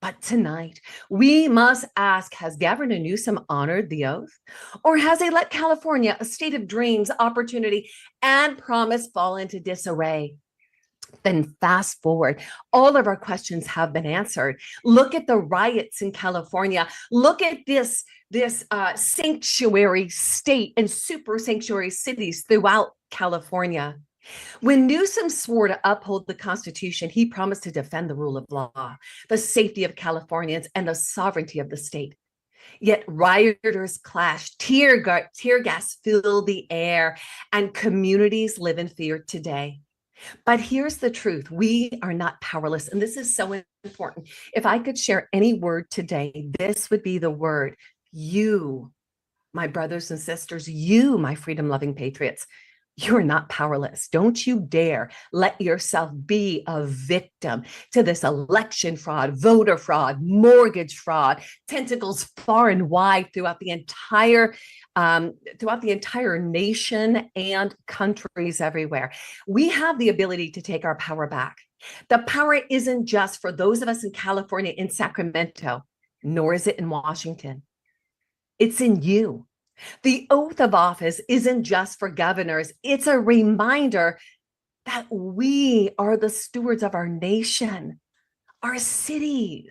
But tonight, we must ask, has Governor Newsom honored the oath? Or has he let California, a state of dreams, opportunity, and promise, fall into disarray? Then fast forward, all of our questions have been answered. Look at the riots in California. Look at this sanctuary state and super sanctuary cities throughout California. When Newsom swore to uphold the Constitution, he promised to defend the rule of law, the safety of Californians, and the sovereignty of the state. Yet rioters clashed, tear gas filled the air, and communities live in fear today. But here's the truth. We are not powerless. And this is so important. If I could share any word today, this would be the word. You, my brothers and sisters, you, my freedom-loving patriots, you're not powerless. Don't you dare let yourself be a victim to this election fraud, voter fraud, mortgage fraud, tentacles far and wide throughout the entire nation and countries everywhere. We have the ability to take our power back. The power isn't just for those of us in California, in Sacramento, nor is it in Washington. It's in you. The oath of office isn't just for governors. It's a reminder that we are the stewards of our nation, our cities,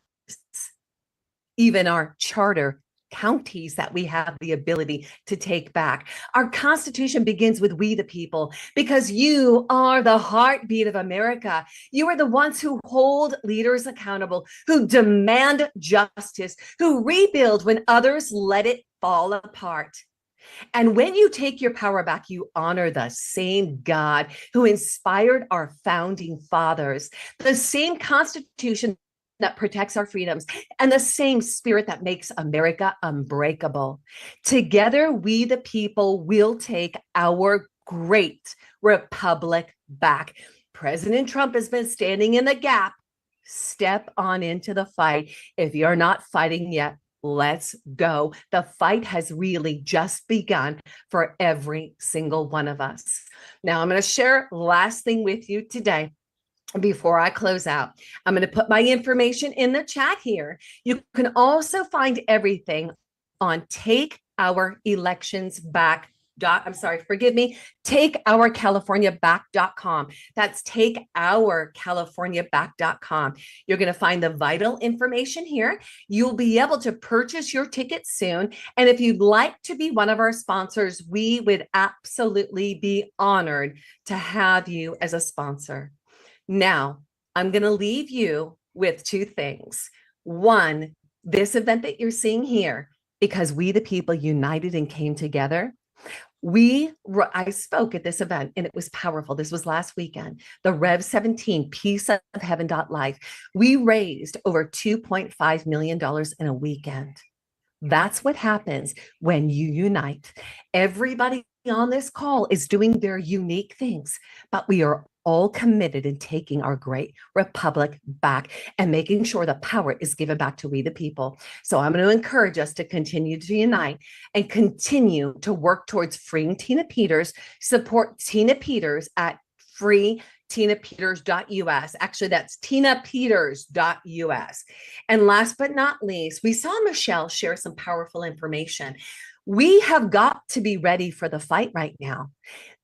even our charter counties that we have the ability to take back. Our Constitution begins with we the people, because you are the heartbeat of America. You are the ones who hold leaders accountable, who demand justice, who rebuild when others let it fall apart. And when you take your power back, you honor the same God who inspired our founding fathers, the same Constitution that protects our freedoms, and the same spirit that makes America unbreakable. Together, we the people will take our great republic back. President Trump has been standing in the gap. Step on into the fight. If you're not fighting yet, let's go. The fight has really just begun for every single one of us. Now, I'm going to share last thing with you today. Before I close out, I'm going to put my information in the chat here. You can also find everything on takeourcaliforniaback.com. That's takeourcaliforniaback.com. You're going to find the vital information here. You'll be able to purchase your ticket soon. And if you'd like to be one of our sponsors, we would absolutely be honored to have you as a sponsor. Now, I'm going to leave you with two things. One, this event that you're seeing here, because we the people united and came together. I spoke at this event and it was powerful. This was last weekend, the Rev 17 Piece of Heaven.life. We raised over $2.5 million in a weekend. That's what happens when you unite. Everybody on this call is doing their unique things, but we are all committed in taking our great republic back and making sure the power is given back to we the people. So I'm going to encourage us to continue to unite and continue to work towards freeing Tina Peters. Support Tina Peters at freetinapeters.us. Actually, that's tinapeters.us. And last but not least, we saw Michelle share some powerful information. We have got to be ready for the fight right now.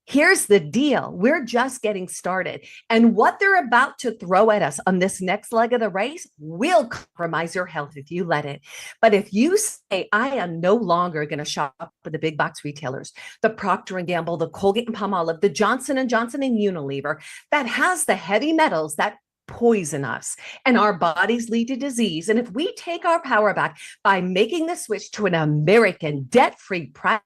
Here's the deal. We're just getting started. And what they're about to throw at us on this next leg of the race will compromise your health if you let it. But if you say, I am no longer going to shop with the big box retailers, the Procter & Gamble, the Colgate and Palmolive, the Johnson & Johnson and Unilever, that has the heavy metals that poison us and our bodies lead to disease. And if we take our power back by making the switch to an American debt-free privately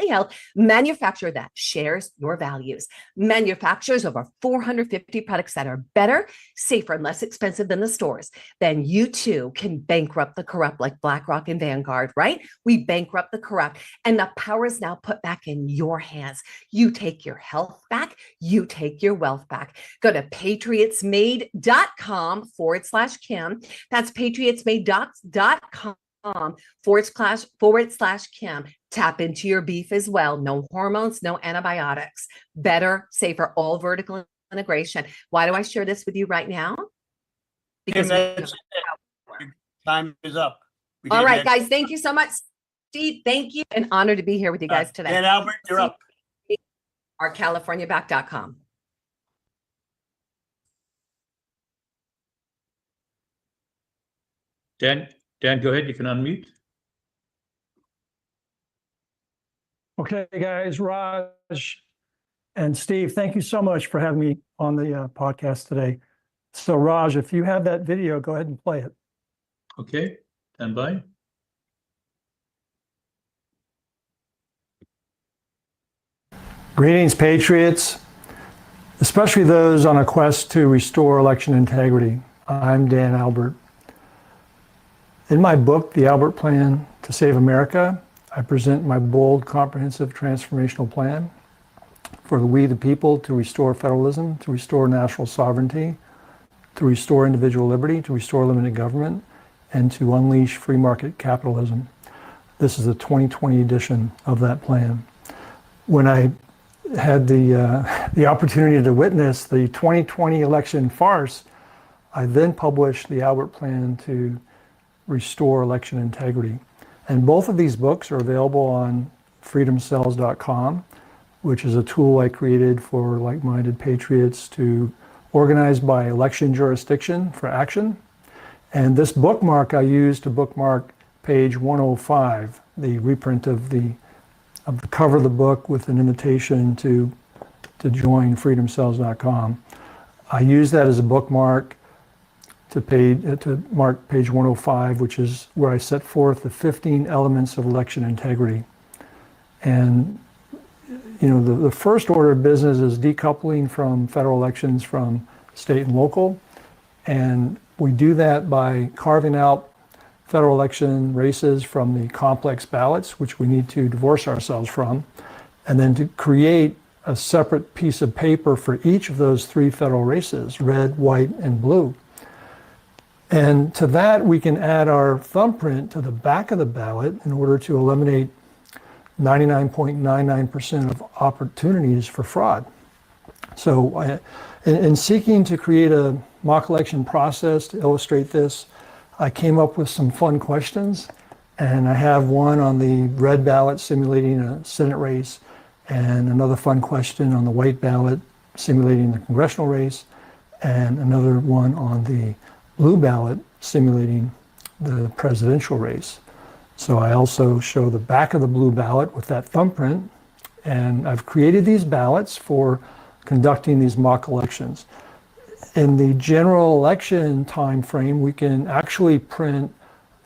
held manufacturer that shares your values, manufacturers over 450 products that are better, safer, and less expensive than the stores, then you too can bankrupt the corrupt like BlackRock and Vanguard, right? We bankrupt the corrupt, and the power is now put back in your hands. You take your health back, you take your wealth back. Go to patriotsmade.com/Kim. That's patriotsmade.com /Kim. Tap into your beef as well. No hormones, no antibiotics. Better, safer, all vertical integration. Why do I share this with you right now? Because Time is up. We All did right, it. guys, thank you so much. Steve, thank you. An honor to be here with you guys today. Dan Albert, you're up. Our CaliforniaBack.com. Dan, go ahead. You can unmute. Okay, guys, Raj and Steve, thank you so much for having me on the podcast today. So Raj, if you have that video, go ahead and play it. Okay, stand by. Greetings, patriots, especially those on a quest to restore election integrity. I'm Dan Albert. In my book, The Albert Plan to Save America, I present my bold, comprehensive, transformational plan for we the people to restore federalism, to restore national sovereignty, to restore individual liberty, to restore limited government, and to unleash free market capitalism. This is the 2020 edition of that plan. When I had the opportunity to witness the 2020 election farce, I then published the Albert Plan to restore election integrity. And both of these books are available on freedomcells.com, which is a tool I created for like-minded patriots to organize by election jurisdiction for action. And this bookmark I used to bookmark page 105, the reprint of the cover of the book with an invitation to join freedomcells.com. I use that as a bookmark to mark page 105, which is where I set forth the 15 elements of election integrity. And you know, the first order of business is decoupling from federal elections from state and local. And we do that by carving out federal election races from the complex ballots, which we need to divorce ourselves from, and then to create a separate piece of paper for each of those three federal races, red, white, and blue. And to that, we can add our thumbprint to the back of the ballot in order to eliminate 99.99% of opportunities for fraud. So in seeking to create a mock election process to illustrate this, I came up with some fun questions, and I have one on the red ballot simulating a Senate race, and another fun question on the white ballot simulating the congressional race, and another one on the blue ballot simulating the presidential race. So I also show the back of the blue ballot with that thumbprint, and I've created these ballots for conducting these mock elections. In the general election time frame, we can actually print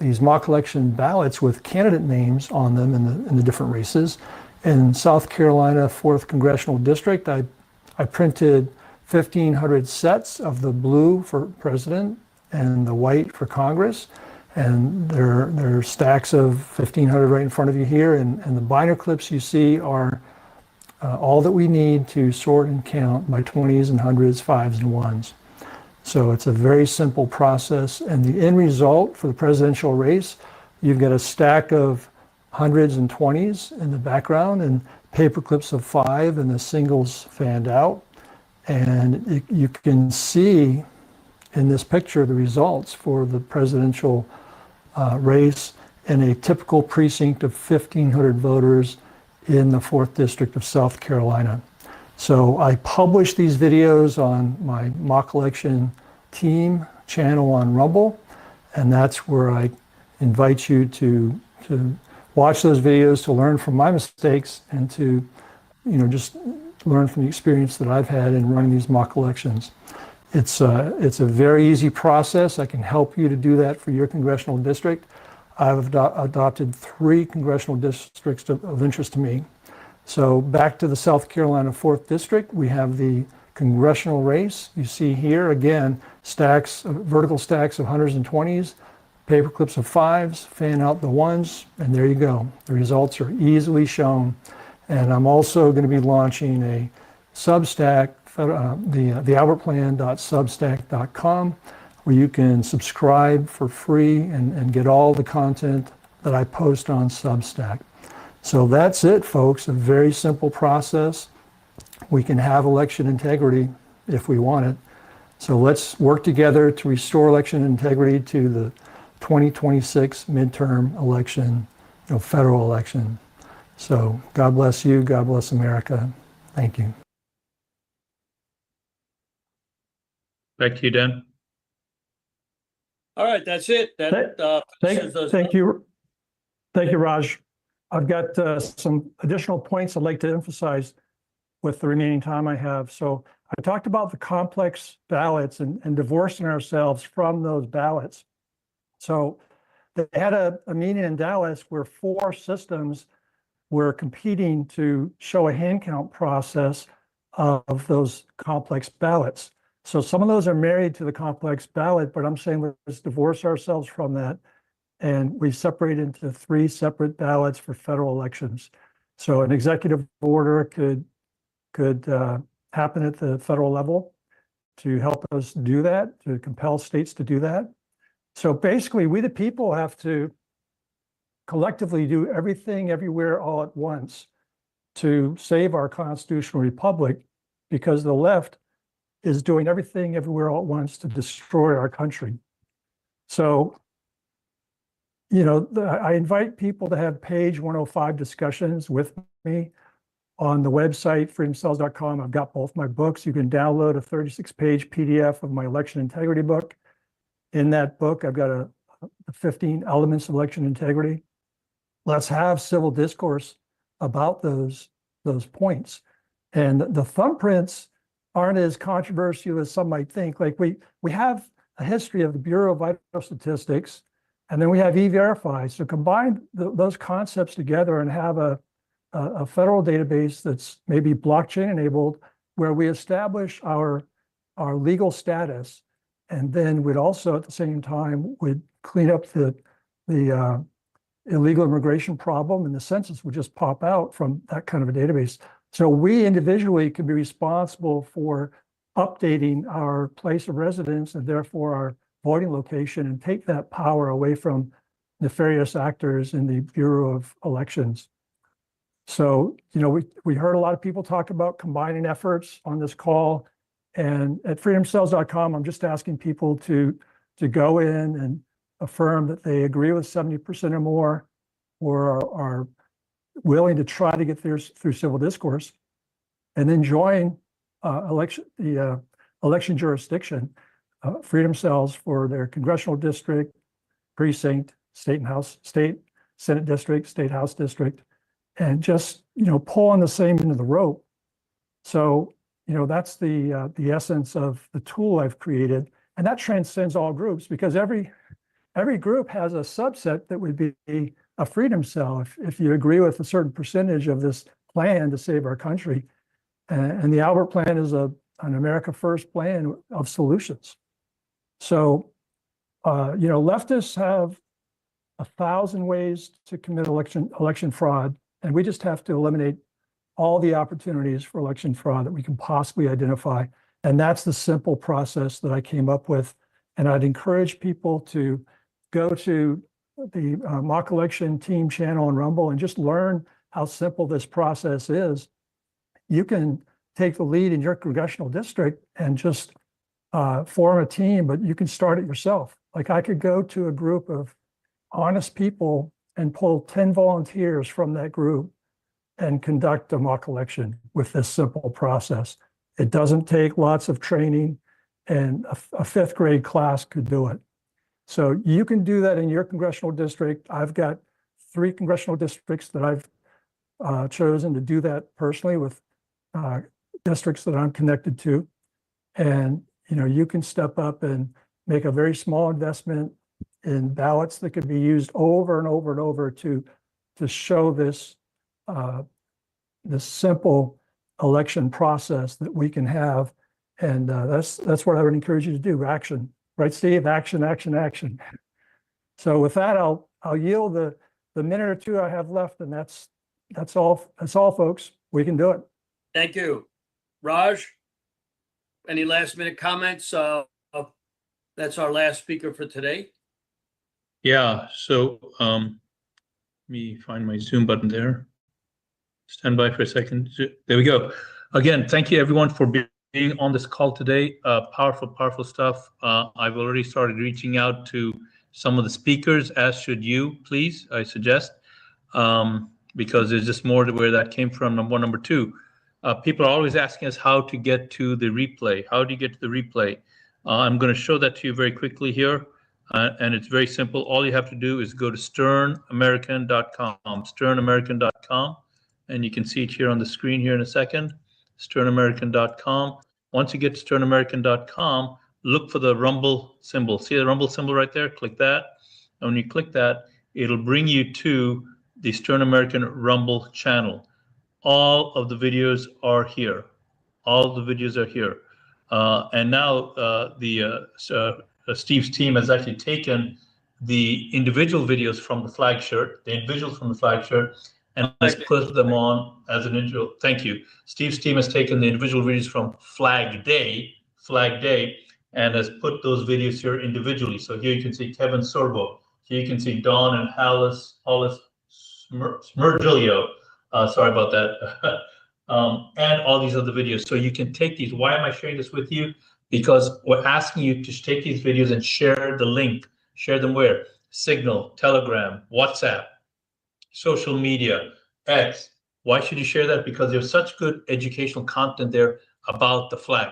these mock election ballots with candidate names on them in the different races. In South Carolina 4th Congressional District, I printed 1,500 sets of the blue for president and the white for Congress. And there are stacks of 1,500 right in front of you here. And the binder clips you see are all that we need to sort and count by 20s and 100s, 5s and 1s. So it's a very simple process. And the end result for the presidential race, you've got a stack of 100s and 20s in the background and paper clips of 5 and the singles fanned out. And you can see in this picture the results for the presidential race in a typical precinct of 1,500 voters in the 4th District of South Carolina. So I publish these videos on my mock election team channel on Rumble, and that's where I invite you to watch those videos, to learn from my mistakes, and to just learn from the experience that I've had in running these mock elections. It's a very easy process. I can help you to do that for your congressional district. I've adopted 3 congressional districts of interest to me. So back to the South Carolina 4th District, we have the congressional race. You see here, again, vertical stacks of 100s and 20s, paper clips of 5s, fan out the 1s, and there you go. The results are easily shown. And I'm also going to be launching a Substack, the albertplan.substack.com, where you can subscribe for free and get all the content that I post on Substack. So that's it, folks. A very simple process. We can have election integrity if we want it. So let's work together to restore election integrity to the 2026 midterm election, federal election. So God bless you. God bless America. Thank you. Back to you, Dan. All right, that's it. That finishes us. Thank you. Thank you, Raj. I've got some additional points I'd like to emphasize with the remaining time I have. So I talked about the complex ballots and divorcing ourselves from those ballots. So they had a meeting in Dallas where 4 systems were competing to show a hand count process of those complex ballots. So some of those are married to the complex ballot, but I'm saying let's divorce ourselves from that. And we separate into 3 separate ballots for federal elections. So an executive order could happen at the federal level to help us do that, to compel states to do that. So basically, we the people have to collectively do everything everywhere all at once to save our constitutional republic, because the left is doing everything everywhere all at once to destroy our country. So, I invite people to have page 105 discussions with me on the website, freedomcells.com. I've got both my books. You can download a 36-page PDF of my election integrity book. In that book, I've got a 15 elements of election integrity. Let's have civil discourse about those points. And the thumbprints aren't as controversial as some might think. Like we have a history of the Bureau of Vital Statistics, and then we have E-Verify. So combine those concepts together and have a federal database that's maybe blockchain enabled, where we establish our legal status, and then we'd also at the same time would clean up the illegal immigration problem, and the census would just pop out from that kind of a database. So we individually can be responsible for updating our place of residence and therefore our voting location, and take that power away from nefarious actors in the Bureau of Elections. So, we heard a lot of people talk about combining efforts on this call, and at freedomcells.com, I'm just asking people to go in and affirm that they agree with 70% or more, or are willing to try to get there through civil discourse, and then join the election jurisdiction, Freedom Cells for their congressional district, precinct, state Senate district, state House district, and just pull on the same end of the rope. So that's the essence of the tool I've created, and that transcends all groups, because every group has a subset that would be a freedom cell if you agree with a certain percentage of this plan to save our country. And the Albert Plan is an America First plan of solutions. So, leftists have 1,000 ways to commit election fraud, and we just have to eliminate all the opportunities for election fraud that we can possibly identify. And that's the simple process that I came up with. And I'd encourage people to go to the Mock Election Team channel on Rumble and just learn how simple this process is. You can take the lead in your congressional district and just form a team, but you can start it yourself. Like I could go to a group of honest people and pull 10 volunteers from that group and conduct a mock election with this simple process. It doesn't take lots of training, and a 5th grade class could do it. So you can do that in your congressional district. I've got 3 congressional districts that I've chosen to do that personally with districts that I'm connected to. And you can step up and make a very small investment in ballots that could be used over and over and over to show this this simple election process that we can have. And that's what I would encourage you to do. Action, right, Steve? Action, action, action. So with that, I'll yield the minute or two I have left, and that's all. That's all, folks. We can do it. Thank you. Raj, any last minute comments? That's our last speaker for today. Yeah, so let me find my Zoom button there. Stand by for a second. There we go. Again, thank you everyone for being on this call today. Powerful stuff. I've already started reaching out to some of the speakers, as should you, please, I suggest, because there's just more to where that came from, number one. Number two, people are always asking us how to get to the replay. How do you get to the replay? I'm going to show that to you very quickly here, and it's very simple. All you have to do is go to sternamerican.com, sternamerican.com, and you can see it here on the screen here in a second, sternamerican.com. Once you get to sternamerican.com, look for the Rumble symbol. See the Rumble symbol right there? Click that. And when you click that, it'll bring you to the Stern American Rumble channel. All of the videos are here. All of the videos are here. And now Steve's team has actually taken the individual videos from the flag shirt, and has put them on as an individual. Thank you. Steve's team has taken the individual videos from Flag Day, and has put those videos here individually. So here you can see Kevin Sorbo. Here you can see Dawn and Hollis Smergilio. Sorry about that. And all these other videos. So you can take these. Why am I sharing this with you? Because we're asking you to take these videos and share the link. Share them where? Signal, Telegram, WhatsApp, social media, X. Why should you share that? Because there's such good educational content there about the flag.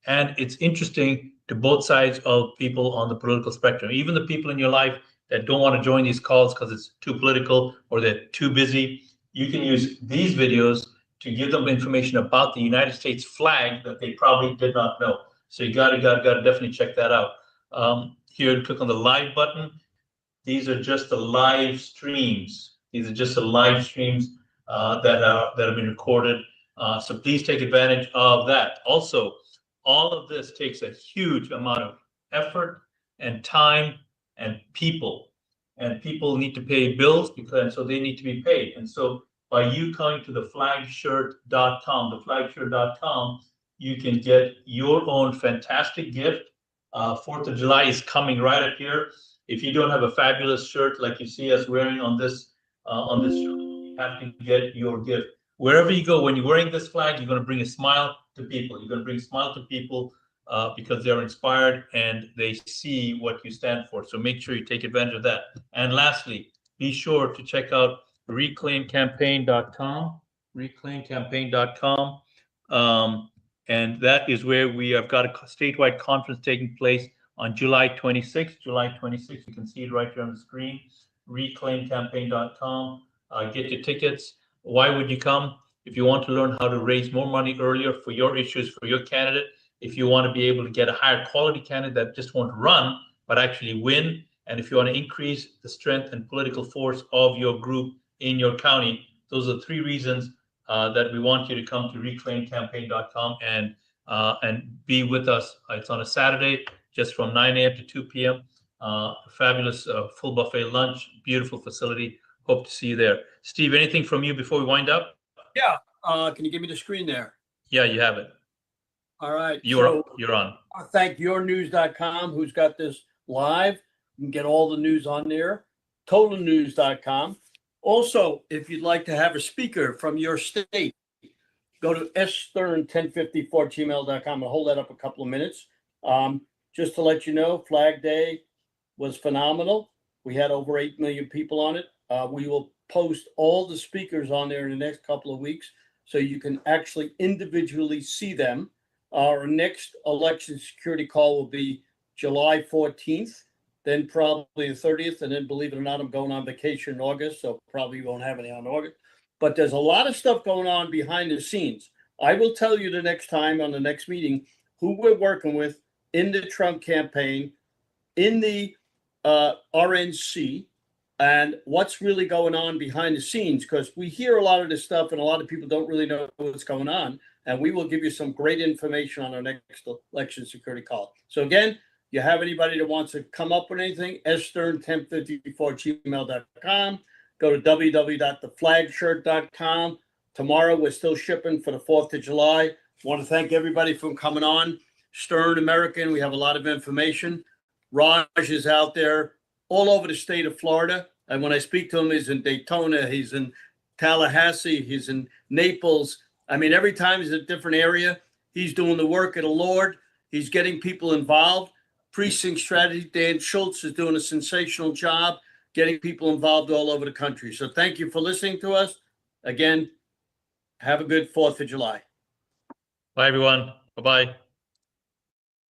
And it's interesting to both sides of people on the political spectrum. Even the people in your life that don't want to join these calls because it's too political or they're too busy, you can use these videos to give them information about the United States flag that they probably did not know. So you gotta definitely check that out. Here, click on the live button. These are just the live streams. These are just the live streams that have been recorded. So please take advantage of that. Also, all of this takes a huge amount of effort and time and people. And people need to pay bills because so they need to be paid. And so by you coming to the flagshirt.com, you can get your own fantastic gift. 4th of July is coming right up here. If you don't have a fabulous shirt like you see us wearing on this shirt, you have to get your gift. Wherever you go, when you're wearing this flag, you're going to bring a smile to people. You're going to bring a smile to people because they're inspired and they see what you stand for. So make sure you take advantage of that. And lastly, be sure to check out reclaimcampaign.com, reclaimcampaign.com. And that is where we have got a statewide conference taking place on July 26th. July 26th, you can see it right here on the screen, reclaimcampaign.com. Get your tickets. Why would you come? If you want to learn how to raise more money earlier for your issues, for your candidate, if you want to be able to get a higher quality candidate that just won't run, but actually win, and if you want to increase the strength and political force of your group in your county, those are 3 reasons that we want you to come to reclaimcampaign.com and be with us. It's on a Saturday, just from 9 a.m. to 2 p.m. Fabulous full buffet lunch, beautiful facility. Hope to see you there. Steve, anything from you before we wind up? Yeah. Can you give me the screen there? Yeah, you have it. All right. You're on. Thank yournews.com, who's got this live. You can get all the news on there. Totalnews.com. Also, if you'd like to have a speaker from your state, go to sstern1054gmail.com. I'll hold that up a couple of minutes. Just to let you know, Flag Day was phenomenal. We had over 8 million people on it. We will post all the speakers on there in the next couple of weeks so you can actually individually see them. Our next election security call will be July 14th, then probably the 30th, and then believe it or not, I'm going on vacation in August, so probably won't have any on August. But there's a lot of stuff going on behind the scenes. I will tell you the next time on the next meeting who we're working with in the Trump campaign, in the RNC, and what's really going on behind the scenes, because we hear a lot of this stuff and a lot of people don't really know what's going on. And we will give you some great information on our next election security call. So again, you have anybody that wants to come up with anything, sstern1054gmail.com. Go to www.theflagshirt.com. Tomorrow, we're still shipping for the 4th of July. Want to thank everybody for coming on. Stern American, we have a lot of information. Raj is out there all over the state of Florida. And when I speak to him, he's in Daytona, he's in Tallahassee, he's in Naples. I mean, every time he's in a different area, he's doing the work of the Lord. He's getting people involved. precinct strategy. Dan Schultz is doing a sensational job getting people involved all over the country. So thank you for listening to us. Again, have a good 4th of July. Bye, everyone. Bye-bye.